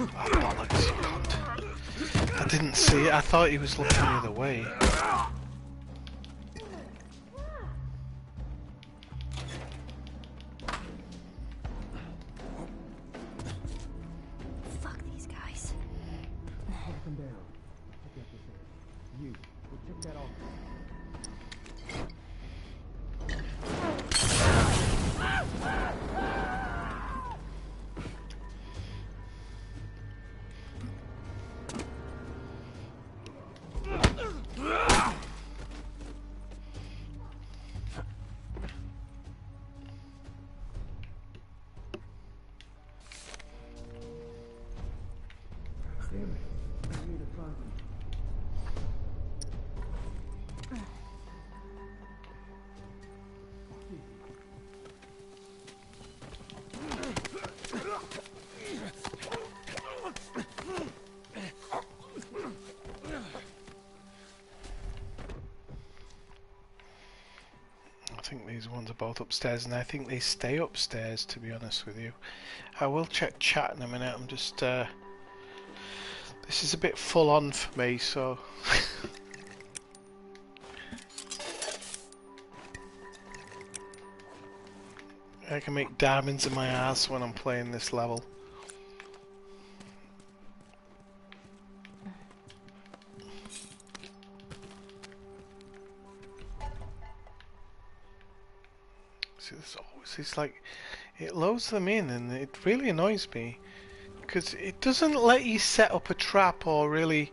bollocks, you cunt. I didn't see it. I thought he was looking the other way. fuck these guys. Come down. Check out this area. You, go check that off. I think these ones are both upstairs, and I think they stay upstairs, to be honest with you. I will check chat in a minute. I'm just this is a bit full on for me, so I can make diamonds in my ass when I'm playing this level. See, there's always this, like, it loads them in and it really annoys me because it doesn't let you set up a trap or really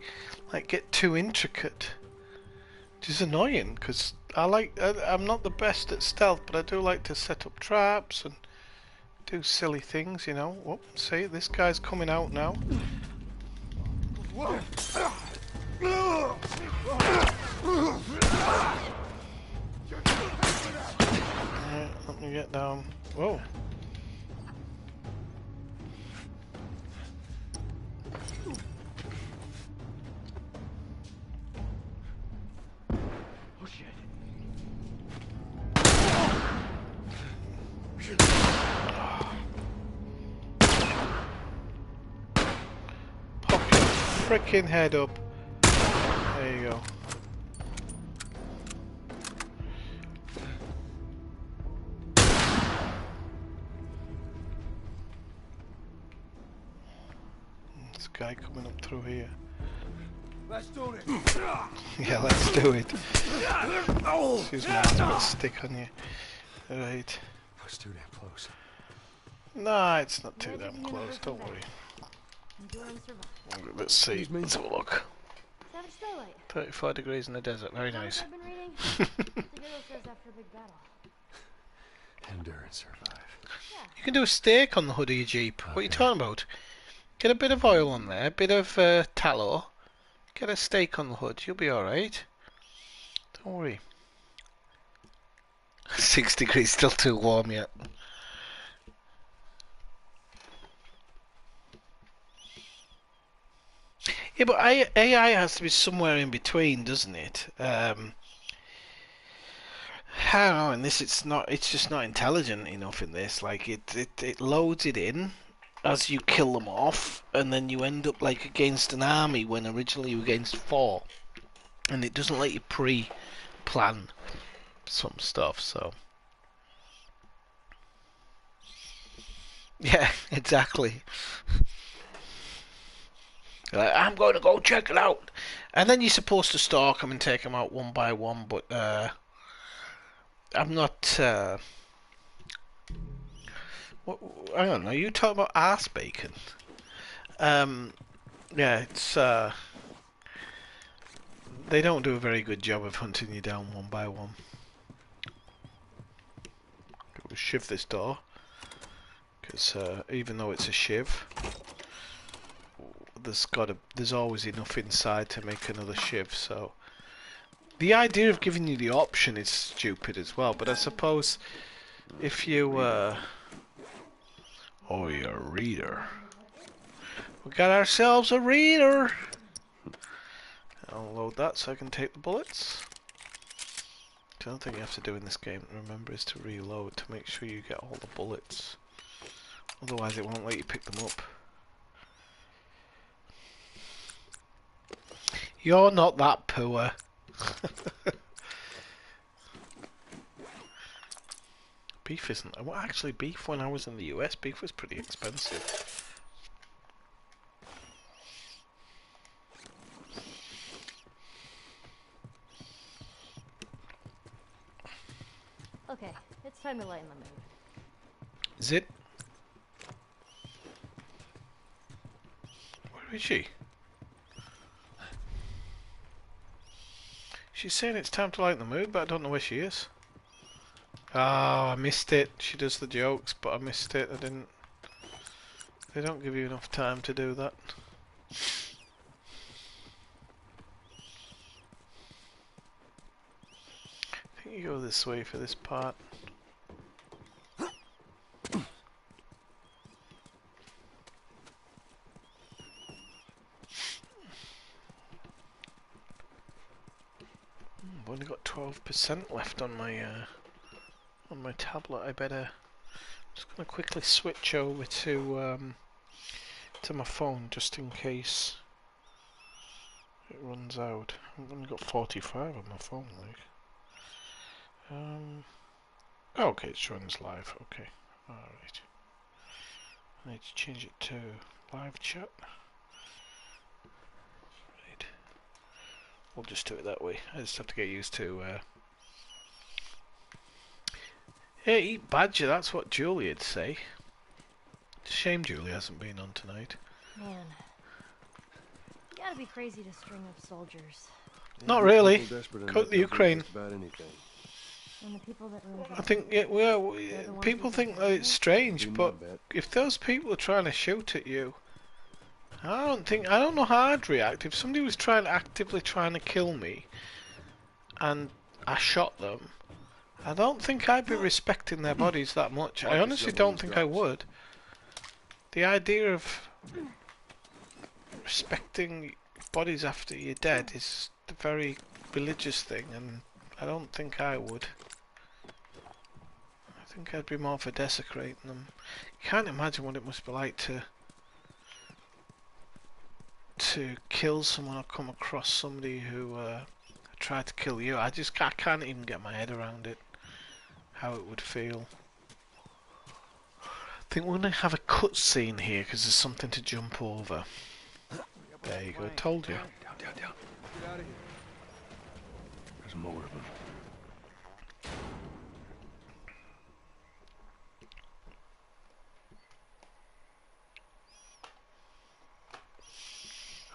like get too intricate, which is annoying because I'm not the best at stealth, but I do like to set up traps and do silly things, you know. Whoop, see, this guy's coming out now. Alright, let me get down. Whoa. Oh shit. Pop your frickin' head up. There you go. This guy coming up through here. Let's do it. Yeah, let's do it. Excuse me, I've got a stick on you. Right. That's too damn close. Nah, it's not too damn close, don't worry. Endure and survive. Let's see, let's have a look. Savage Starlight. 34 degrees in the desert, very nice. I've been reading. Together says after a big battle. Endure and survive. You can do a steak on the hood of your Jeep. What are you talking about? Get a bit of oil on there, a bit of tallow. Get a steak on the hood, you'll be alright. Don't worry. 6 degrees, still too warm yet. Yeah, but AI has to be somewhere in between, doesn't it? I don't know. In this, it's not. It's just not intelligent enough. In this, like it loads it in as you kill them off, and then you end up like against an army when originally you were against four, and it doesn't let you pre-plan some stuff. So yeah, exactly. Like, I'm going to go check it out, and then you're supposed to stalk them and take them out one by one. But I'm not. What, I don't know. You talking about arse bacon? Yeah, it's they don't do a very good job of hunting you down one by one. We'll shiv this door because even though it's a shiv, there's always enough inside to make another shiv. So the idea of giving you the option is stupid as well. But I suppose if you oh, you're a reader. We got ourselves a reader. I'll load that so I can take the bullets. The only thing you have to do in this game, remember, is to reload to make sure you get all the bullets. Otherwise it won't let you pick them up. You're not that poor. Beef isn't... Well, actually, beef when I was in the US, beef was pretty expensive. Okay, it's time to lighten the mood. Is it? Where is she? She's saying it's time to lighten the mood, but I don't know where she is. Oh, I missed it. She does the jokes, but I missed it. I didn't... They don't give you enough time to do that. I think you go this way for this part. I've only got 12% left on my tablet. I better... Just gonna quickly switch over to my phone just in case it runs out. I've only got 45 on my phone, like. Okay, it runs live. Okay, all right. I need to change it to live chat. Right. We'll just do it that way. I just have to get used to. Hey, eat badger. That's what Julia'd say. It's a shame Julie hasn't been on tonight. Man, you gotta be crazy to string up soldiers. Not really. Go to the Ukraine. About anything. And the people that really I think people think that it's strange, but if those people are trying to shoot at you, I don't know how I'd react if somebody was actively trying to kill me, and I shot them. I don't think I'd be respecting their bodies that much. I honestly don't think I would. The idea of respecting bodies after you're dead is a very religious thing, and I don't think I would. I think I'd be more for desecrating them. You can't imagine what it must be like to kill someone or come across somebody who tried to kill you. I can't even get my head around it. How it would feel. I think we're going to have a cutscene here because there's something to jump over. There you go, told you. Down. Get out of here. There's more of them.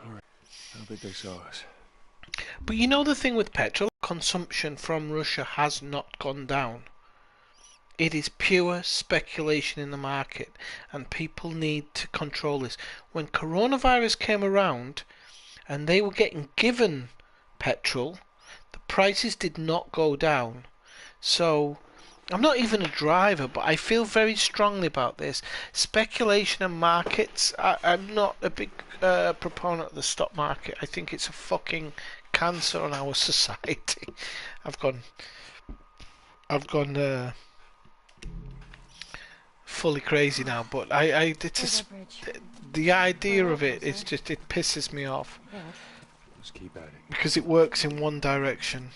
Alright. I don't think they saw us. But you know the thing with petrol? Consumption from Russia has not gone down. It is pure speculation in the market, and people need to control this. When coronavirus came around and they were getting given petrol, the prices did not go down. So I'm not even a driver, but I feel very strongly about this. Speculation and markets, I'm not a big proponent of the stock market. I think it's a fucking cancer on our society. I've gone fully crazy now, but it's just, the idea of it is just, it pisses me off. Just keep at it. Because it works in one direction.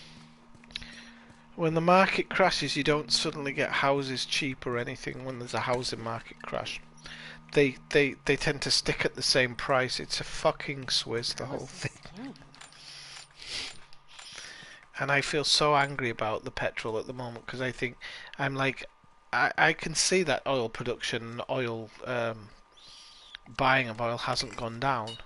When the market crashes, you don't suddenly get houses cheap or anything when there's a housing market crash. They tend to stick at the same price. It's a fucking swizz, the whole thing. And I feel so angry about the petrol at the moment, because I think, I'm like, I can see that oil production, oil buying of oil hasn't gone down.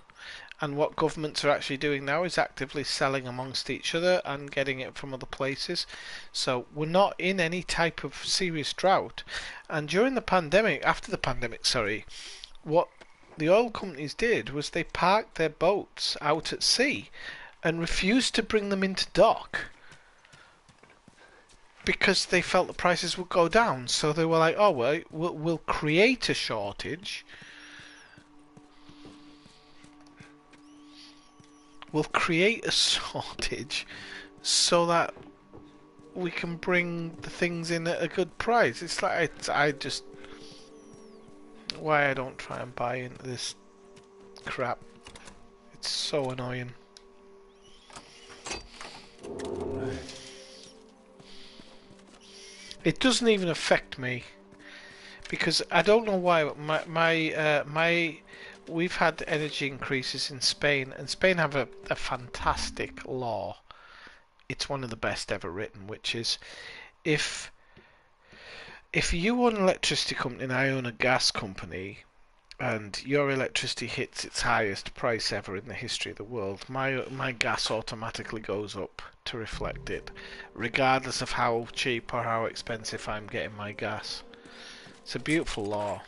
And what governments are actually doing now is actively selling amongst each other and getting it from other places. So we're not in any type of serious drought. And during the pandemic, after the pandemic, sorry, what the oil companies did was they parked their boats out at sea and refused to bring them into dock because they felt the prices would go down. So they were like, oh, well, we'll create a shortage. We'll create a shortage so that we can bring the things in at a good price. It's like, I just... Why I don't try and buy into this crap. It's so annoying. It doesn't even affect me. Because I don't know why, but we've had energy increases in Spain, and Spain have a fantastic law. It's one of the best ever written, which is if you own an electricity company and I own a gas company, and your electricity hits its highest price ever in the history of the world, my gas automatically goes up to reflect it, regardless of how cheap or how expensive I'm getting my gas. It's a beautiful law.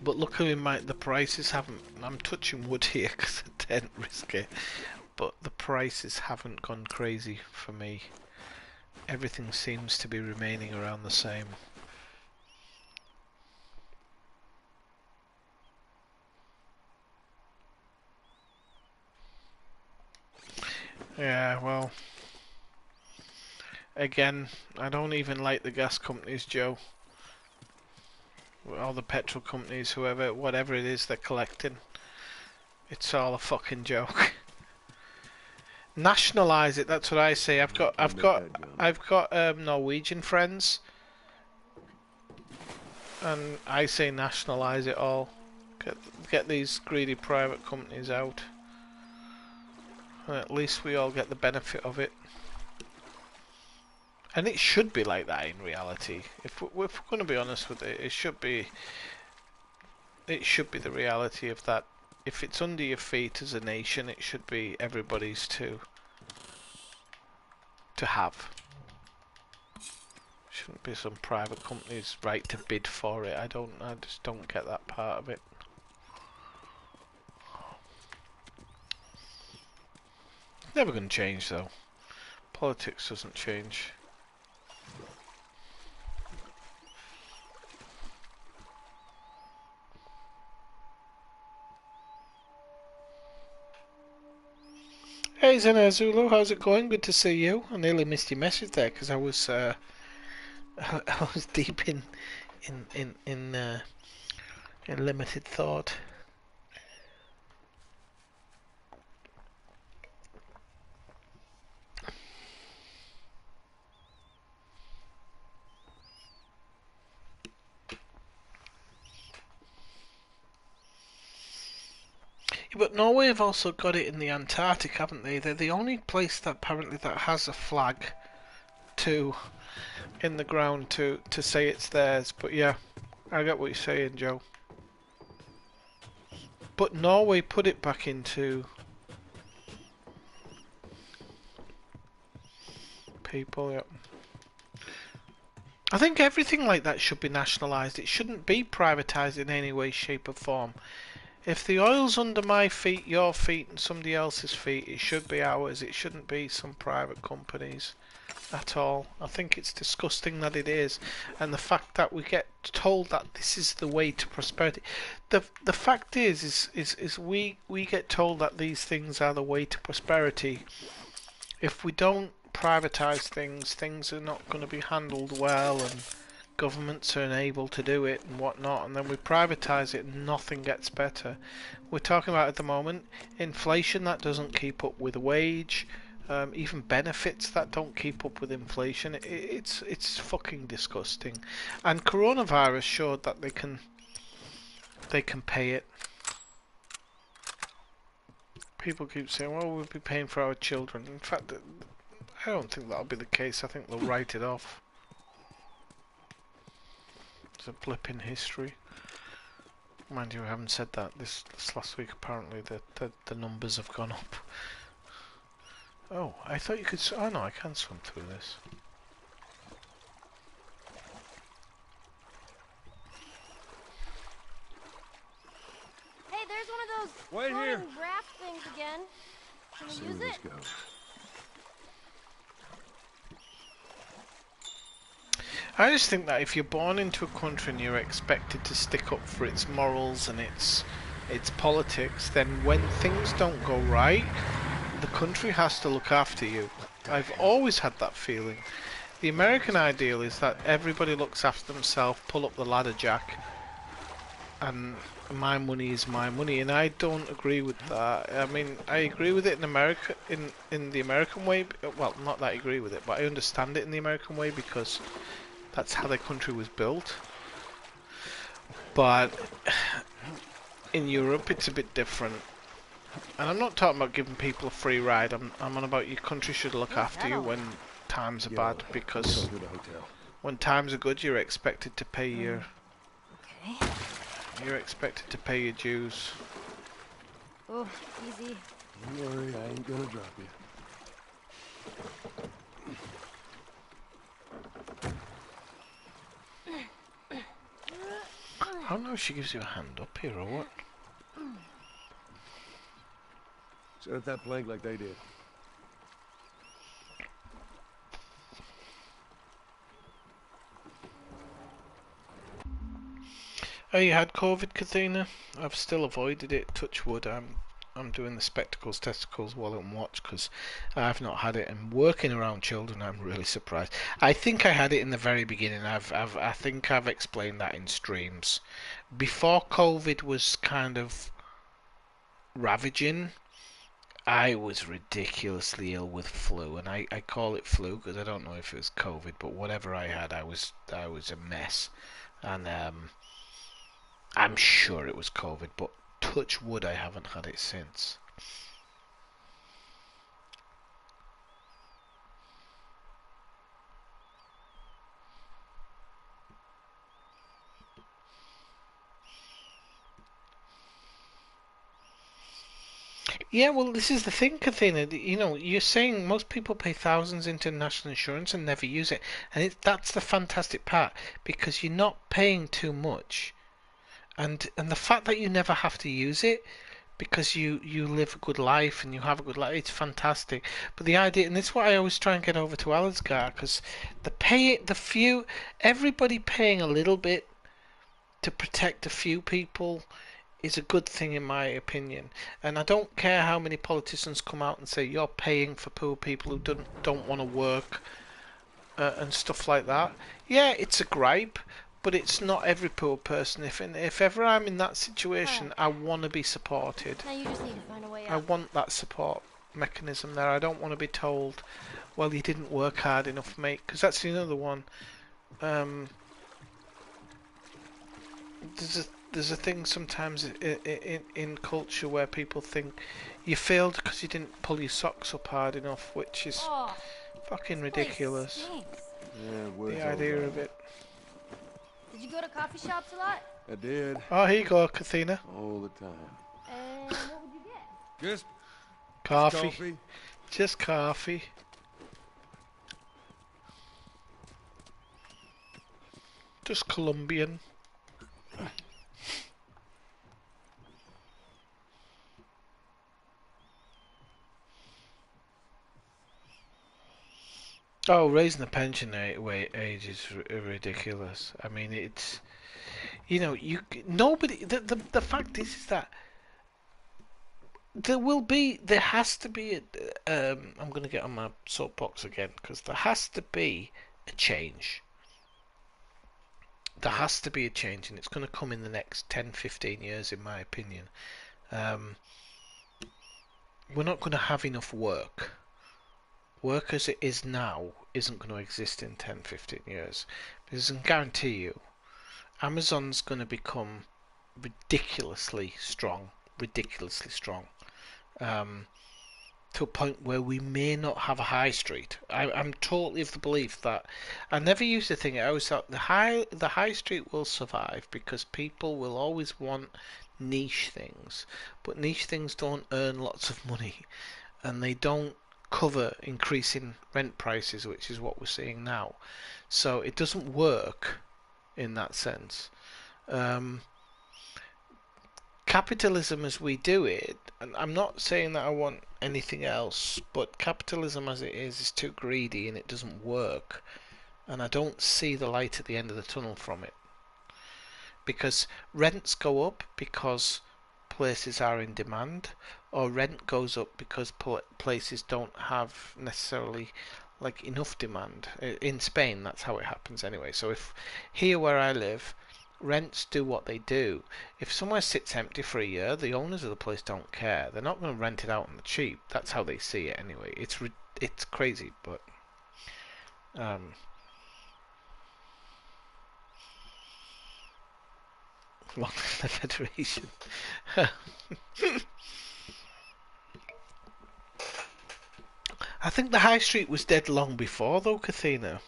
But luckily the prices haven't... I'm touching wood here because I didn't risk it. But the prices haven't gone crazy for me. Everything seems to be remaining around the same. Yeah, well... Again, I don't even like the gas companies, Joe. All the petrol companies, whoever, whatever it is they're collecting. It's all a fucking joke. Nationalise it, that's what I say. I've got Norwegian friends, and I say nationalise it all. Get these greedy private companies out. And at least we all get the benefit of it. And it should be like that in reality. If we're going to be honest with it, it should be the reality of that. If it's under your feet as a nation, it should be everybody's to have. Shouldn't be some private company's right to bid for it. I just don't get that part of it. It's never going to change though. Politics doesn't change. Hey Zena Zulu, how's it going? Good to see you. I nearly missed your message there because I was I was deep in limited thought. But Norway have also got it in the Antarctic, haven't they? They're the only place that apparently that has a flag in the ground to say it's theirs. But yeah, I get what you're saying, Joe. But Norway put it back into people, yeah. I think everything like that should be nationalised. It shouldn't be privatised in any way, shape or form. If the oil's under my feet, your feet and somebody else's feet, it should be ours. It shouldn't be some private companies. at all. I think it's disgusting that it is, and the fact that we get told that this is the way to prosperity. The fact is we get told that these things are the way to prosperity. If we don't privatize things, things are not going to be handled well, and governments are unable to do it and whatnot, and then we privatize it and nothing gets better. We're talking about at the moment inflation that doesn't keep up with wage, even benefits that don't keep up with inflation. It's fucking disgusting, and coronavirus showed that they can pay it. People keep saying, well, we'll be paying for our children. In fact, I don't think that'll be the case. I think they'll write it off. It's a blip in history. Mind you, I haven't said that this last week. Apparently, the numbers have gone up. Oh, I thought you could. Oh no, I can swim through this. Hey, there's one of those Wait here. floating raft things again. Can we See use where this it? goes. I just think that if you're born into a country and you're expected to stick up for its morals and its politics, then when things don't go right, the country has to look after you. I've always had that feeling. The American ideal is that everybody looks after themselves, pull up the ladder jack, and my money is my money, and I don't agree with that. I mean, I agree with it in America, in the American way. Well, not that I agree with it, but I understand it in the American way because that's how the country was built. But in Europe, it's a bit different. And I'm not talking about giving people a free ride. I'm on about your country should look after you when times are bad, because To the hotel. when times are good, you're expected to pay your Okay. you're expected to pay your dues. Oh, easy. Don't worry, I ain't gonna drop you. I don't know if she gives you a hand up here or what. Set up that plank like they did. Oh, you had COVID, Kathina? I've still avoided it. Touch wood. I'm doing the spectacles, testicles, wallet and watch because I've not had it. And working around children, I'm really surprised. I think I had it in the very beginning. I think I've explained that in streams. Before COVID was kind of ravaging, I was ridiculously ill with flu, and I call it flu because I don't know if it was COVID, but whatever I had, I was a mess, and I'm sure it was COVID, but touch wood, I haven't had it since. Yeah, well, this is the thing, Kathina. You know, you're saying most people pay thousands into national insurance and never use it, and that's the fantastic part because you're not paying too much, and the fact that you never have to use it because you live a good life and you have a good life, it's fantastic. But the idea, and it's what I always try and get over to Alistair, because everybody paying a little bit to protect a few people is a good thing in my opinion. And I don't care how many politicians come out and say you're paying for poor people who don't want to work and stuff like that. Yeah, it's a gripe, but it's not every poor person. If ever I'm in that situation, I want to be supported. Now you just need to find a way I out. want that support mechanism there. I don't want to be told, well, you didn't work hard enough, mate, because that's another one. There's a thing sometimes in culture where people think you failed because you didn't pull your socks up hard enough, which is Oh, fucking this place ridiculous. stinks. Yeah, wood's The all idea right. of it. Did you go to coffee shops a lot? I did. Oh, here you go, Kathina. All the time. And what would you get? Just Coffee. Just coffee. Just Colombian. Oh, raising the pension age is ridiculous. I mean, it's nobody. The fact is that there has to be. I'm going to get on my soapbox again because there has to be a change. There has to be a change, and it's going to come in the next 10, 15 years, in my opinion. We're not going to have enough work. Work as it is now isn't going to exist in 10, 15 years. Because I can guarantee you, Amazon's going to become ridiculously strong. Ridiculously strong. To a point where we may not have a high street. I'm totally of the belief that I never used to think. I always thought the high street will survive because people will always want niche things, but niche things don't earn lots of money, and they don't cover increasing rent prices, which is what we're seeing now. So it doesn't work in that sense. Capitalism as we do it, and I'm not saying that I want anything else, but capitalism as it is too greedy and it doesn't work, and I don't see the light at the end of the tunnel from it. Because rents go up because places are in demand, or rent goes up because places don't have necessarily like enough demand. In Spain, that's how it happens anyway. So if here where I live, rents do what they do. If somewhere sits empty for a year, the owners of the place don't care. They're not going to rent it out on the cheap. That's how they see it anyway. It's crazy, but well, the Federation. I think the High Street was dead long before, though, Kathina.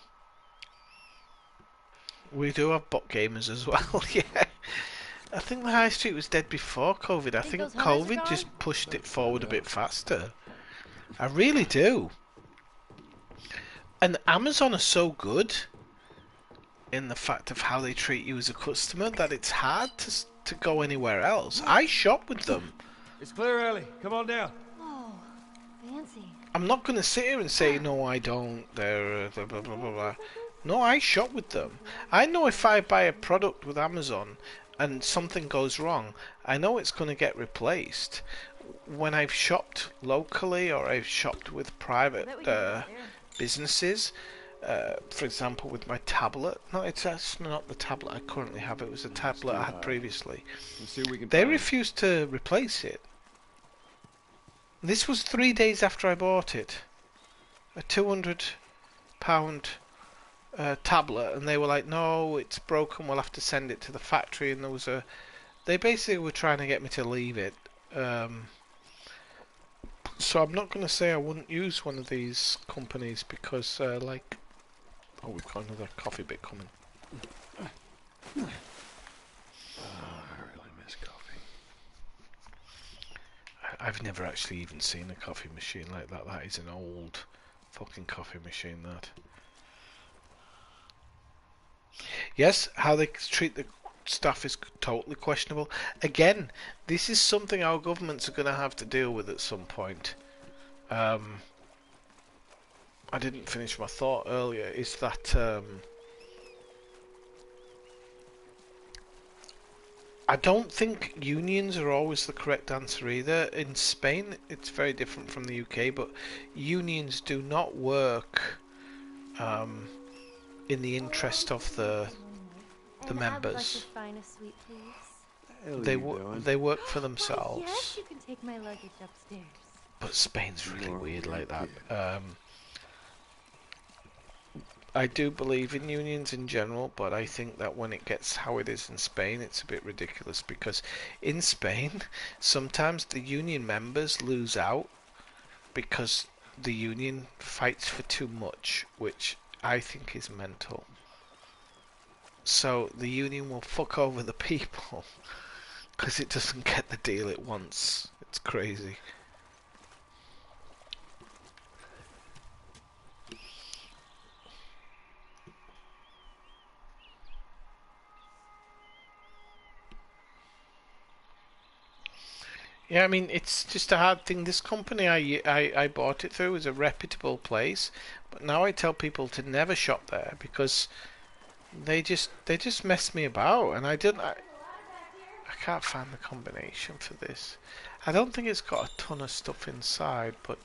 We do have bot gamers as well, yeah. I think the High Street was dead before COVID. I think COVID just pushed it forward a bit faster. I really do. And Amazon are so good in the fact of how they treat you as a customer that it's hard to go anywhere else. I shop with them. It's clear, Ellie. Come on down. Oh, fancy. I'm not going to sit here and say, no, I don't. They're blah, blah, blah, blah. No, I shop with them. I know if I buy a product with Amazon and something goes wrong, I know it's going to get replaced. When I've shopped locally or I've shopped with private businesses, for example, with my tablet. No, it's actually not the tablet I currently have. It was a tablet I had previously. They refused to replace it. This was 3 days after I bought it. A £200 tablet, and they were like, no, it's broken, we'll have to send it to the factory. And there was they basically were trying to get me to leave it. So I'm not going to say I wouldn't use one of these companies because like, oh, we've got another coffee bit coming. I really miss coffee. I've never actually even seen a coffee machine like that. That is an old fucking coffee machine, that. Yes, how they treat the staff is totally questionable. Again, this is something our governments are going to have to deal with at some point. I didn't finish my thought earlier, is that I don't think unions are always the correct answer either. In Spain, it's very different from the UK, but unions do not work in the interest of the members. They work for themselves. Yes, you can take my luggage upstairs. But Spain's really weird like that. I do believe in unions in general, but I think that when it gets how it is in Spain, it's a bit ridiculous because in Spain, sometimes the union members lose out because the union fights for too much, which I think is mental. So the union will fuck over the people because it doesn't get the deal it wants. It's crazy. Yeah, I mean, it's just a hard thing. This company I bought it through is a reputable place, but now I tell people to never shop there because they just mess me about, and I can't find the combination for this. I don't think it's got a ton of stuff inside, but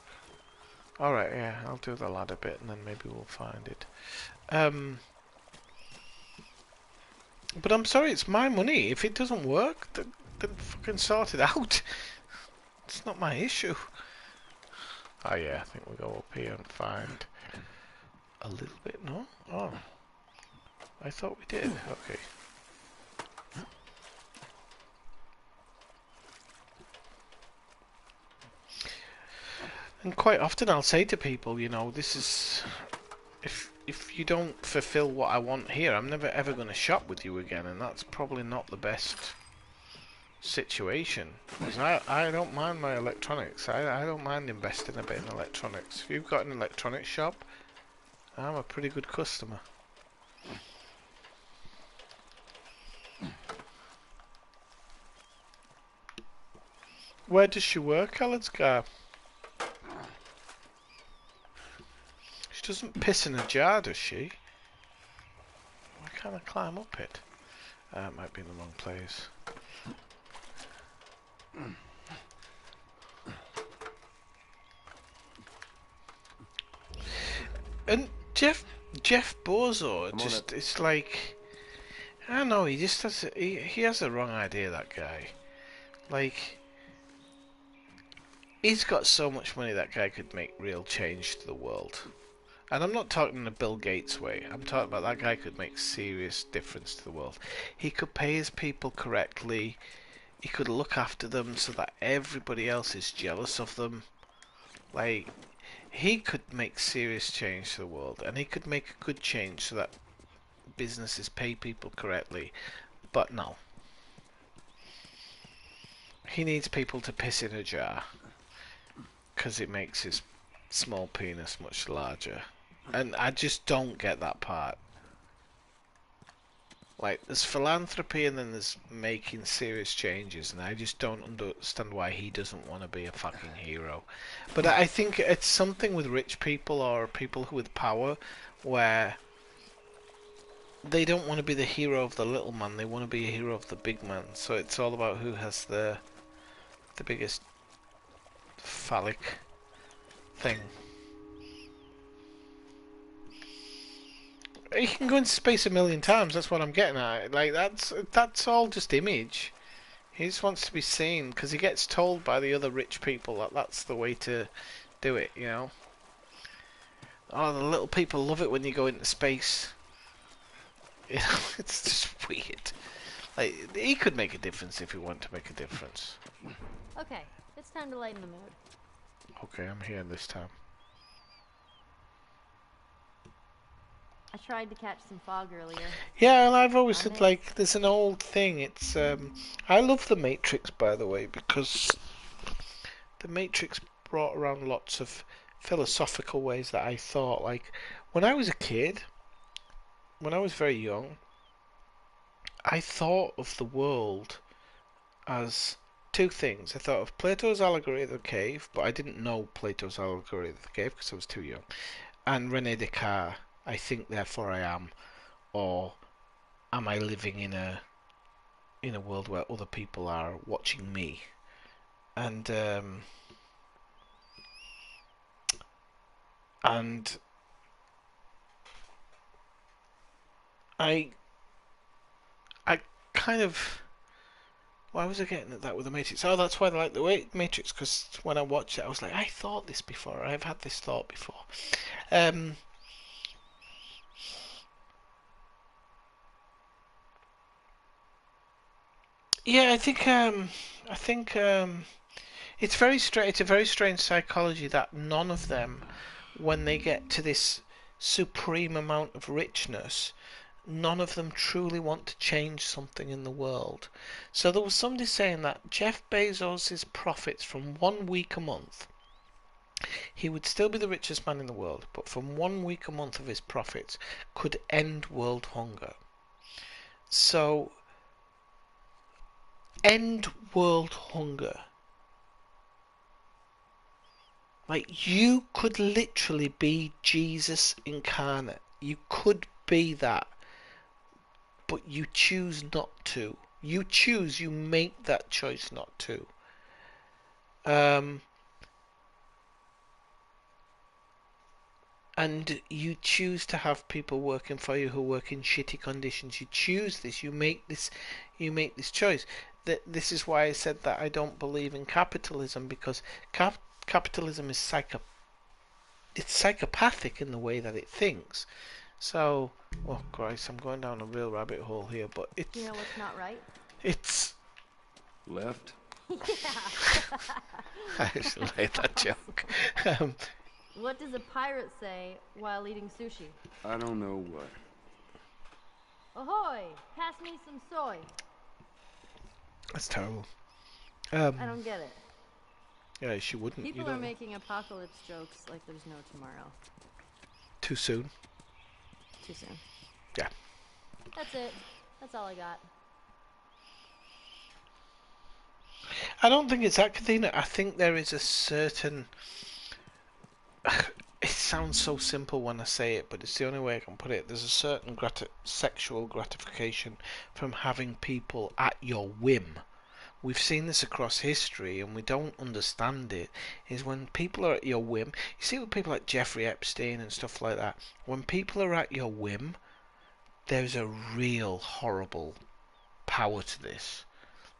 alright, yeah, I'll do the ladder bit and then maybe we'll find it. But I'm sorry, it's my money. If it doesn't work, then fucking sort it out. It's not my issue. Oh yeah, I think we'll go up here and find a little bit, no? Oh. I thought we did. Okay. And quite often I'll say to people, you know, this is... If you don't fulfill what I want here, I'm never ever going to shop with you again, and that's probably not the best situation. Because I don't mind my electronics. I don't mind investing a bit in electronics. If you've got an electronics shop, I'm a pretty good customer. Where does she work, Alan's car? She doesn't piss in a jar, does she? Why can't I climb up it? It might be in the wrong place. And Jeff Bozo, just, it's like, I don't know, he just has, he has the wrong idea, that guy. Like, he's got so much money, that guy could make real change to the world. And I'm not talking in a Bill Gates way, I'm talking about that guy could make serious difference to the world. He could pay his people correctly, he could look after them so that everybody else is jealous of them. Like, he could make serious change to the world, and he could make a good change so that businesses pay people correctly. But no. He needs people to piss in a jar, because it makes his small penis much larger. And I just don't get that part. Like, there's philanthropy and then there's making serious changes, and I just don't understand why he doesn't want to be a fucking hero. But I think it's something with rich people or people with power where they don't want to be the hero of the little man, they want to be a hero of the big man. So it's all about who has the biggest phallic thing. He can go into space a million times, that's what I'm getting at. Like, that's all just image. He just wants to be seen, because he gets told by the other rich people that that's the way to do it, you know? Oh, the little people love it when you go into space. You know, it's just weird. Like, he could make a difference if he wanted to make a difference. Okay, it's time to lighten the mood. Okay, I'm here this time. I tried to catch some fog earlier. Yeah, and I've always said, like, there's an old thing, it's, I love The Matrix, by the way, because The Matrix brought around lots of philosophical ways that I thought, like, when I was a kid, when I was very young, I thought of the world as two things. I thought of Plato's allegory of the cave, but I didn't know Plato's allegory of the cave because I was too young, and René Descartes, I think therefore I am, or am I living in a world where other people are watching me? And I kind of, why was I getting at that with the Matrix? Oh, that's why I like the Matrix, because when I watched it I was like, I thought this before, I've had this thought before. Yeah, I think it's it's a very strange psychology that none of them, when they get to this supreme amount of richness, none of them truly want to change something in the world. So there was somebody saying that Jeff Bezos' profits from 1 week a month, he would still be the richest man in the world, but from 1 week a month of his profits could end world hunger. So end world hunger Like, you could literally be Jesus incarnate. You could be that, but you choose not to. You make that choice not to. And you choose to have people working for you who work in shitty conditions. You choose this. You make this choice. This is why I said that I don't believe in capitalism, because capitalism is psychopathic in the way that it thinks. So, oh Christ, I'm going down a real rabbit hole here, but it's... You know what's not right? It's... Left? I actually like that joke. What does a pirate say while eating sushi? I don't know what. Ahoy! Pass me some soy. That's terrible. I don't get it. Yeah, she wouldn't. People are making apocalypse jokes like there's no tomorrow. Too soon. Too soon. Yeah. That's it. That's all I got. I don't think it's that, Kathina. I think there is a certain... It sounds so simple when I say it, but it's the only way I can put it. There's a certain sexual gratification from having people at your whim. We've seen this across history and we don't understand it, is when people are at your whim. You see with people like Jeffrey Epstein and stuff like that, when people are at your whim, there's a real horrible power to this.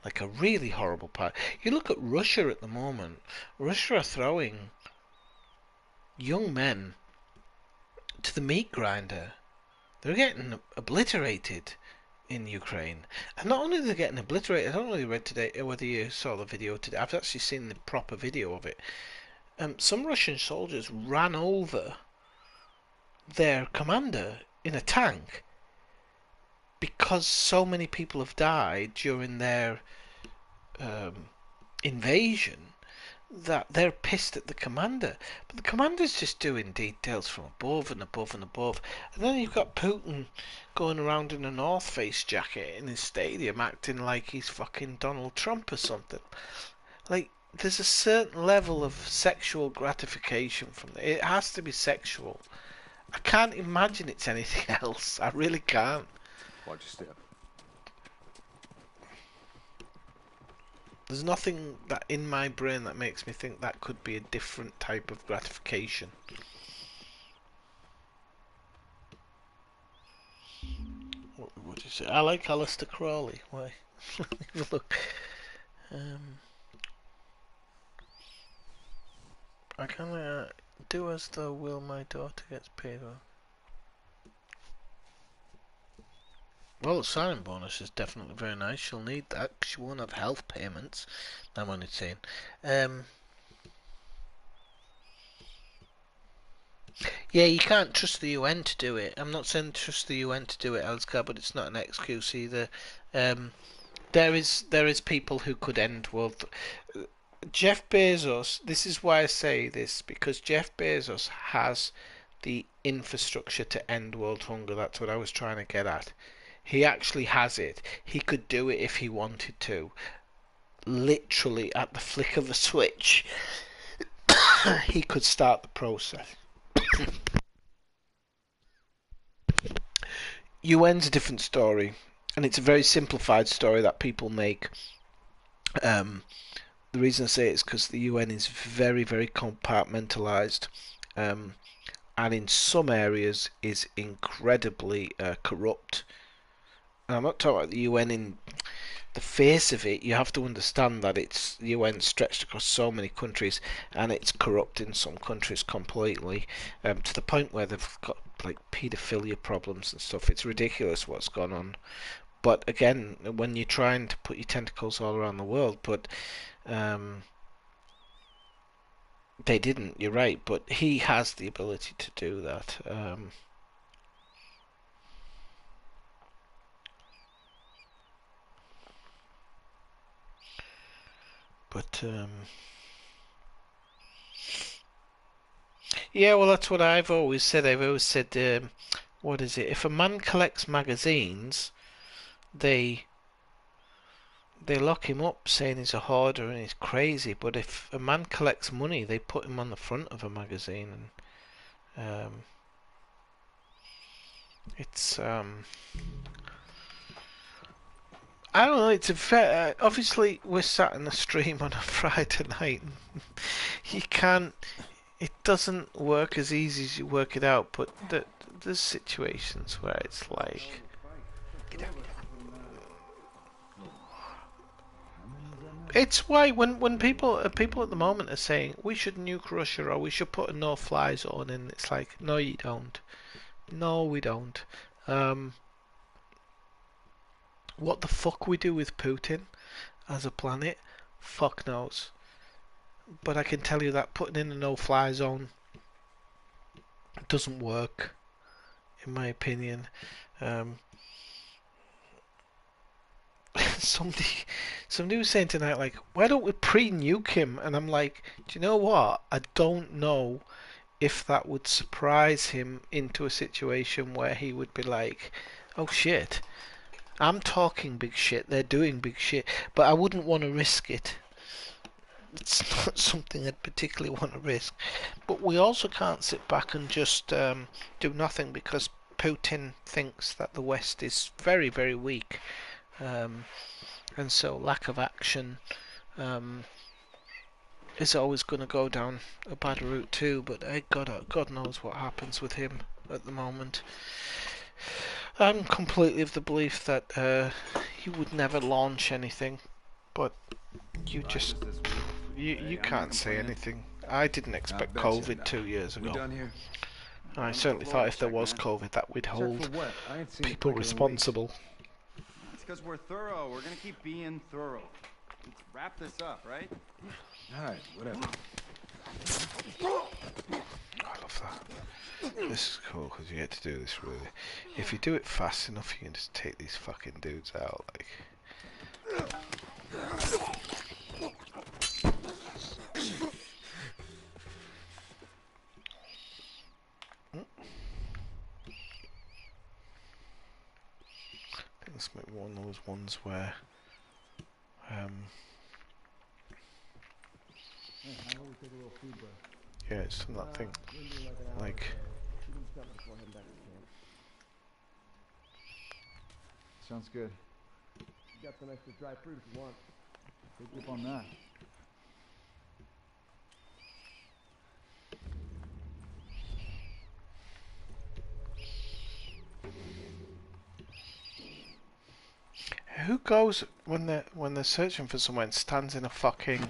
Like a really horrible power. You look at Russia at the moment. Russia are throwing young men to the meat grinder. They're getting obliterated in Ukraine. And not only are they getting obliterated, I don't know if you read today, or whether you saw the video today. I've actually seen the proper video of it. Some Russian soldiers ran over their commander in a tank because so many people have died during their invasion that they're pissed at the commander. But the commander's just doing details from above and above and above. And then you've got Putin going around in a North Face jacket in his stadium acting like he's fucking Donald Trump or something. Like, there's a certain level of sexual gratification from it. It has to be sexual. I can't imagine it's anything else. I really can't. Watch your step. There's nothing that in my brain that makes me think that could be a different type of gratification. What do you say? I like Aleister Crowley. Why? Look. I can do as though will my daughter gets paid well. Well, the signing bonus is definitely very nice. She'll need that. She won't have health payments. I'm only saying. Yeah, you can't trust the UN to do it. I'm not saying trust the UN to do it, Elskar, but it's not an excuse either. There is people who could end world. Jeff Bezos. This is why I say this, because Jeff Bezos has the infrastructure to end world hunger. That's what I was trying to get at. He actually has it. He could do it if he wanted to. Literally at the flick of a switch, he could start the process. UN's a different story, and it's a very simplified story that people make. The reason I say it is because the UN is very, very compartmentalized, and in some areas is incredibly corrupt. And I'm not talking about the UN in the face of it. You have to understand that it's the UN stretched across so many countries, and it's corrupt in some countries completely, to the point where they've got like paedophilia problems and stuff. It's ridiculous what's gone on. But again, when you're trying to put your tentacles all around the world, but they didn't. You're right, but he has the ability to do that. But yeah, well, that's what I've always said. I've always said, what is it? If a man collects magazines, they they lock him up saying he's a hoarder and he's crazy, but if a man collects money, they put him on the front of a magazine, and it's I don't know. It's a fair. Obviously, we're sat in a stream on a Friday night. You can't. It doesn't work as easy as you work it out. But there's situations where it's like. It's why when people at the moment are saying we should nuke Russia or we should put a no-fly zone in, it's like no, you don't. No, we don't. What the fuck we do with Putin as a planet, fuck knows. But I can tell you that putting in a no-fly zone doesn't work, in my opinion. Somebody was saying tonight, like, why don't we pre-nuke him? And I'm like, do you know what? I don't know if that would surprise him into a situation where he would be like, oh shit, I'm talking big shit, they're doing big shit, but I wouldn't want to risk it. It's not something I'd particularly want to risk. But we also can't sit back and just do nothing, because Putin thinks that the West is very, very weak. And so lack of action is always going to go down a bad route too. But God knows what happens with him at the moment. I'm completely of the belief that he would never launch anything, but you just you can't say anything. I didn't expect COVID 2 years ago. And I certainly thought if there was COVID that we'd hold people responsible. It's because we're thorough. We're gonna keep being thorough. Let's wrap this up, right? Alright, whatever. I love that. This is cool because you get to do this really. If you do it fast enough, you can just take these fucking dudes out. Like, I think this might be one of those ones where, yeah, it's from that thing, like. Sounds good. Got some extra dry fruit if you want. Take up on that. Who goes when they're searching for someone and stands in a fucking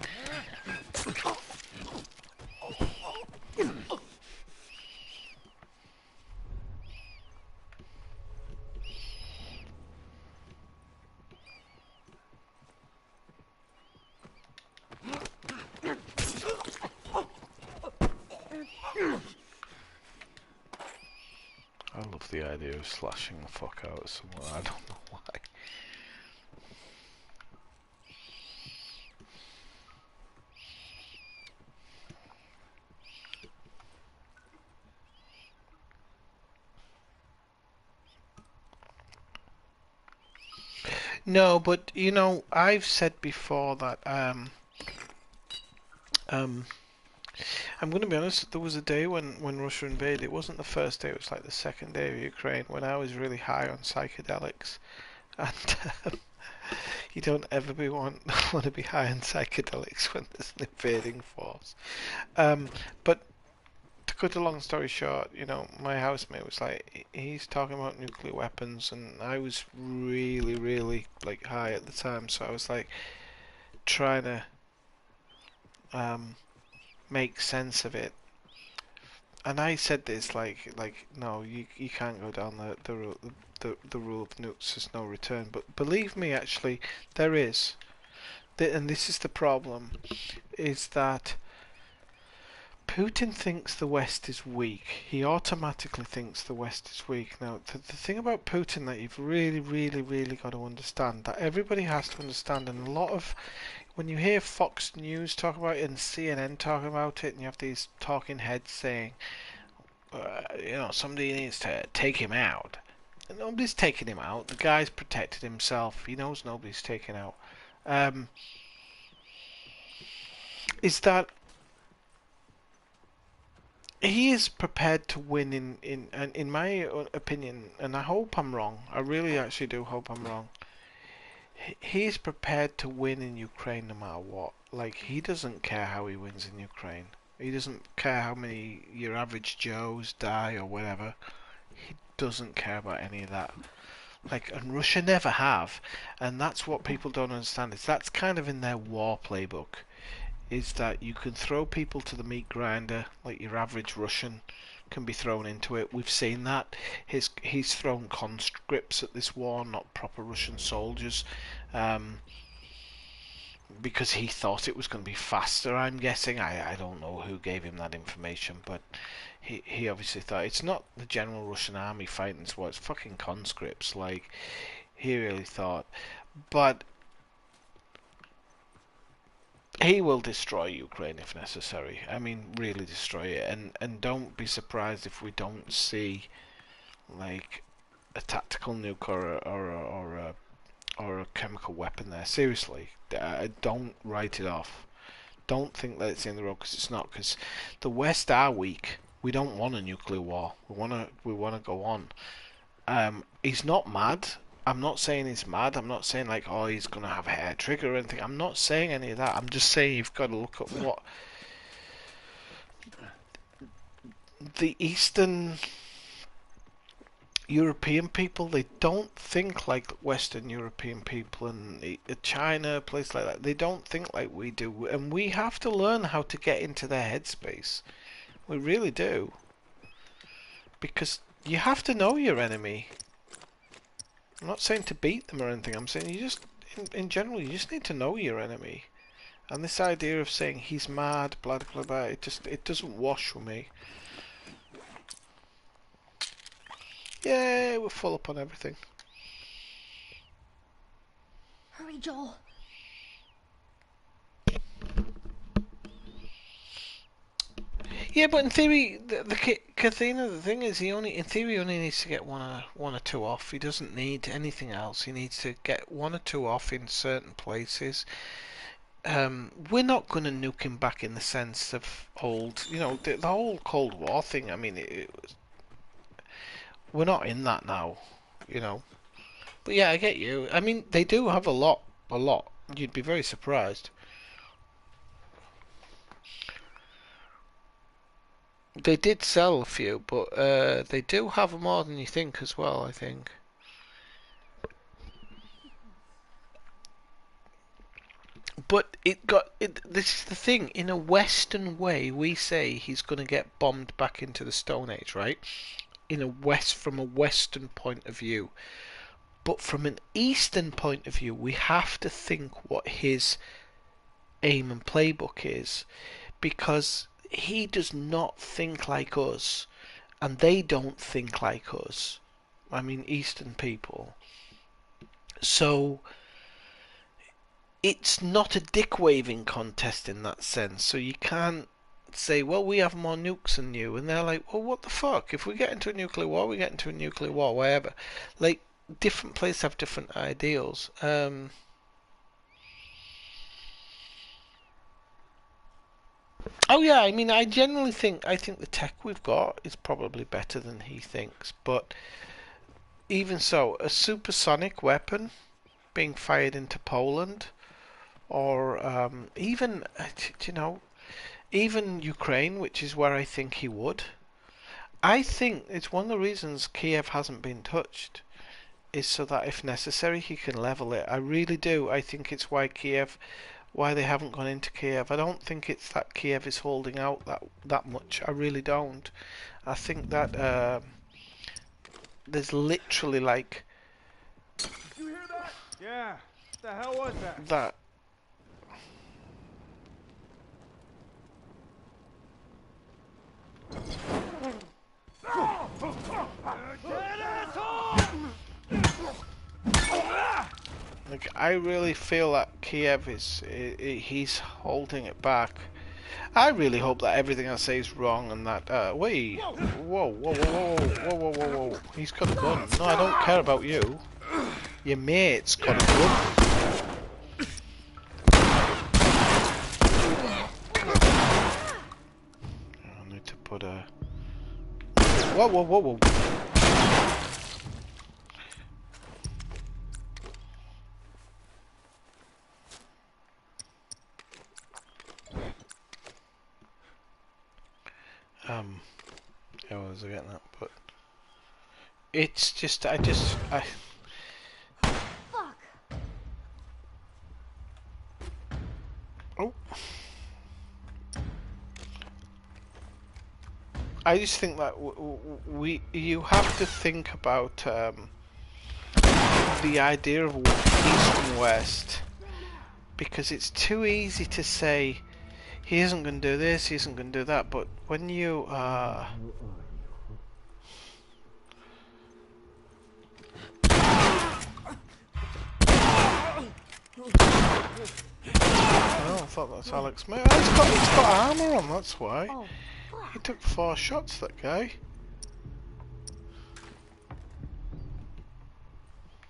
I love the idea of slashing the fuck out of someone. I don't know why. No, but you know, I've said before that I'm going to be honest, there was a day when Russia invaded. It wasn't the first day, it was like the second day of Ukraine, when I was really high on psychedelics. And you don't ever want to be high on psychedelics when there's an invading force. But to cut a long story short, you know, my housemate was like, he's talking about nuclear weapons, and I was really, really like high at the time, so I was like trying to make sense of it. And I said this like no, you can't go down the rule of nukes, there's no return. But believe me, actually, there is. And this is the problem, is that Putin thinks the West is weak. He automatically thinks the West is weak. Now, the thing about Putin that you've really, really, really got to understand, that everybody has to understand, and a lot of, when you hear Fox News talk about it and CNN talking about it, and you have these talking heads saying, you know, somebody needs to take him out. And nobody's taking him out. The guy's protected himself. He knows nobody's taking out. is that he is prepared to win in my opinion, and I hope I'm wrong. I really actually do hope I'm wrong. He's prepared to win in Ukraine no matter what. Like, he doesn't care how he wins in Ukraine. He doesn't care how many your average Joes die or whatever. He doesn't care about any of that. Like, and Russia never have. And that's what people don't understand. Is that's kind of in their war playbook. Is that you can throw people to the meat grinder, like your average Russian can be thrown into it. We've seen that. He's thrown conscripts at this war, not proper Russian soldiers, because he thought it was going to be faster, I'm guessing. I don't know who gave him that information, but he obviously thought it's not the general Russian army fighting this war, it's fucking conscripts. Like, he really thought. But he will destroy Ukraine if necessary. I mean, really destroy it. And don't be surprised if we don't see, like, a tactical nuke or a chemical weapon there. Seriously, don't write it off. Don't think that it's in the road, because it's not. Because the West are weak. We don't want a nuclear war. We wanna go on. He's not mad. I'm not saying he's mad. I'm not saying like, oh, he's gonna have a hair trigger or anything. I'm not saying any of that. I'm just saying you've got to look at what the Eastern European people, they don't think like Western European people, and China, a place like that, they don't think like we do, and we have to learn how to get into their headspace. We really do. Because you have to know your enemy. I'm not saying to beat them or anything, I'm saying you just, in general, you just need to know your enemy. And this idea of saying he's mad, blah blah blah, it doesn't wash with me. Yeah, we're full up on everything. Hurry, Joel. Yeah, but in theory, the Kathina, the thing is, in theory, only needs to get one or two off. He doesn't need anything else. He needs to get one or two off in certain places. We're not going to nuke him back in the sense of old, the whole Cold War thing. I mean, we're not in that now, But yeah, I get you. I mean, they do have a lot. You'd be very surprised. They did sell a few, but they do have more than you think as well, I think. But this is the thing. In a Western way, we say he's going to get bombed back into the Stone Age, right? From a Western point of view. But from an Eastern point of view, we have to think what his aim and playbook is, because he does not think like us, and they don't think like us. I mean, Eastern people. So it's not a dick-waving contest in that sense. So you can't say, well, we have more nukes than you, and they're like, well, what the fuck? If we get into a nuclear war, we get into a nuclear war, wherever. Like, different places have different ideals. Oh yeah, I mean, I think the tech we've got is probably better than he thinks, but even so, a supersonic weapon being fired into Poland, or even Ukraine, which is where I think he would. I think it's one of the reasons Kiev hasn't been touched, is so that if necessary he can level it. I really do. I think it's why they haven't gone into Kiev. I don't think it's that Kiev is holding out that much. I really don't. I think that there's literally like. Did you hear that? Yeah. What the hell was that? That. Like, I really feel that Kiev he's holding it back. I really hope that everything I say is wrong and that, wait, whoa, he's got a gun. No, I don't care about you. Your mate's got a gun. Whoa, whoa, whoa, whoa. Yeah, I was getting that, but it's just, I Fuck. oh, I just think that you have to think about the idea of east and west, because it's too easy to say he isn't going to do this, he isn't going to do that, but when you oh, I thought that's Alex. Mate, it's got armor on. That's why. Oh, He took 4 shots. That guy.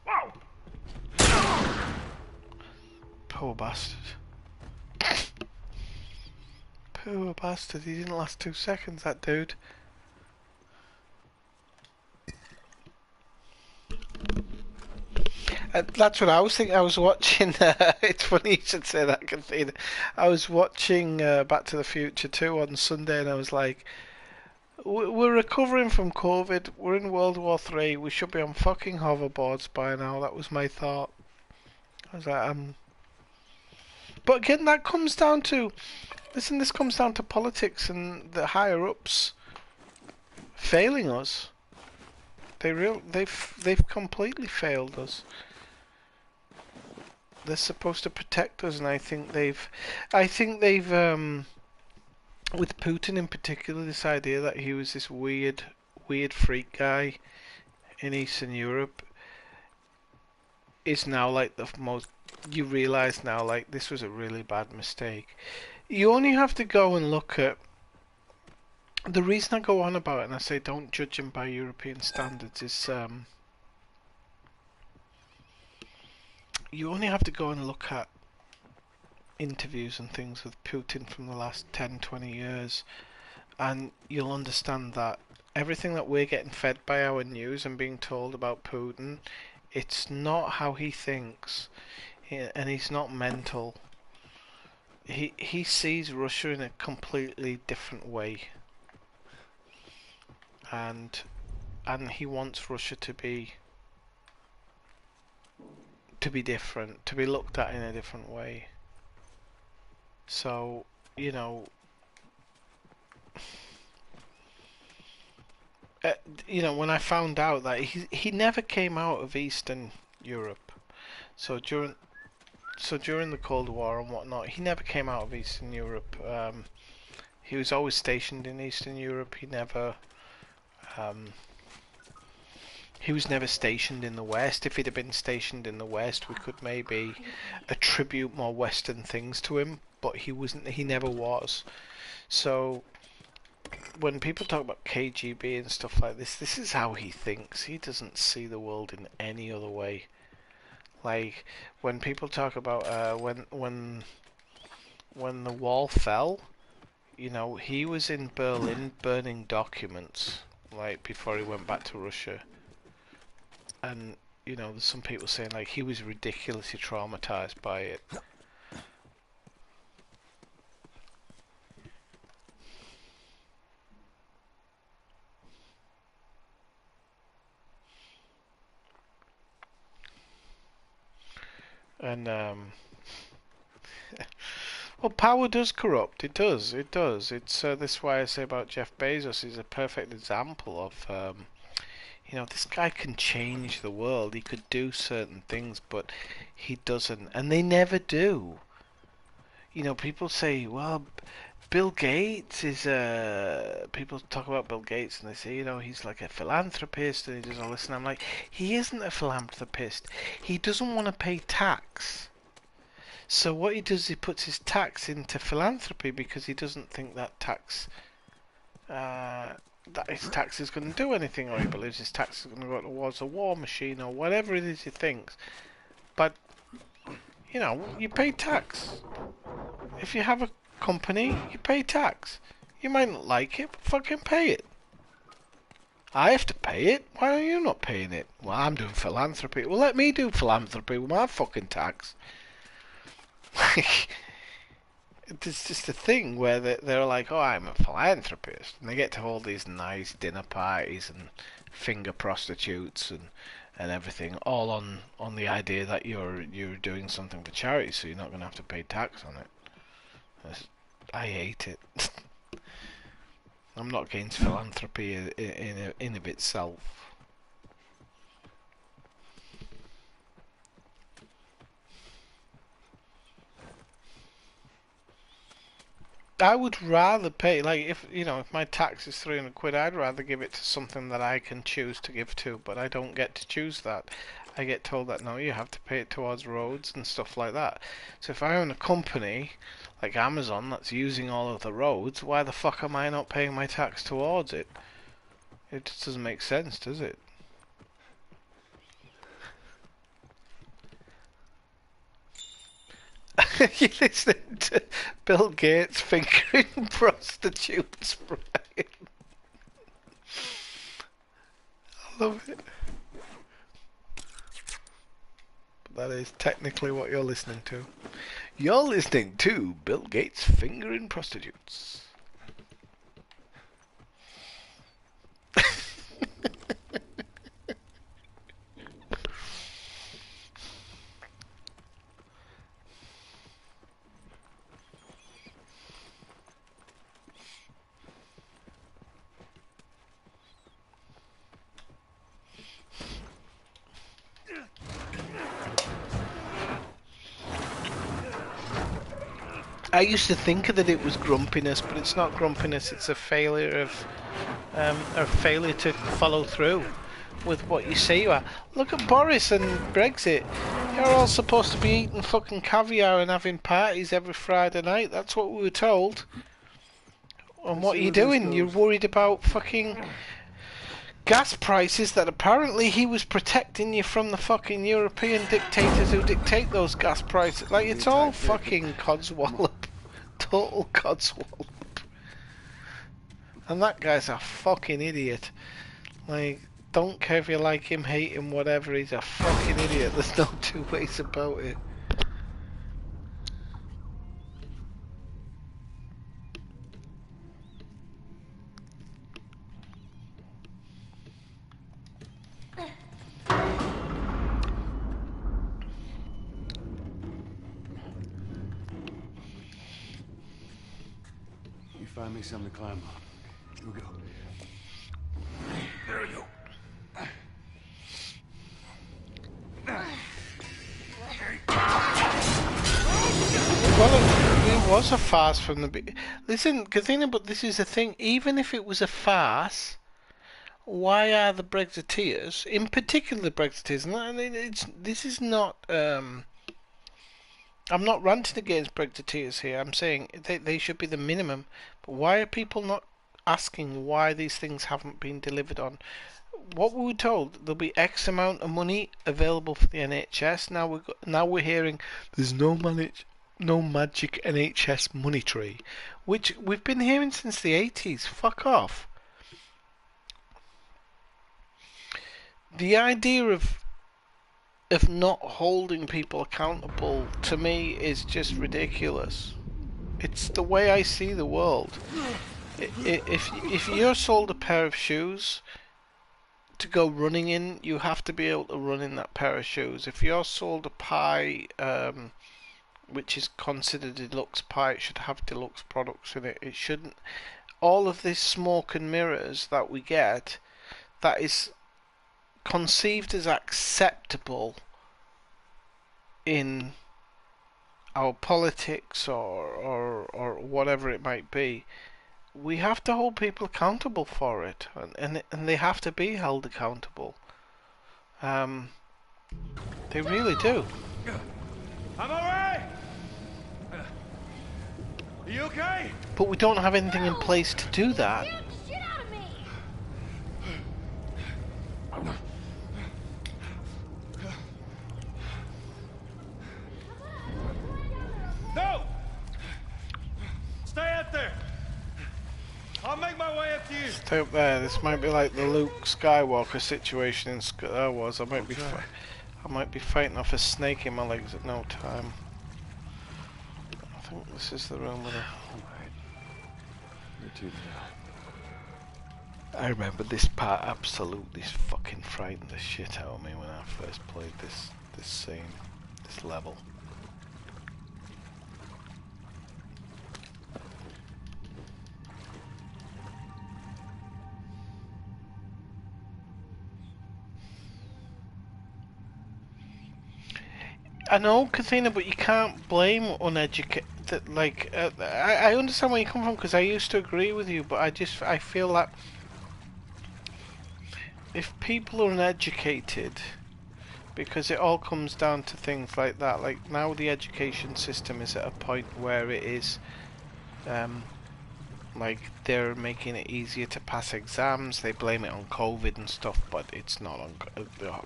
Whoa! Poor bastard. Poor bastard. He didn't last 2 seconds. That dude. That's what I was thinking. I was watching. It's funny you should say that, Kathleen. I was watching Back to the Future 2 on Sunday, and I was like, "We're recovering from COVID. We're in World War 3. We should be on fucking hoverboards by now." That was my thought. I was like, But again, that comes down to. Listen, this comes down to politics and the higher ups failing us. They've completely failed us. They're supposed to protect us, and I think they've with Putin in particular, this idea that he was this weird freak guy in Eastern Europe is now like the most. You realise now, like, this was a really bad mistake. You only have to go and look at. The reason I go on about it and I say don't judge him by European standards is you only have to go and look at interviews and things with Putin from the last 10-20 years, and you'll understand that everything that we're getting fed by our news and being told about Putin, it's not how he thinks, and he's not mental. He sees Russia in a completely different way, and he wants Russia to be different, to be looked at in a different way. So, you know, when I found out that he never came out of Eastern Europe, so during the Cold War and whatnot, he never came out of Eastern Europe. He was always stationed in Eastern Europe. He was never stationed in the West. If he'd have been stationed in the West, we could maybe attribute more Western things to him, but he wasn't. He never was. So when people talk about KGB and stuff like this is how he thinks. He doesn't see the world in any other way. Like when people talk about when the wall fell, you know, he was in Berlin burning documents, like, before he went back to Russia. And, you know, there's some people saying, like, he was ridiculously traumatized by it. And, well, power does corrupt. It does. It does. It's this is why I say about Jeff Bezos. He's a perfect example of, you know, this guy can change the world. He could do certain things, but he doesn't. And they never do. You know, people say, well, Bill Gates is people talk about Bill Gates and they say, you know, he's like a philanthropist and he does all this, and I'm like, he isn't a philanthropist. He doesn't want to pay tax. So what he does, he puts his tax into philanthropy because he doesn't think that his tax is going to do anything, or he believes his tax is going to go towards a war machine or whatever it is he thinks. But, you know, you pay tax. If you have a company, you pay tax. You might not like it, but fucking pay it. I have to pay it. Why are you not paying it? Well, I'm doing philanthropy. Well, let me do philanthropy with my fucking tax. It's just a thing where they're like, oh, I'm a philanthropist, and they get to hold these nice dinner parties and finger prostitutes and everything, all on the idea that you're doing something for charity, so you're not going to have to pay tax on it. I hate it. I'm not against philanthropy in of itself. I would rather pay, like, if my tax is £300, I'd rather give it to something that I can choose to give to, but I don't get to choose that. I get told that, no, you have to pay it towards roads and stuff like that. So if I own a company like Amazon that's using all of the roads, why the fuck am I not paying my tax towards it? It just doesn't make sense, does it? You're listening to Bill Gates fingering prostitutes, Brian. I love it. But that is technically what you're listening to. You're listening to Bill Gates fingering prostitutes. I used to think that it was grumpiness, but it's not grumpiness. It's a failure to follow through with what you say you are. Look at Boris and Brexit. You're all supposed to be eating fucking caviar and having parties every Friday night. That's what we were told. And what are you doing? You're worried about fucking gas prices that apparently he was protecting you from the fucking European dictators who dictate those gas prices. Like, it's all fucking codswallop. Total codswallop. And that guy's a fucking idiot. Like, don't care if you like him, hate him, whatever, he's a fucking idiot. There's no two ways about it. Find me something to climb on. Here we go. There we go. Well, it was a farce from the beginning. Listen, Kathina, but this is the thing. Even if it was a farce, why are the Brexiteers, in particular the Brexiteers, this is not... I'm not ranting against Brexiteers here. I'm saying they should be the minimum. But why are people not asking why these things haven't been delivered on? What we were told, there'll be X amount of money available for the NHS. Now we're hearing there's no magic NHS money tree, which we've been hearing since the 80s. Fuck off. The idea of not holding people accountable, to me, is just ridiculous. It's the way I see the world. If you're sold a pair of shoes to go running in, you have to be able to run in that pair of shoes. If you're sold a pie, which is considered deluxe pie, it should have deluxe products in it. It shouldn't. All of this smoke and mirrors that we get, that is conceived as acceptable in our politics or whatever it might be, we have to hold people accountable for it, and they have to be held accountable. They really do. I'm alright! Are you okay? But we don't have anything in place to do that. Shit out of me! No! Stay out there! I'll make my way up to you. Stay up there. This might be like the Luke Skywalker situation in Star Wars. I might be fighting off a snake in my legs at no time. I think this is the room with the... Alright. You're too I remember this part absolutely fucking frightened the shit out of me when I first played this scene, this level. I know, Kathina, but you can't blame uneducated. Like, I understand where you come from because I used to agree with you, but I feel that if people are uneducated, because it all comes down to things like that. Like now, the education system is at a point where it is, like they're making it easier to pass exams. They blame it on COVID and stuff, but it's not on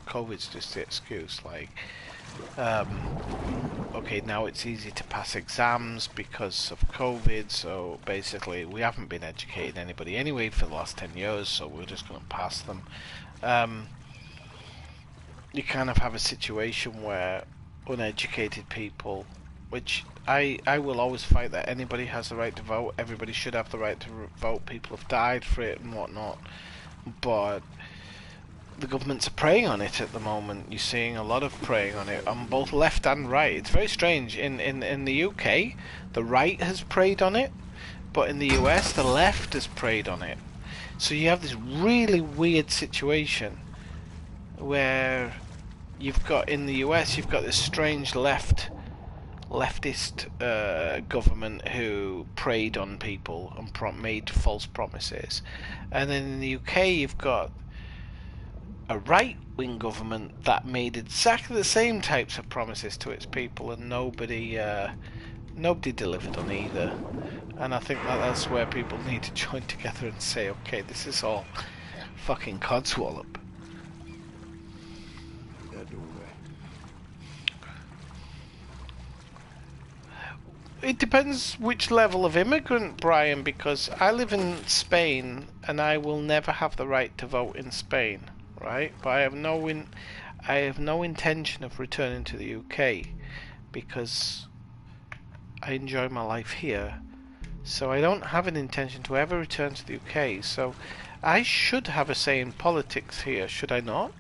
COVID's just the excuse. Like. Okay, now it's easy to pass exams because of COVID, so basically we haven't been educating anybody anyway for the last 10 years, so we're just going to pass them. You kind of have a situation where uneducated people, which I will always fight that anybody has the right to vote, everybody should have the right to vote, people have died for it and whatnot, but the governments are preying on it at the moment. You're seeing a lot of preying on it on both left and right. It's very strange. In the UK, the right has preyed on it, but in the US, the left has preyed on it. So you have this really weird situation where you've got in the US, you've got this strange leftist government who preyed on people and made false promises, and then in the UK, you've got a right-wing government that made exactly the same types of promises to its people, and nobody delivered on either. And I think that's where people need to join together and say, okay, this is all fucking codswallop. That doorway. It depends which level of immigrant, Brian, because I live in Spain and I will never have the right to vote in Spain. Right, but I have no intention of returning to the UK because I enjoy my life here. So I don't have an intention to ever return to the UK. So I should have a say in politics here, should I not?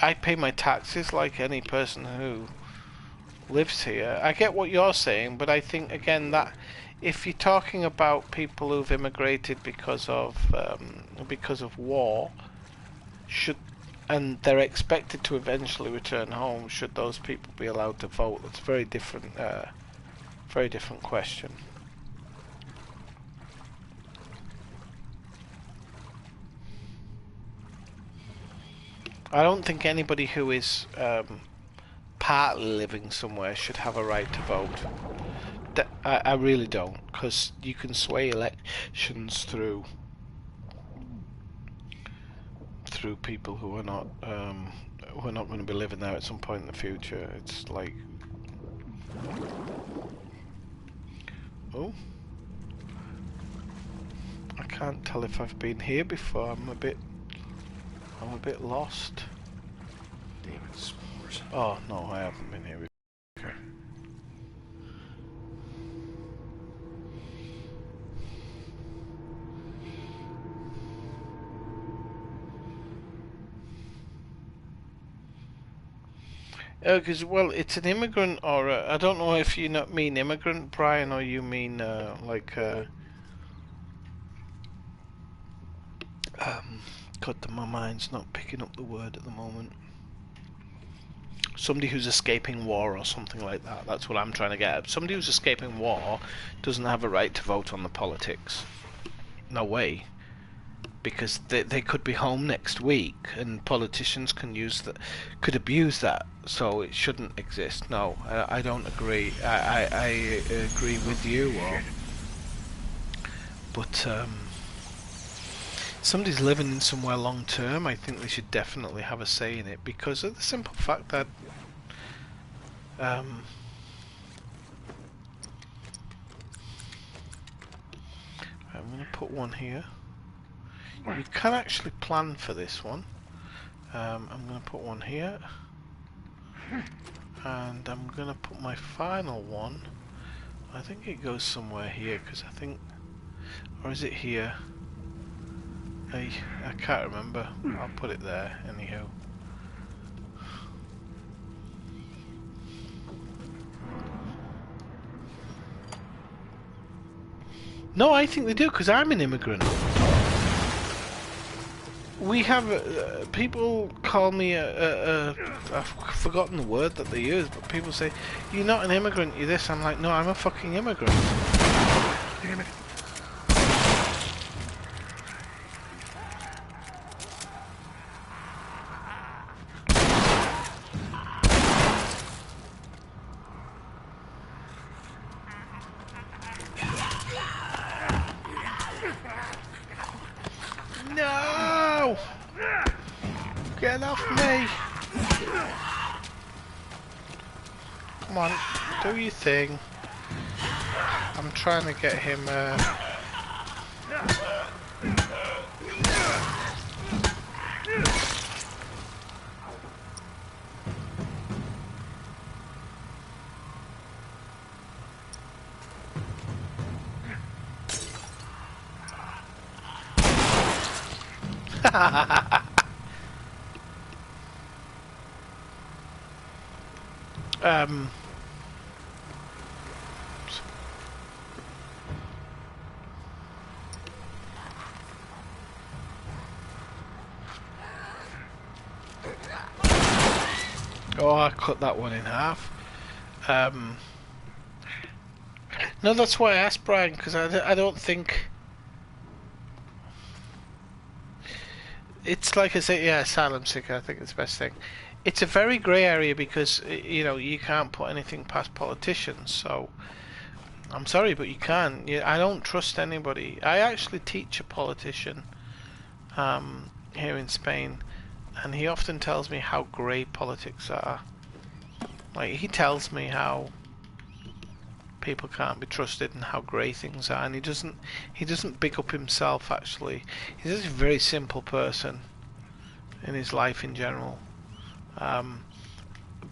I pay my taxes like any person who lives here. I get what you're saying, but I think again that if you're talking about people who've immigrated because of war, and they're expected to eventually return home, should those people be allowed to vote? That's a very different question. I don't think anybody who is partly living somewhere should have a right to vote. I really don't, because you can sway elections through people who are not going to be living there at some point in the future. It's like, oh, I can't tell if I've been here before. I'm a bit lost. Damn it, spores. Oh no, I haven't been here before. Okay. Because, well, it's an immigrant, or I don't know if you not mean immigrant, Brian, or you mean God, my mind's not picking up the word at the moment. Somebody who's escaping war or something like that. That's what I'm trying to get at. Somebody who's escaping war doesn't have a right to vote on the politics. No way. Because they could be home next week, and politicians could abuse that, so it shouldn't exist. No, I don't agree. I agree with you, but somebody's living in somewhere long term. I think they should definitely have a say in it because of the simple fact that I'm going to put one here. You can actually plan for this one. I'm going to put one here. And I'm going to put my final one. I think it goes somewhere here, because I think... Or is it here? I can't remember. I'll put it there, anyhow. No, I think they do, because I'm an immigrant. We have... people call me I've forgotten the word that they use, but people say, you're not an immigrant, you're this. I'm like, no, I'm a fucking immigrant. Damn it. No! Get off me! Come on, do your thing. I'm trying to get him, oh, I cut that one in half. No, that's why I asked Brian, because I don't think... It's like I say, yeah, asylum seeker, I think it's the best thing. It's a very grey area because, you know, you can't put anything past politicians, so... I'm sorry, but you can't. I don't trust anybody. I actually teach a politician here in Spain, and he often tells me how grey politics are. Like, he tells me how people can't be trusted and how grey things are, and he doesn't big up himself, actually. He's just a very simple person in his life in general.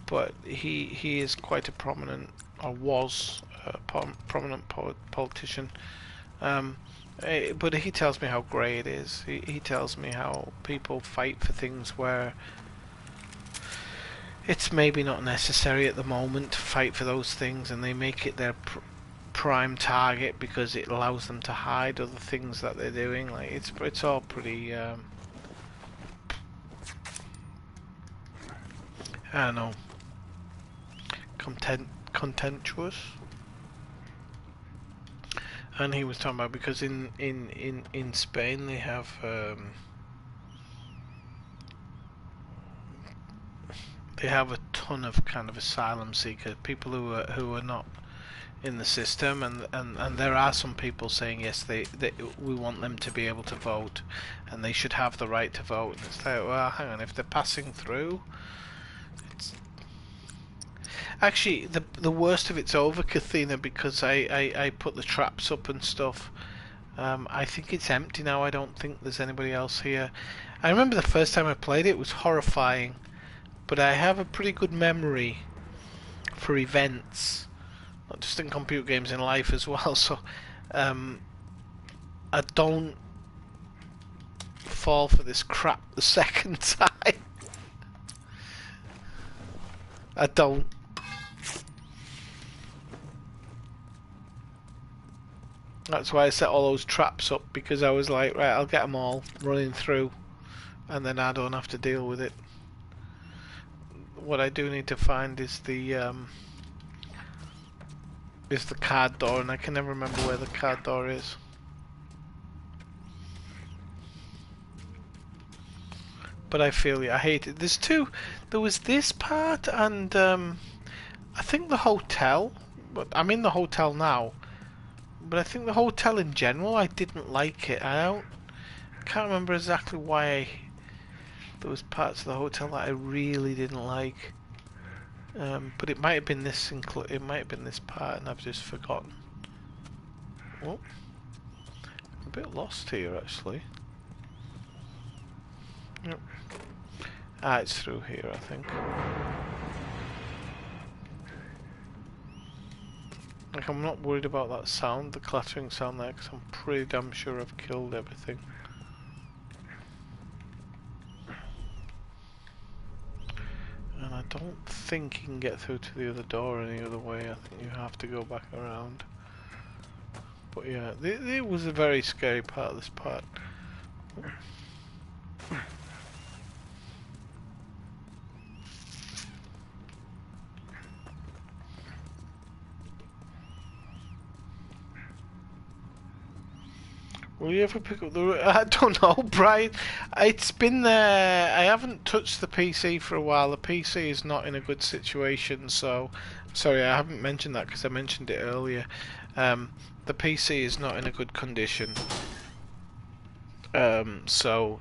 But he is quite a prominent, or was a prominent politician. But he tells me how grey it is. He tells me how people fight for things where it's maybe not necessary at the moment to fight for those things, and they make it their prime target because it allows them to hide other things that they're doing. Like, it's all pretty I don't know, contemptuous. And he was talking about, because in Spain they have a ton of kind of asylum seekers, people who are not in the system, and there are some people saying yes, we want them to be able to vote, and they should have the right to vote. And it's like, well, hang on, if they're passing through, it's actually the worst of it's over, Kathina, because I put the traps up and stuff. I think it's empty now. I don't think there's anybody else here. I remember the first time I played it was horrifying, but I have a pretty good memory for events, not just in computer games, in life as well, so I don't fall for this crap the second time. I don't. That's why I set all those traps up, because I was like, right, I'll get them all running through, and then I don't have to deal with it. What I do need to find is the card door, and I can never remember where the card door is. But I feel you. I hate it. There's two. There was this part, and I think the hotel. But I'm in the hotel now. But I think the hotel in general, I didn't like it. Can't remember exactly why. There was parts of the hotel that I really didn't like. But it might have been this. It might have been this part, and I've just forgotten. Oh. a bit lost here, actually. Yep. Ah, it's through here, I think. Like, I'm not worried about that sound, the clattering sound there, because I'm pretty damn sure I've killed everything. And I don't think you can get through to the other door any other way. I think you have to go back around. But yeah, it was a very scary part of this part. Will you ever pick up the... I don't know, Brian. It's been there. I haven't touched the PC for a while. The PC is not in a good situation, so... Sorry, I haven't mentioned that because I mentioned it earlier. The PC is not in a good condition. So...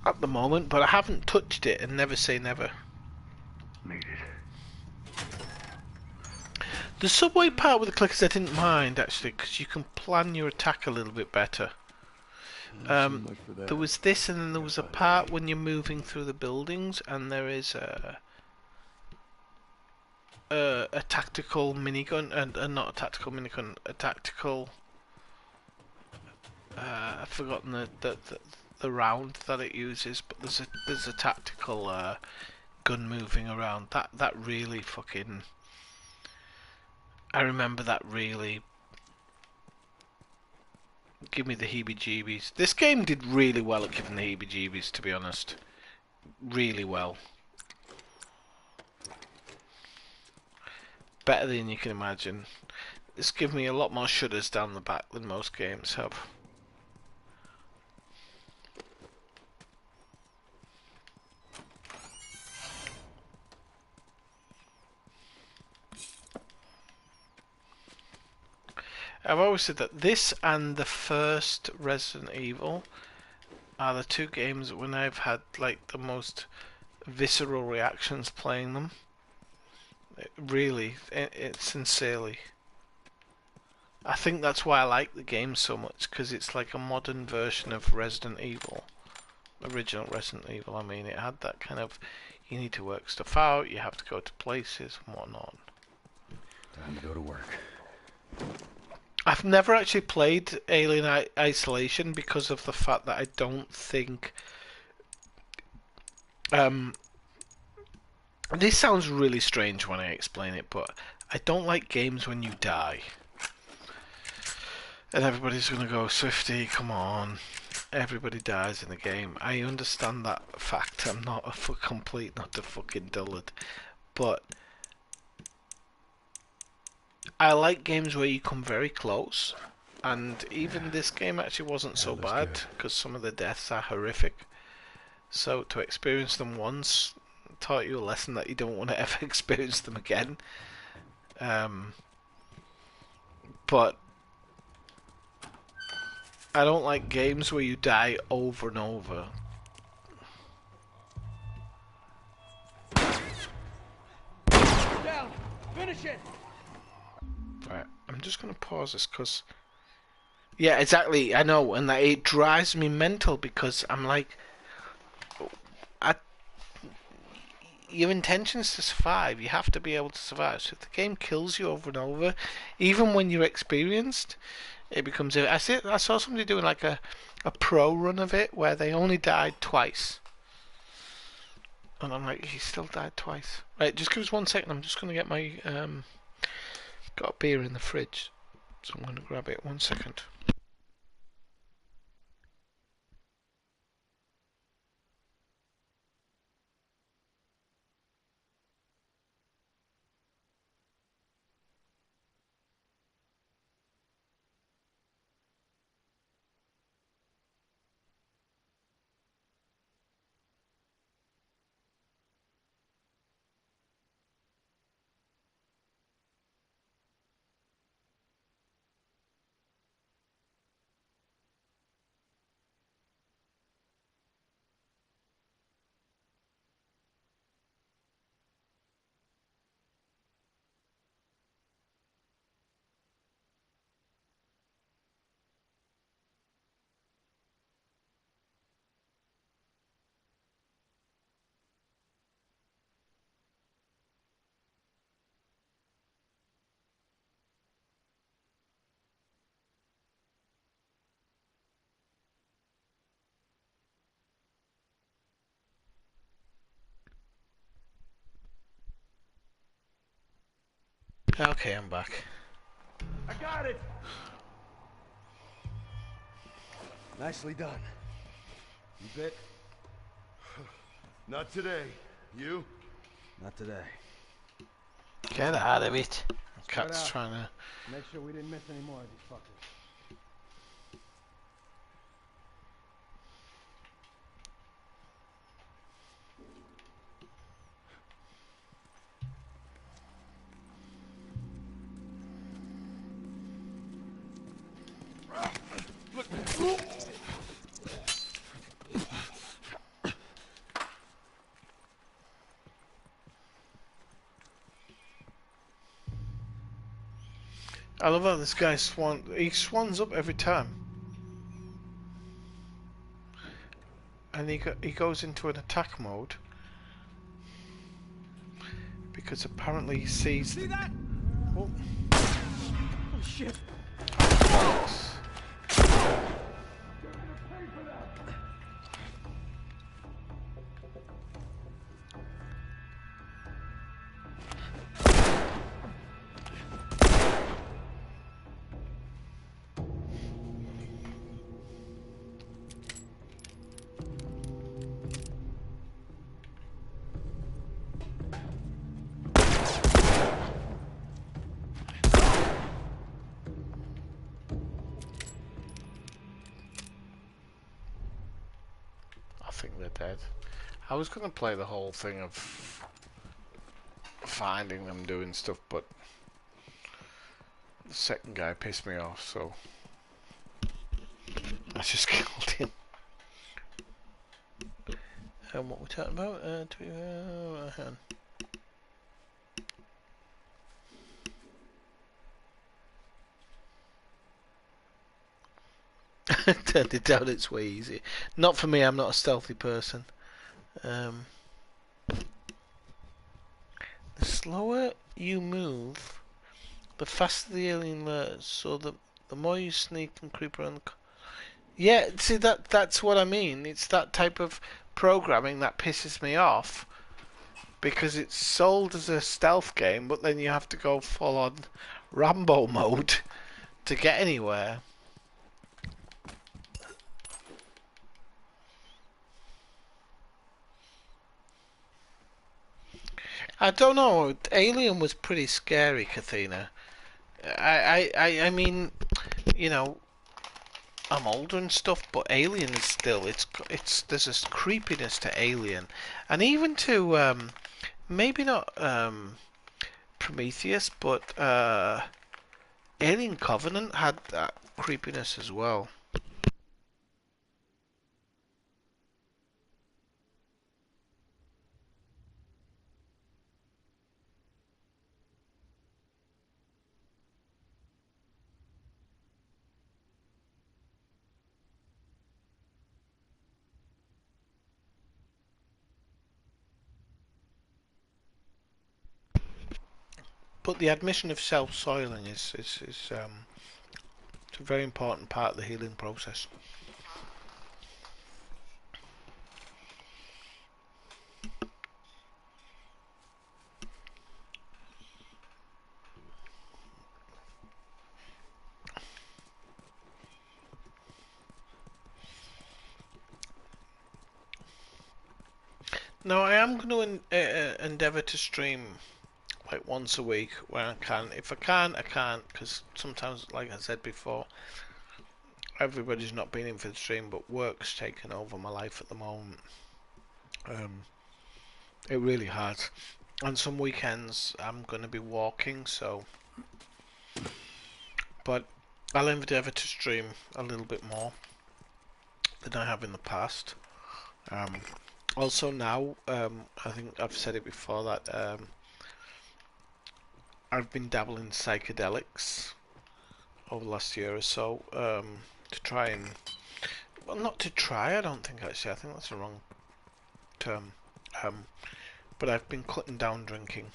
At the moment, but I haven't touched it, and never say never. Made it. The subway part with the clickers I didn't mind, actually, because you can plan your attack a little bit better. There was this, and then there was a part when you're moving through the buildings, and there is a tactical minigun, and not a tactical minigun, a tactical... I've forgotten the round that it uses, but there's a tactical gun moving around. That really fucking... I remember that really give me the heebie-jeebies. This game did really well at giving the heebie-jeebies, to be honest. Really well. Better than you can imagine. It's given me a lot more shudders down the back than most games have. I've always said that this and the first Resident Evil are the two games when I've had like the most visceral reactions playing them. Really, sincerely. I think that's why I like the game so much, because it's like a modern version of Resident Evil. Original Resident Evil, I mean, it had that kind of, you need to work stuff out, you have to go to places and whatnot. Time to go to work. I've never actually played Alien Isolation because of the fact that I don't think... this sounds really strange when I explain it, but I don't like games when you die. And everybody's gonna go, Swifty, come on. Everybody dies in the game. I understand that fact. I'm not a complete, not a fucking dullard. But I like games where you come very close, and even this game actually wasn't so bad, because some of the deaths are horrific. So to experience them once taught you a lesson that you don't want to ever experience them again. But I don't like games where you die over and over. Down! Finish it! Right, I'm just going to pause this because... Yeah, exactly, I know, and that it drives me mental because I'm like... Your intention is to survive, you have to be able to survive. So if the game kills you over and over, even when you're experienced, it becomes... I saw somebody doing like a pro run of it where they only died twice. And I'm like, he still died twice. Right, just give us 1 second, I'm just going to get my... got a beer in the fridge, so I'm going to grab it. 1 second. Okay, I'm back. I got it! Nicely done. You bit? Not today. You? Not today. Get out of it. Spread Cat's out. trying to... Make sure we didn't miss any more of these fuckers. I love how this guy he swans up every time. And he goes into an attack mode. Because apparently he sees... See that? Oh. Oh shit. I think they're dead. I was going to play the whole thing of finding them doing stuff, but the second guy pissed me off, so I just killed him. And what we're talking about? Hang on. Turned it down its way easy. Not for me, I'm not a stealthy person. The slower you move, the faster the alien learns, so the more you sneak and creep around the... Yeah, see, that's what I mean. It's that type of programming that pisses me off. Because it's sold as a stealth game, but then you have to go full on Rambo mode to get anywhere. I don't know. Alien was pretty scary, Kathina. I mean, you know, I'm older and stuff, but Alien is still there's a creepiness to Alien, and even to maybe not Prometheus, but Alien Covenant had that creepiness as well. But the admission of self-soiling is it's a very important part of the healing process. No, I am going to endeavour to stream like once a week when I can. If I can't, I can't, because sometimes, like I said before, everybody's not been in for the stream, but work's taken over my life at the moment. It really has. And some weekends I'm going to be walking, so... But I'll endeavour to stream a little bit more than I have in the past. Also now, I think I've said it before that I've been dabbling in psychedelics over the last year or so to try and... Well, not to try, I don't think actually. I think that's the wrong term. But I've been cutting down drinking.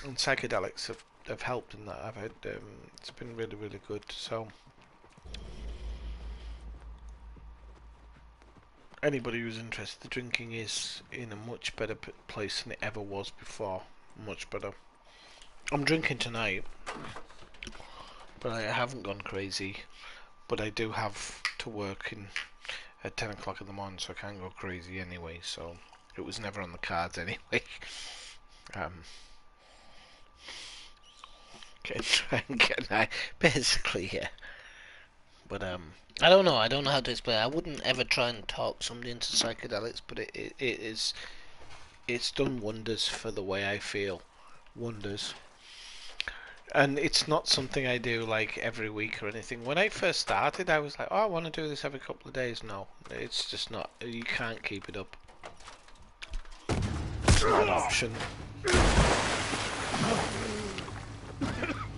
And psychedelics have helped in that. I've had it's been really, really good. So anybody who's interested, the drinking is in a much better place than it ever was before. Much better. I'm drinking tonight, but I haven't gone crazy. But I do have to work at 10 o'clock in the morning, so I can't go crazy anyway. So it was never on the cards anyway. um, try and get basically, yeah. But I don't know. I don't know how to explain. I wouldn't ever try and talk somebody into psychedelics, but it's done wonders for the way I feel. Wonders. And it's not something I do like every week or anything. When I first started, I was like, oh, I want to do this every couple of days. No, it's just not. You can't keep it up. It's not an option.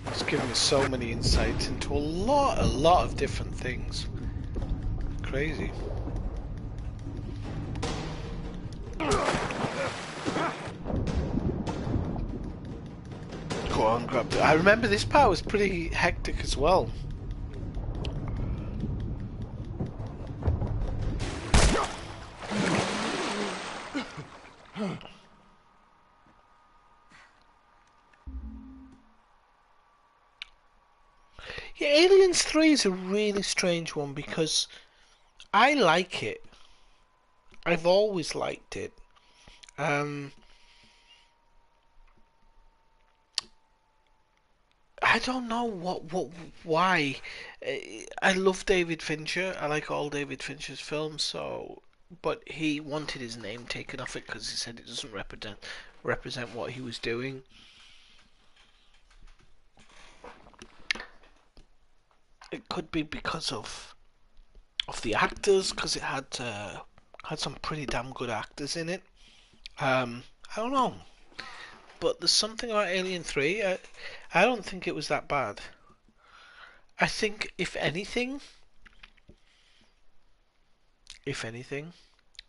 It's given me so many insights into a lot of different things. Crazy. Go on, grab it. I remember this part was pretty hectic as well. Yeah, Aliens 3 is a really strange one because I like it. I've always liked it. I don't know why. I love David Fincher. I like all David Fincher's films. So, but he wanted his name taken off it because he said it doesn't represent what he was doing. It could be because of the actors, because it had some pretty damn good actors in it. I don't know, but there's something about Alien 3. I don't think it was that bad. I think if anything,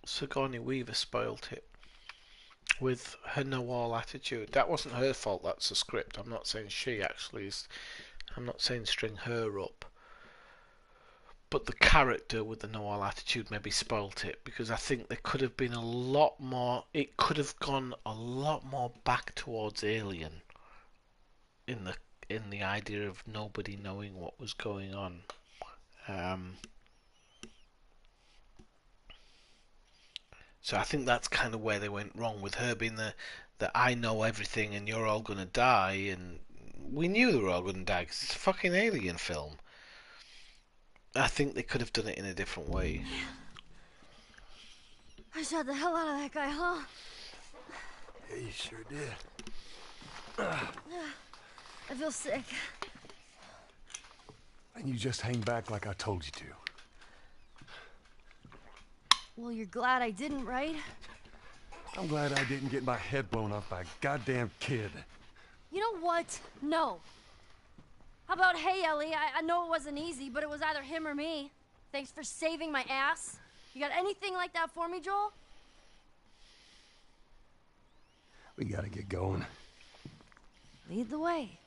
Sigourney Weaver spoilt it with her know-all attitude. That wasn't her fault. That's the script. I'm not saying she actually is. I'm not saying string her up. But the character with the know-all attitude maybe spoilt it, because I think there could have been a lot more. It could have gone a lot more back towards Alien in the idea of nobody knowing what was going on. So I think that's kind of where they went wrong, with her being the I know everything and you're all gonna die, and we knew they were all gonna die because it's a fucking Alien film. I think they could have done it in a different way. I shot the hell out of that guy, huh? Yeah, you sure did. I feel sick. And you just hang back like I told you to. Well, you're glad I didn't, right? I'm glad I didn't get my head blown off by a goddamn kid. You know what? No. How about, hey, Ellie, I know it wasn't easy, but it was either him or me. Thanks for saving my ass. You got anything like that for me, Joel? We gotta get going. Lead the way.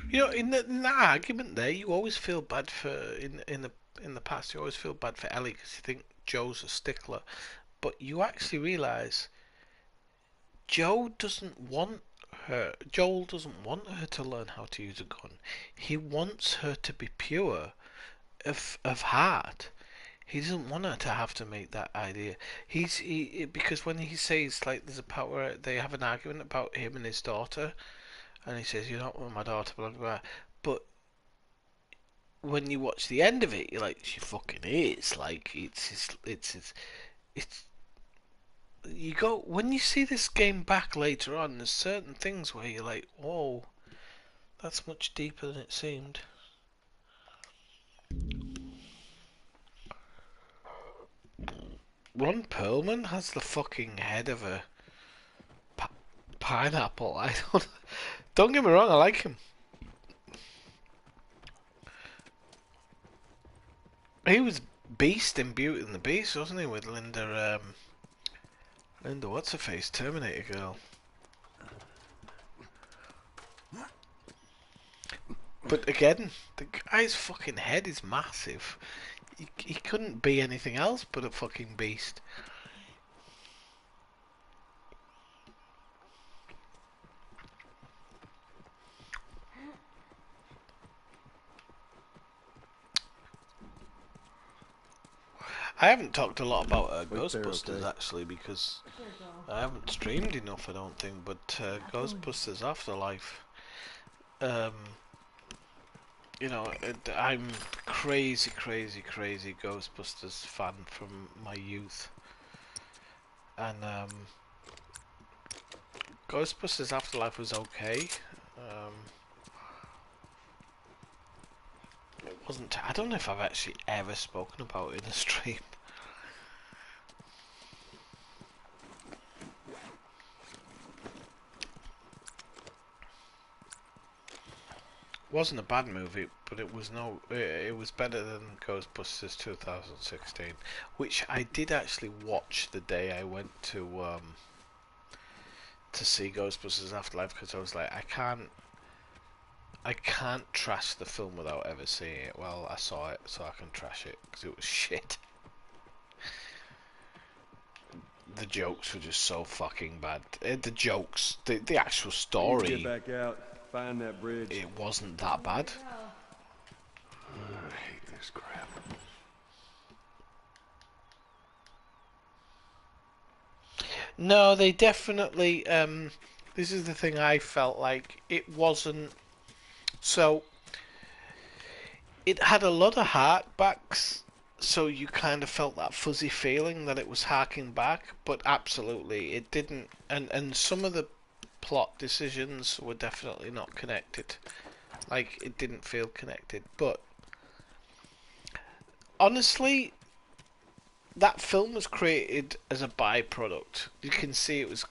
You know, in that argument there, you always feel bad for in the past. You always feel bad for Ellie because you think Joe's a stickler, but you actually realise Joel doesn't want her to learn how to use a gun. He wants her to be pure of heart. He doesn't want her to have to make that idea. Because when he says, like, there's a part where they have an argument about him and his daughter, and he says, "You're not my daughter," blah blah blah. But when you watch the end of it, you're like, she fucking is. Like, it's you go, when you see this game back later on, there's certain things where you're like, whoa, that's much deeper than it seemed. Ron Perlman has the fucking head of a pineapple. I don't get me wrong, I like him. He was Beast in Beauty and the Beast, wasn't he, with Linda what's her face, Terminator girl. But again, the guy's fucking head is massive. He couldn't be anything else but a fucking beast. I haven't talked a lot about Hope they're Ghostbusters okay. actually because There you go. I haven't streamed enough, I don't think. But Ghostbusters Afterlife, um, you know, I'm crazy, crazy, crazy Ghostbusters fan from my youth, and Ghostbusters Afterlife was okay. Um, it wasn't. I don't know if I've actually ever spoken about it in a stream. Wasn't a bad movie, but it was no. It was better than Ghostbusters 2016, which I did actually watch the day I went to see Ghostbusters Afterlife because I was like, I can't trash the film without ever seeing it. Well, I saw it, so I can trash it because it was shit. The jokes were just so fucking bad. The jokes, the actual Get story, back out. Find that bridge. it wasn't that bad. I hate this crap. No, they definitely. This is the thing I felt like it wasn't. So it had a lot of harkbacks, so you kind of felt that fuzzy feeling that it was harking back, but absolutely it didn't. And some of the plot decisions were definitely not connected. Like it didn't feel connected, but honestly, that film was created as a byproduct. You can see it was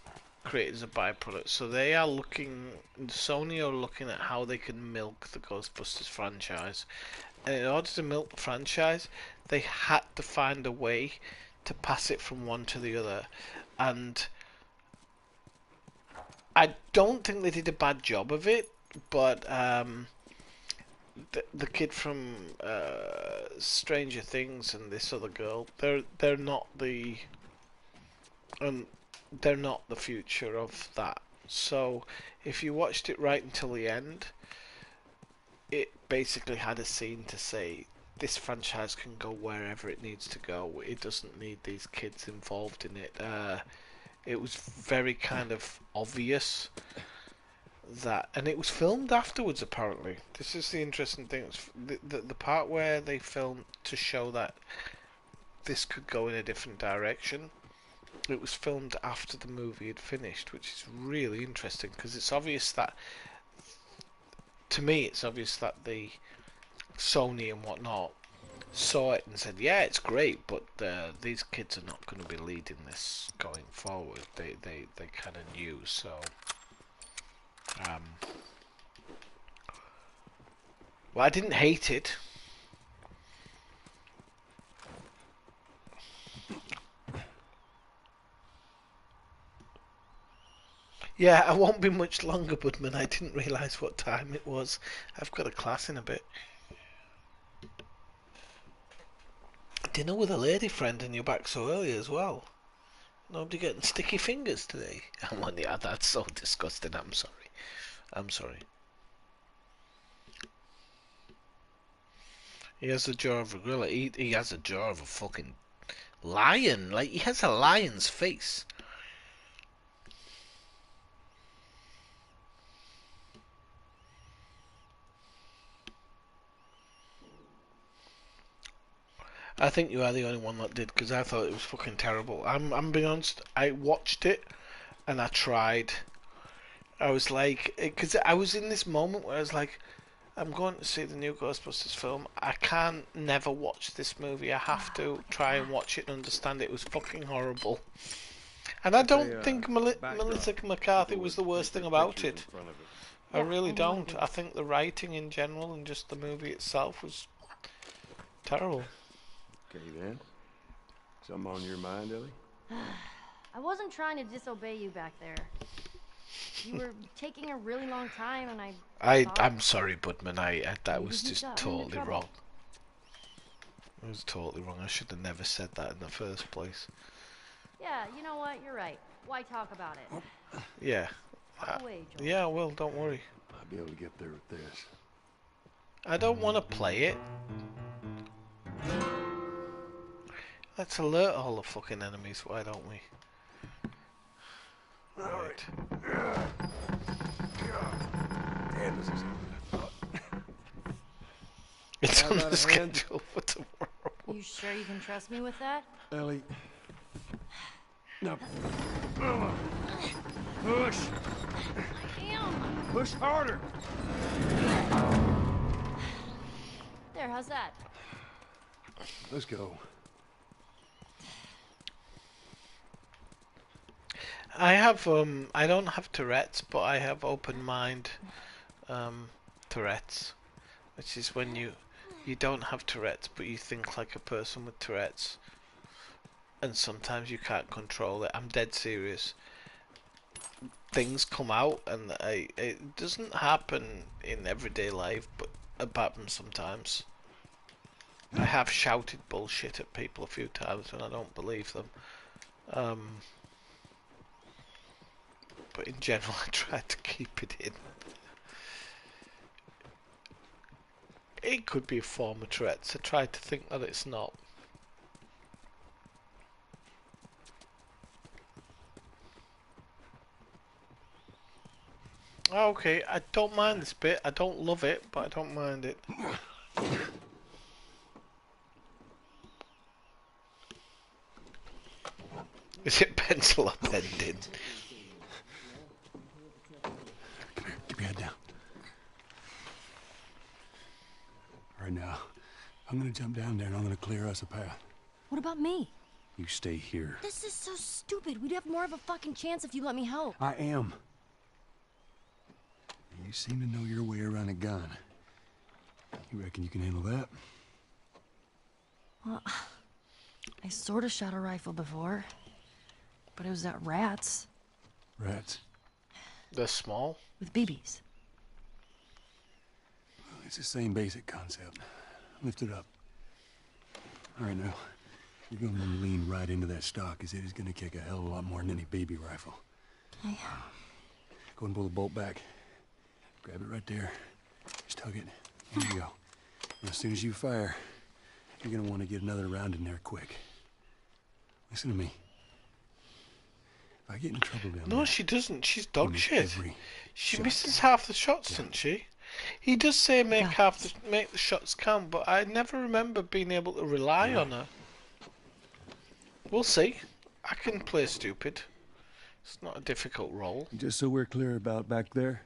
created as a byproduct. So they are looking, Sony are looking at how they can milk the Ghostbusters franchise. And in order to milk the franchise, they had to find a way to pass it from one to the other. And I don't think they did a bad job of it, but the kid from Stranger Things and this other girl, they're not the they're not the future of that. So if you watched it right until the end, it basically had a scene to say this franchise can go wherever it needs to go. It doesn't need these kids involved in it. It was very kind of obvious that, and it was filmed afterwards apparently. This is the interesting thing. It's the part where they filmed to show that this could go in a different direction. It was filmed after the movie had finished, which is really interesting because it's obvious that, to me, it's obvious that the Sony and whatnot saw it and said, yeah, it's great, but these kids are not going to be leading this going forward. They kind of knew, so well, I didn't hate it. Yeah, I won't be much longer, Budman. I didn't realise what time it was. I've got a class in a bit. Dinner with a lady friend and you're back so early as well. Nobody getting sticky fingers today. I'm on the that's so disgusting. I'm sorry. I'm sorry. He has the jaw of a gorilla. He has a jaw of a fucking lion. Like, he has a lion's face. I think you are the only one that did, because I thought it was fucking terrible. I'm being honest. I watched it and I tried. I was like, because I was in this moment where I was like, I'm going to see the new Ghostbusters film. I can't never watch this movie. I have to try and watch it and understand it. It was fucking horrible. And I don't think Melissa McCarthy was the worst thing about it. I really don't. I think the writing in general and just the movie itself was terrible. Okay then. Something on your mind, Ellie? I wasn't trying to disobey you back there. You were taking a really long time, and I'm sorry, Budman. That was just totally wrong. It was totally wrong. I should have never said that in the first place. Yeah, you know what? You're right. Why talk about it? Yeah. Walk away, Joel. Yeah, I will. Don't worry. I'll be able to get there with this. I don't want to play it. Let's alert all the fucking enemies, why don't we? Right. Damn, this is... It's I'm on out the of hand. schedule for tomorrow. You sure you can trust me with that? Ellie. No. Push! Damn! Push harder! There, how's that? Let's go. I have I don't have Tourette's, but I have open mind Tourette's, which is when you don't have Tourette's but you think like a person with Tourette's, and sometimes you can't control it. I'm dead serious. Things come out, and it doesn't happen in everyday life, but it happens sometimes. I have shouted bullshit at people a few times and I don't believe them. But in general, I try to keep it in. It could be a form of Tourette's. I try to think that it's not. Okay, I don't mind this bit. I don't love it, but I don't mind it. Is it pencil or pending? Keep your head down. All right, now, I'm gonna jump down there and I'm gonna clear us a path. What about me? You stay here. This is so stupid. We'd have more of a fucking chance if you let me help. I am. You seem to know your way around a gun. You reckon you can handle that? Well, I sort of shot a rifle before, but it was at rats Rats. They're small. with BBs. Well, it's the same basic concept. Lift it up. All right, now. You're gonna lean right into that stock, as it is gonna kick a hell of a lot more than any baby rifle. Okay. Go and pull the bolt back. Grab it right there. Just tug it. There you go. And as soon as you fire, you're gonna want to get another round in there quick. Listen to me. If I get in trouble down there... No, she doesn't. She's you dog make shit. every She shot misses count. half the shots, doesn't she? He does say make the shots count, but I never remember being able to rely on her. We'll see. I can play stupid. It's not a difficult role. Just so we're clear about back there,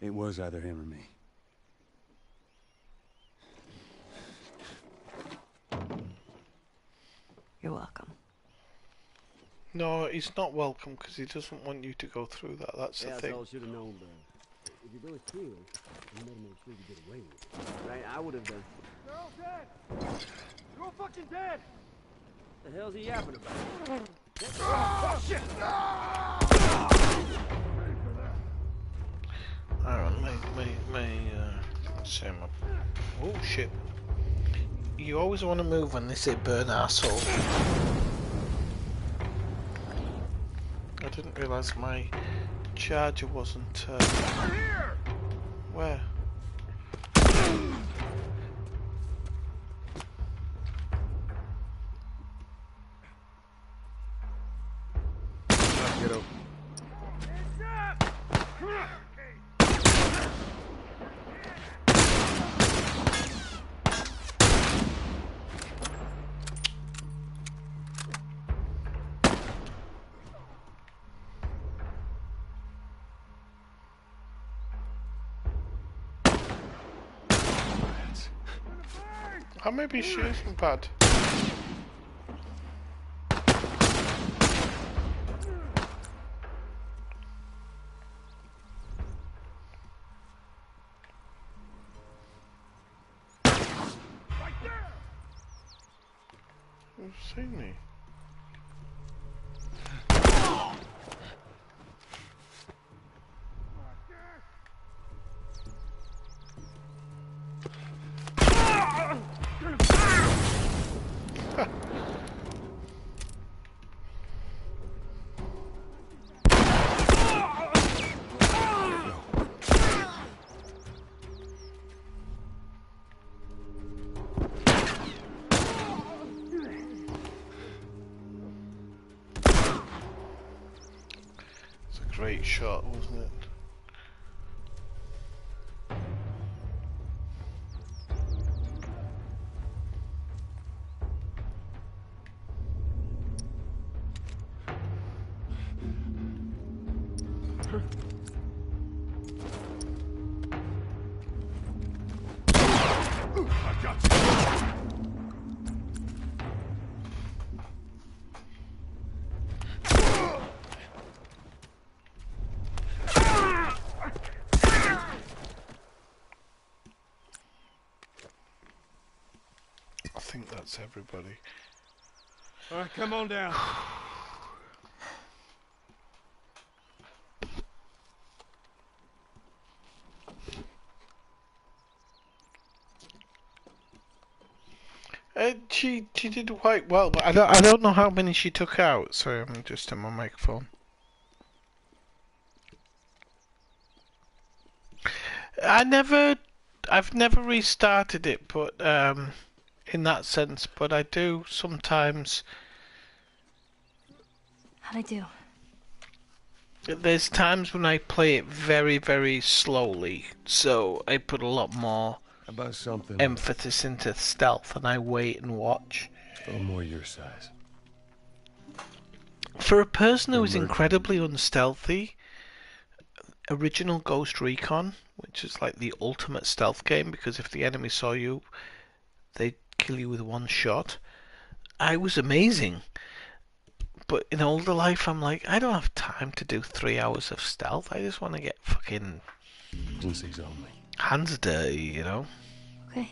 it was either him or me. You're welcome. No, he's not welcome because he doesn't want you to go through that. That's the thing. Asshole should have known better. If you really feel it, you better make sure you get away with it. Right? I would have done. They're all dead! They're all fucking dead! The hell's he yapping about? Oh, shit! Alright, let's see oh shit. You always want to move when they say burn arsehole. I didn't realise my charger wasn't, where? Get over. Or maybe she isn't bad. You've seen me. great shot, wasn't it? I think that's everybody. All right, come on down. She did quite well, but I don't know how many she took out. Sorry, I'm just on my microphone. I've never restarted it, but in that sense, but I do sometimes. How'd I do? There's times when I play it very, very slowly, so I put a lot more About something emphasis into stealth, and I wait and watch. a little more your size. For a person who is incredibly unstealthy, original Ghost Recon, which is like the ultimate stealth game, because if the enemy saw you, they'd kill you with one shot. I was amazing. But in older life, I'm like, I don't have time to do 3 hours of stealth. I just want to get fucking Agencies only. hands dirty, you know? Okay.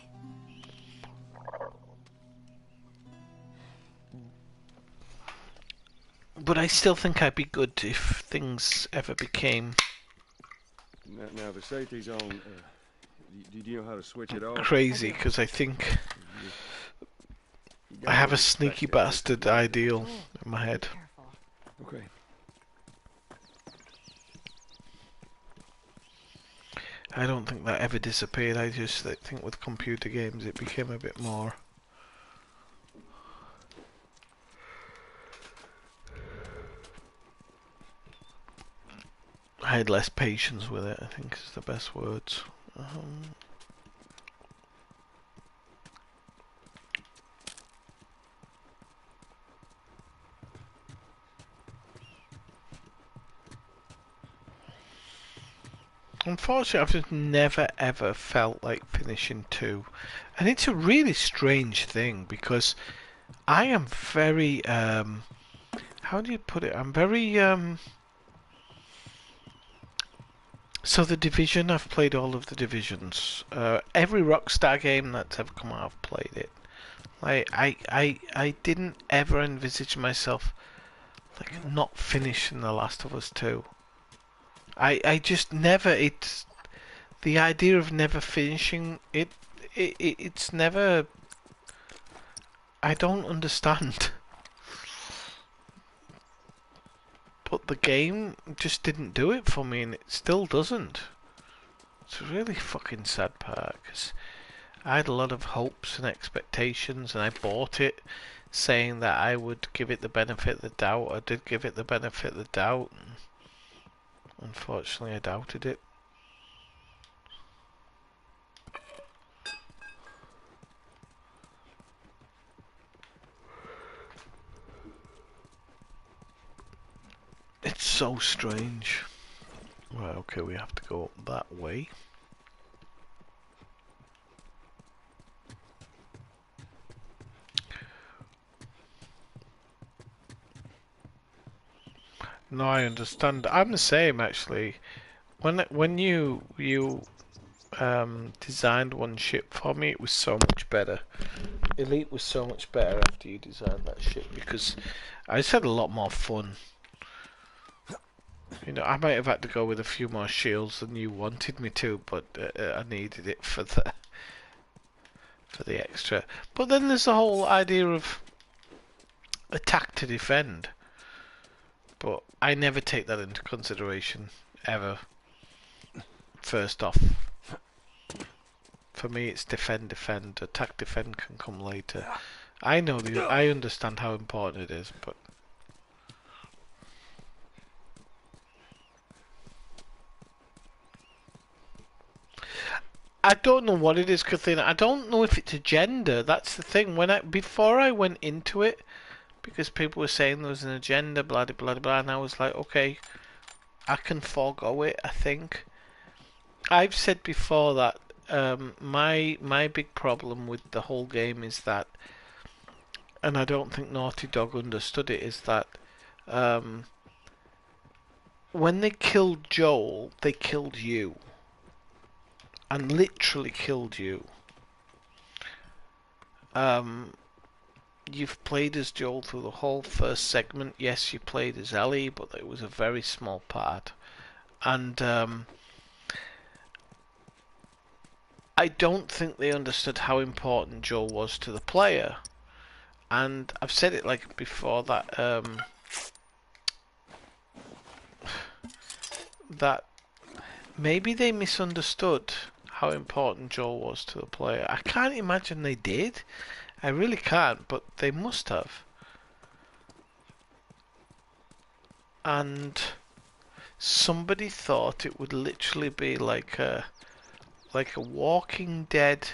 But I still think I'd be good if things ever became Now the safety's on. Do you know how to switch it off? crazy, because I think I have a sneaky bastard ideal in my head. Okay. I don't think that ever disappeared. I just think with computer games it became a bit more. I had less patience with it, I think is the best words. Unfortunately, I've just never ever felt like finishing 2. And it's a really strange thing because I am very, how do you put it? I'm very, so the Division, I've played all of the Divisions. Every Rockstar game that's ever come out, I've played it. I didn't ever envisage myself like not finishing The Last of Us 2. I just never, it's the idea of never finishing it's never, I don't understand. But the game just didn't do it for me, and it still doesn't. It's a really fucking sad part, because I had a lot of hopes and expectations, and I bought it saying that I would give it the benefit of the doubt. I did give it the benefit of the doubt. Unfortunately, I doubted it. It's so strange. Right, okay, we have to go up that way. No, I understand. I'm the same actually. When you designed one ship for me, it was so much better. Elite was so much better after you designed that ship because I just had a lot more fun. You know, I might have had to go with a few more shields than you wanted me to, but I needed it for the extra. But then there's the whole idea of attack to defend. But I never take that into consideration, ever. First off. For me it's defend, defend. Attack, defend can come later. I know, I understand how important it is, but... I don't know what it is, Kathleen. I don't know if it's a gender. That's the thing. Before I went into it, because people were saying there was an agenda, blah blah blah blah, and I was like, okay, I can forego it. I think I've said before that my big problem with the whole game is that, and I don't think Naughty Dog understood it, is that when they killed Joel, they killed you. And literally killed you. You've played as Joel through the whole first segment. Yes, you played as Ellie, but it was a very small part. And I don't think they understood how important Joel was to the player. And I've said it like before that that maybe they misunderstood how important Joel was to the player. I can't imagine they did. I really can't, but they must have. And somebody thought it would literally be like a Walking Dead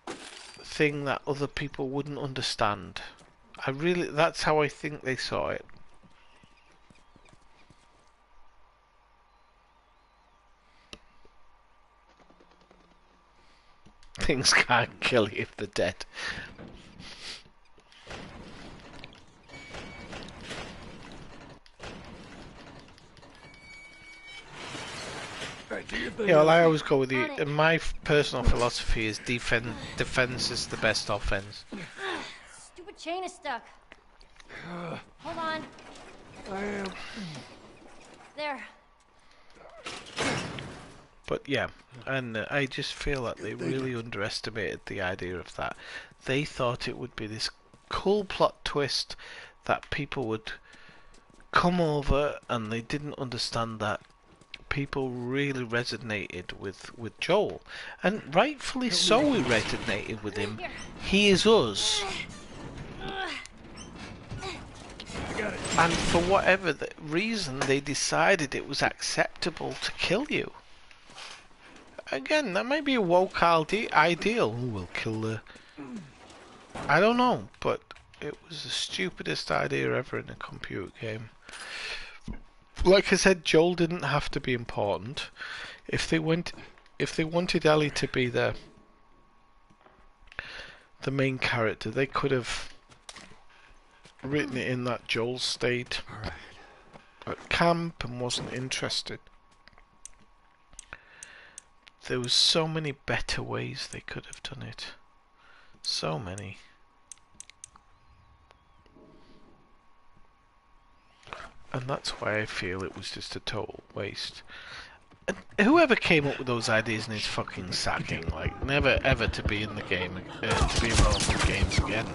thing that other people wouldn't understand. That's how I think they saw it. Things can't kill you if they're dead. Yeah, well, I always go with the. My personal philosophy is defense is the best offense. Stupid chain is stuck. Hold on. I am. There. But yeah, and I just feel that they really underestimated the idea of that. They thought it would be this cool plot twist that people would come over, and they didn't understand that people really resonated with Joel. And rightfully so we resonated with him. He is us. And for whatever reason, they decided it was acceptable to kill you. Again, that might be a woke ideal. Oh, we'll kill the... I don't know, but it was the stupidest idea ever in a computer game. Like I said, Joel didn't have to be important. If they wanted Ellie to be the main character, they could have written it in that Joel stayed at camp and wasn't interested. There was so many better ways they could have done it. So many. And that's why I feel it was just a total waste. And whoever came up with those ideas needs fucking sacking. Like, never ever to be in the game, to be involved in games again.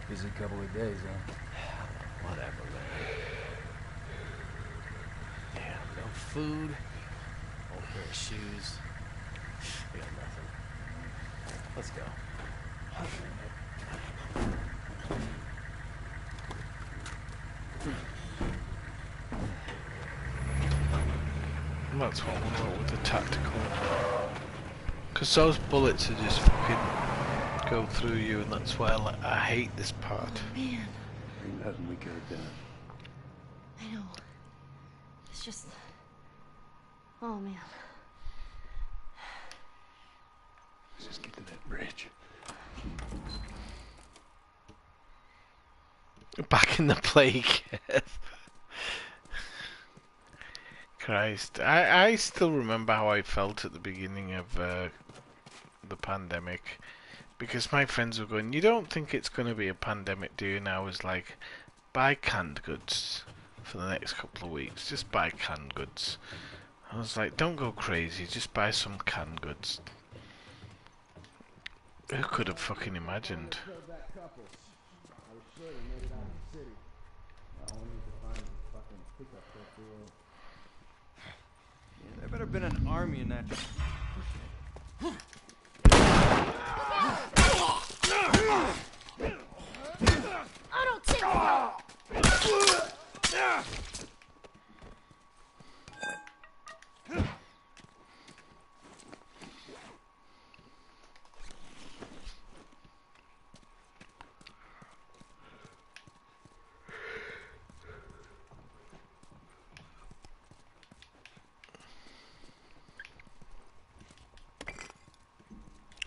Busy couple of days, huh? Whatever, man. Yeah, no food, old pair of shoes. We got nothing. Let's go. And that's what we want with the tactical. Because those bullets are just fucking go through you, and that's why I hate this part. Man, Ain't nothing we could have done. I know. It's just... Oh, man. Let's just get to that bridge. Back in the plague. Christ. I still remember how I felt at the beginning of the pandemic. Because my friends were going, you don't think it's going to be a pandemic, do you? And I was like, buy canned goods for the next couple of weeks. Just buy canned goods. I was like, don't go crazy, just buy some canned goods. Who could have fucking imagined? There better have been an army in that.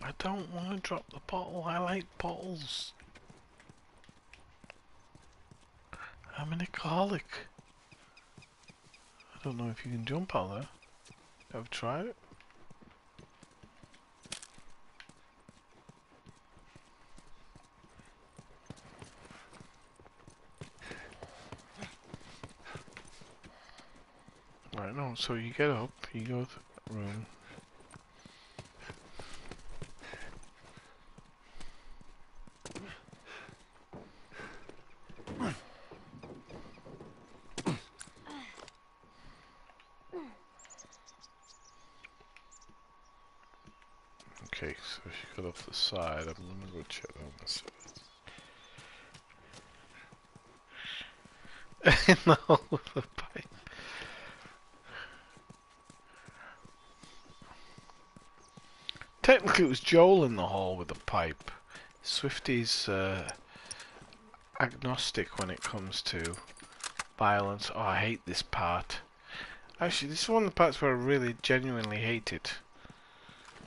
I don't want to drop the bottle. I like bottles. I'm an alcoholic. I don't know if you can jump out there. I've tried it. Right, no, so you get up, you go to the room. Okay, so if you got off the side, I'm gonna go check on this. No, the pipe. Technically it was Joel in the hall with the pipe. Swifty's agnostic when it comes to violence. Oh, I hate this part. Actually, this is one of the parts where I really genuinely hate it.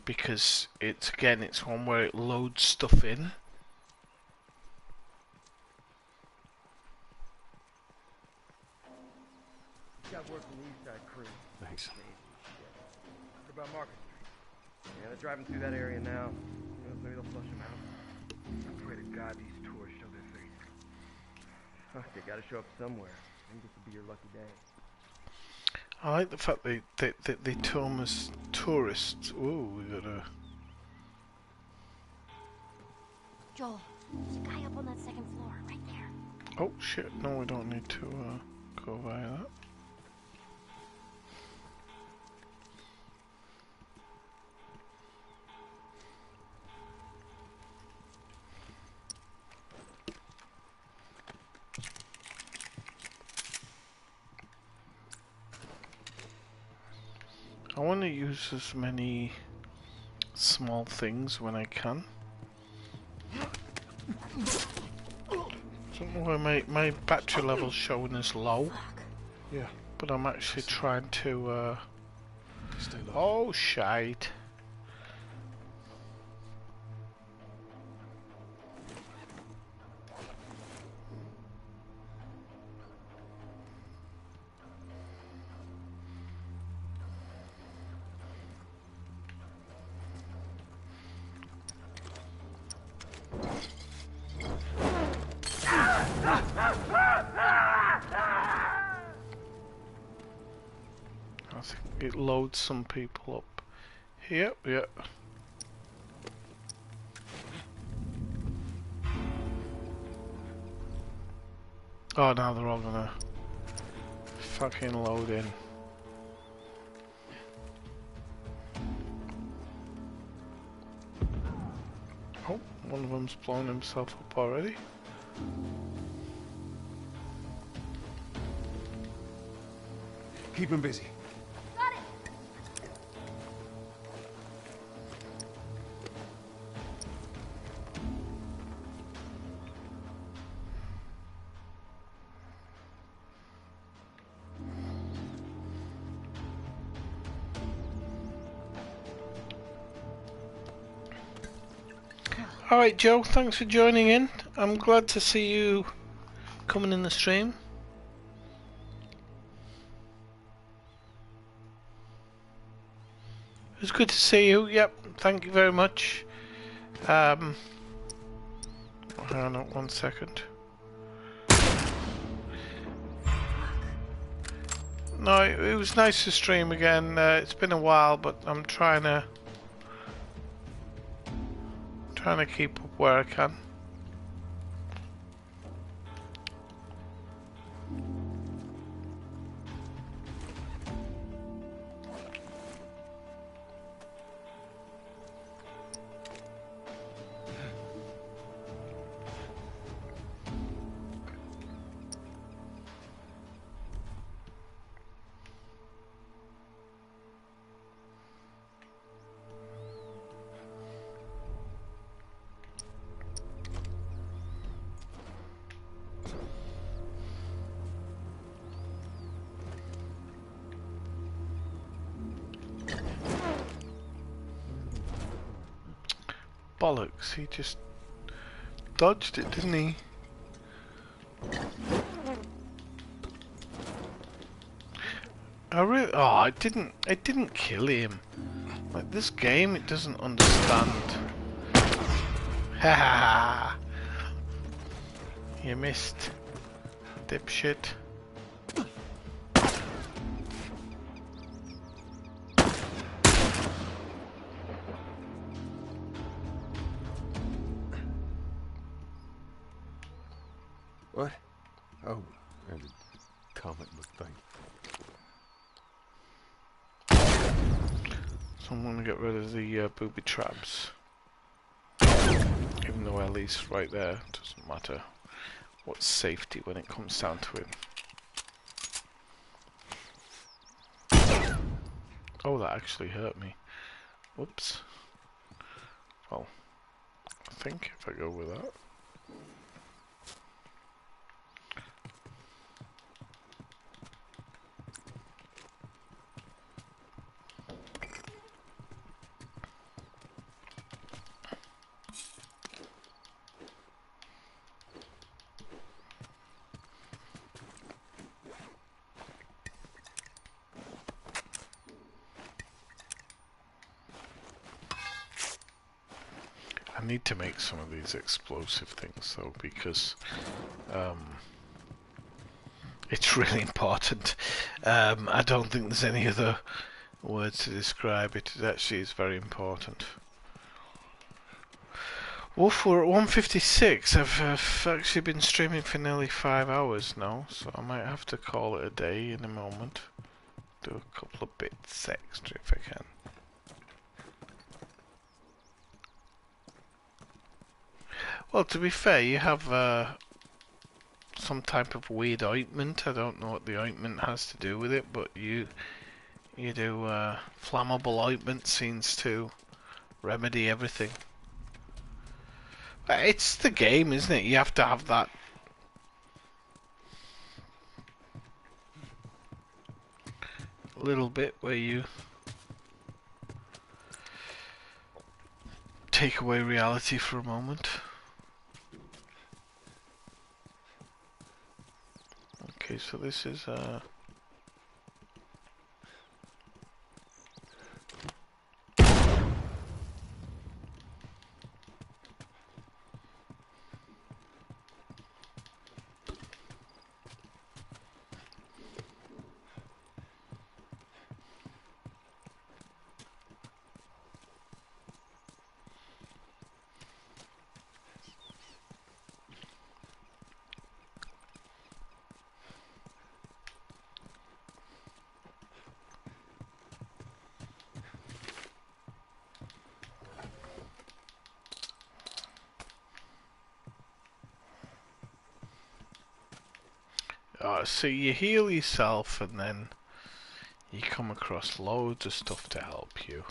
Because it's, again, it's one where it loads stuff in. Got work from the East Side crew. Thanks. What about Market Street? Yeah, they're driving through that area now. Who knows, maybe they'll flush them out. I pray to God these tourists show their face. Huh, they gotta show up somewhere. I think this will be your lucky day. I like the fact they tour them as tourists. Ooh, we got a... Joel, there's a guy up on that second floor, right there. Oh shit, no, we don't need to go via that. I want to use as many small things when I can. Don't know why my battery level's showing as low. Yeah. But I'm actually trying to Stay low. oh shite. I think it loads some people up. Yep, yep. Oh, now they're all gonna fucking load in. Oh, one of them's blown himself up already. Keep him busy. Got it! Alright Joe, thanks for joining in. I'm glad to see you coming in the stream. It was good to see you, yep, thank you very much. Hang on 1 second. No, it was nice to stream again. It's been a while, but I'm trying to keep up where I can. Bollocks, he just dodged it, didn't he? It didn't kill him. Like, this game, it doesn't understand. Ha ha ha! You missed, dipshit. What? Oh, there's a comic book thing. So I'm gonna get rid of the booby traps. Even though Ellie's right there, doesn't matter. What's safety when it comes down to it? Oh, that actually hurt me. Whoops. Well, I think if I go with that. I need to make some of these explosive things though, because it's really important. I don't think there's any other words to describe it. It actually is very important. Wolf, we're at 156. I've actually been streaming for nearly 5 hours now, so I might have to call it a day in a moment. Do a couple of bits extra if I can. Well, to be fair, you have some type of weird ointment. I don't know what the ointment has to do with it, but you do flammable ointment seems to remedy everything. But it's the game, isn't it? You have to have that little bit where you take away reality for a moment. Okay, so this is so you heal yourself and then you come across loads of stuff to help you.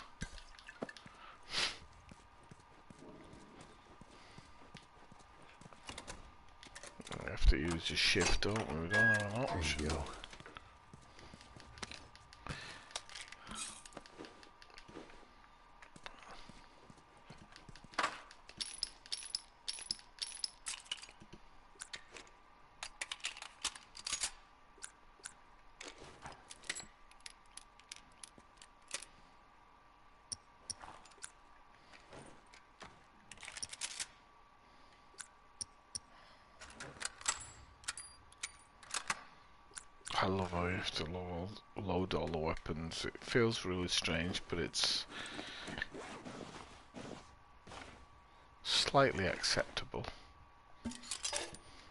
We have to use your shift, don't we? We don't have an option. There you go. I love how you have to load all the weapons. It feels really strange, but it's slightly acceptable.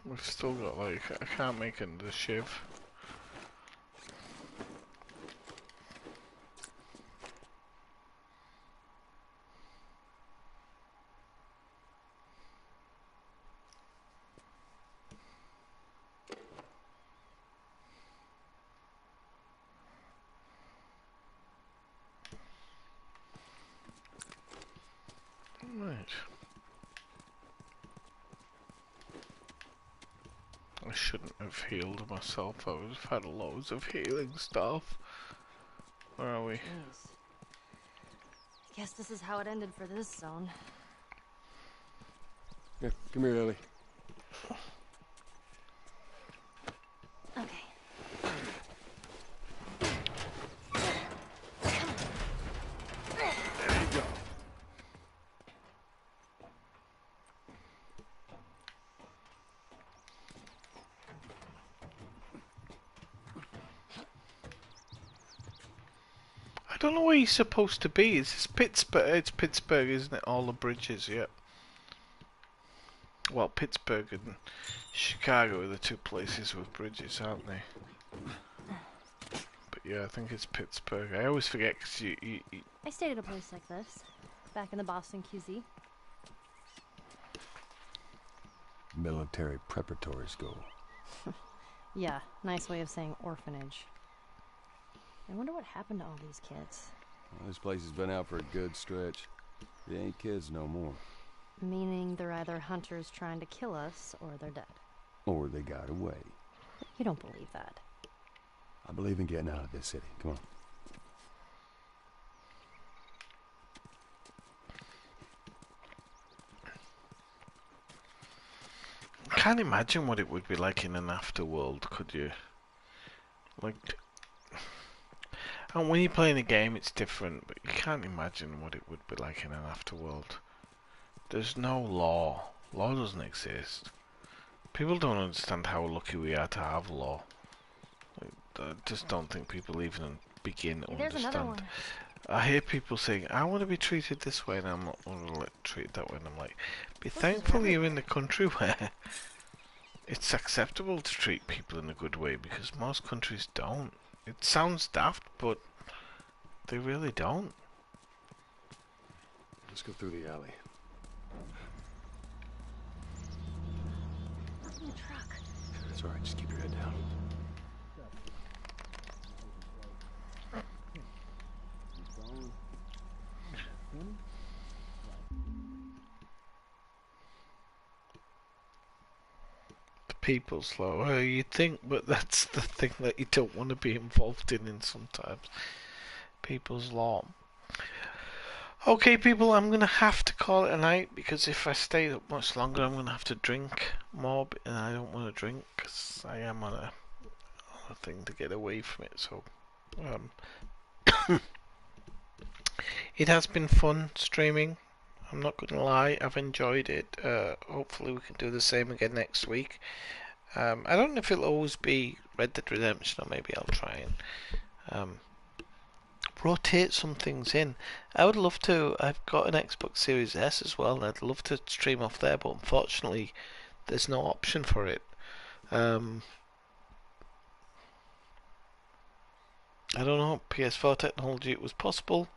We've still got, like, I can't make it the shiv. Right. I shouldn't have healed myself. I would have had loads of healing stuff. Where are we? Jeez. Guess this is how it ended for this zone. Here, come here, Ellie. Okay. There you go. I don't know where he's supposed to be. It's Pittsburgh. It's Pittsburgh, isn't it? All the bridges, yeah. Well, Pittsburgh and Chicago are the two places with bridges, aren't they? But yeah, I think it's Pittsburgh. I always forget because you... I stayed at a place like this, back in the Boston QZ. Military preparatory school. Yeah, nice way of saying orphanage. I wonder what happened to all these kids. Well, this place has been out for a good stretch. They ain't kids no more. Meaning they're either hunters trying to kill us, or they're dead. Or they got away. You don't believe that. I believe in getting out of this city. Come on. Can't imagine what it would be like in an afterworld, could you? Like... And when you're playing a game, it's different, but you can't imagine what it would be like in an afterworld. There's no law. Law doesn't exist. People don't understand how lucky we are to have law. I just don't think people even begin to There's another understand. one. I hear people saying, I want to be treated this way, and I'm not going to get treated that way. And I'm like, be thankful you're in the country where it's acceptable to treat people in a good way, because most countries don't. It sounds daft, but they really don't. Let's go through the alley. What's in the truck? It's all right. Just keep your head down. The people's law. Well, you'd think, but that's the thing that you don't want to be involved in sometimes. People's law. Okay, people, I'm going to have to call it a night, because if I stay up much longer, I'm going to have to drink more, and I don't want to drink, because I am on a thing to get away from it, so... It has been fun streaming. I'm not going to lie, I've enjoyed it. Hopefully we can do the same again next week. I don't know if it'll always be Red Dead Redemption, or maybe I'll try and rotate some things in. I would love to. I've got an Xbox Series S as well, and I'd love to stream off there, but unfortunately there's no option for it. I don't know, PS4 technology it was possible,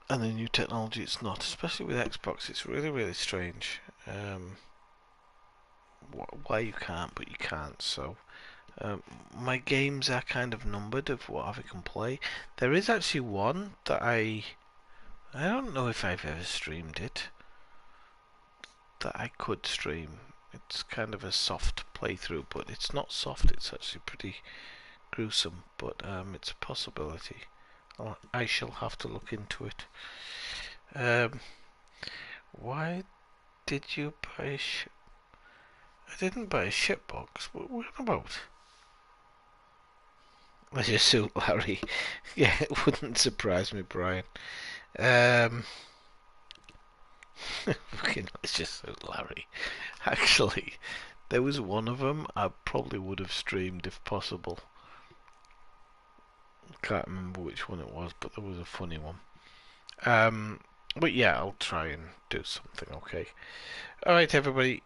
and the new technology it's not, especially with Xbox. It's really strange why you can't, but you can't. So my games are kind of numbered of what I can play. There is actually one that I don't know if I've ever streamed it, that I could stream. It's kind of a soft playthrough, but it's not soft, it's actually pretty gruesome, but it's a possibility. I shall have to look into it. Why did you buy a ship? I didn't buy a shipbox. What about? Leisure Suit Larry. Yeah, it wouldn't surprise me, Brian. Fucking Leisure Suit Larry. Actually, there was one of them I probably would have streamed if possible. Can't remember which one it was, but there was a funny one. But yeah, I'll try and do something. Okay. All right, everybody.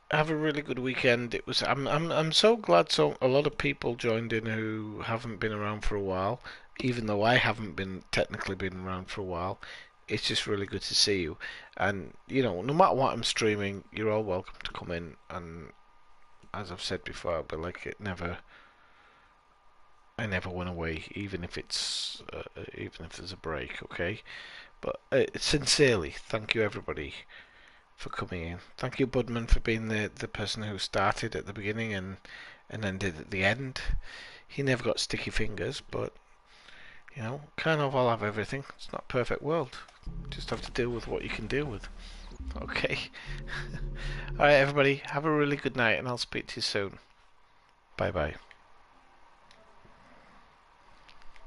Have a really good weekend. It was. I'm so glad. So a lot of people joined in who haven't been around for a while, even though I haven't technically been around for a while. It's just really good to see you. And you know, no matter what I'm streaming, you're all welcome to come in. And as I've said before, I'll be like it never. I never went away, even if it's even if there's a break. Okay, but sincerely, thank you everybody for coming in. Thank you, Budman, for being the person who started at the beginning and ended at the end. He never got sticky fingers, but you know, can't all have everything. It's not a perfect world. You just have to deal with what you can deal with. Okay. Alright, everybody, have a really good night, and I'll speak to you soon. Bye bye.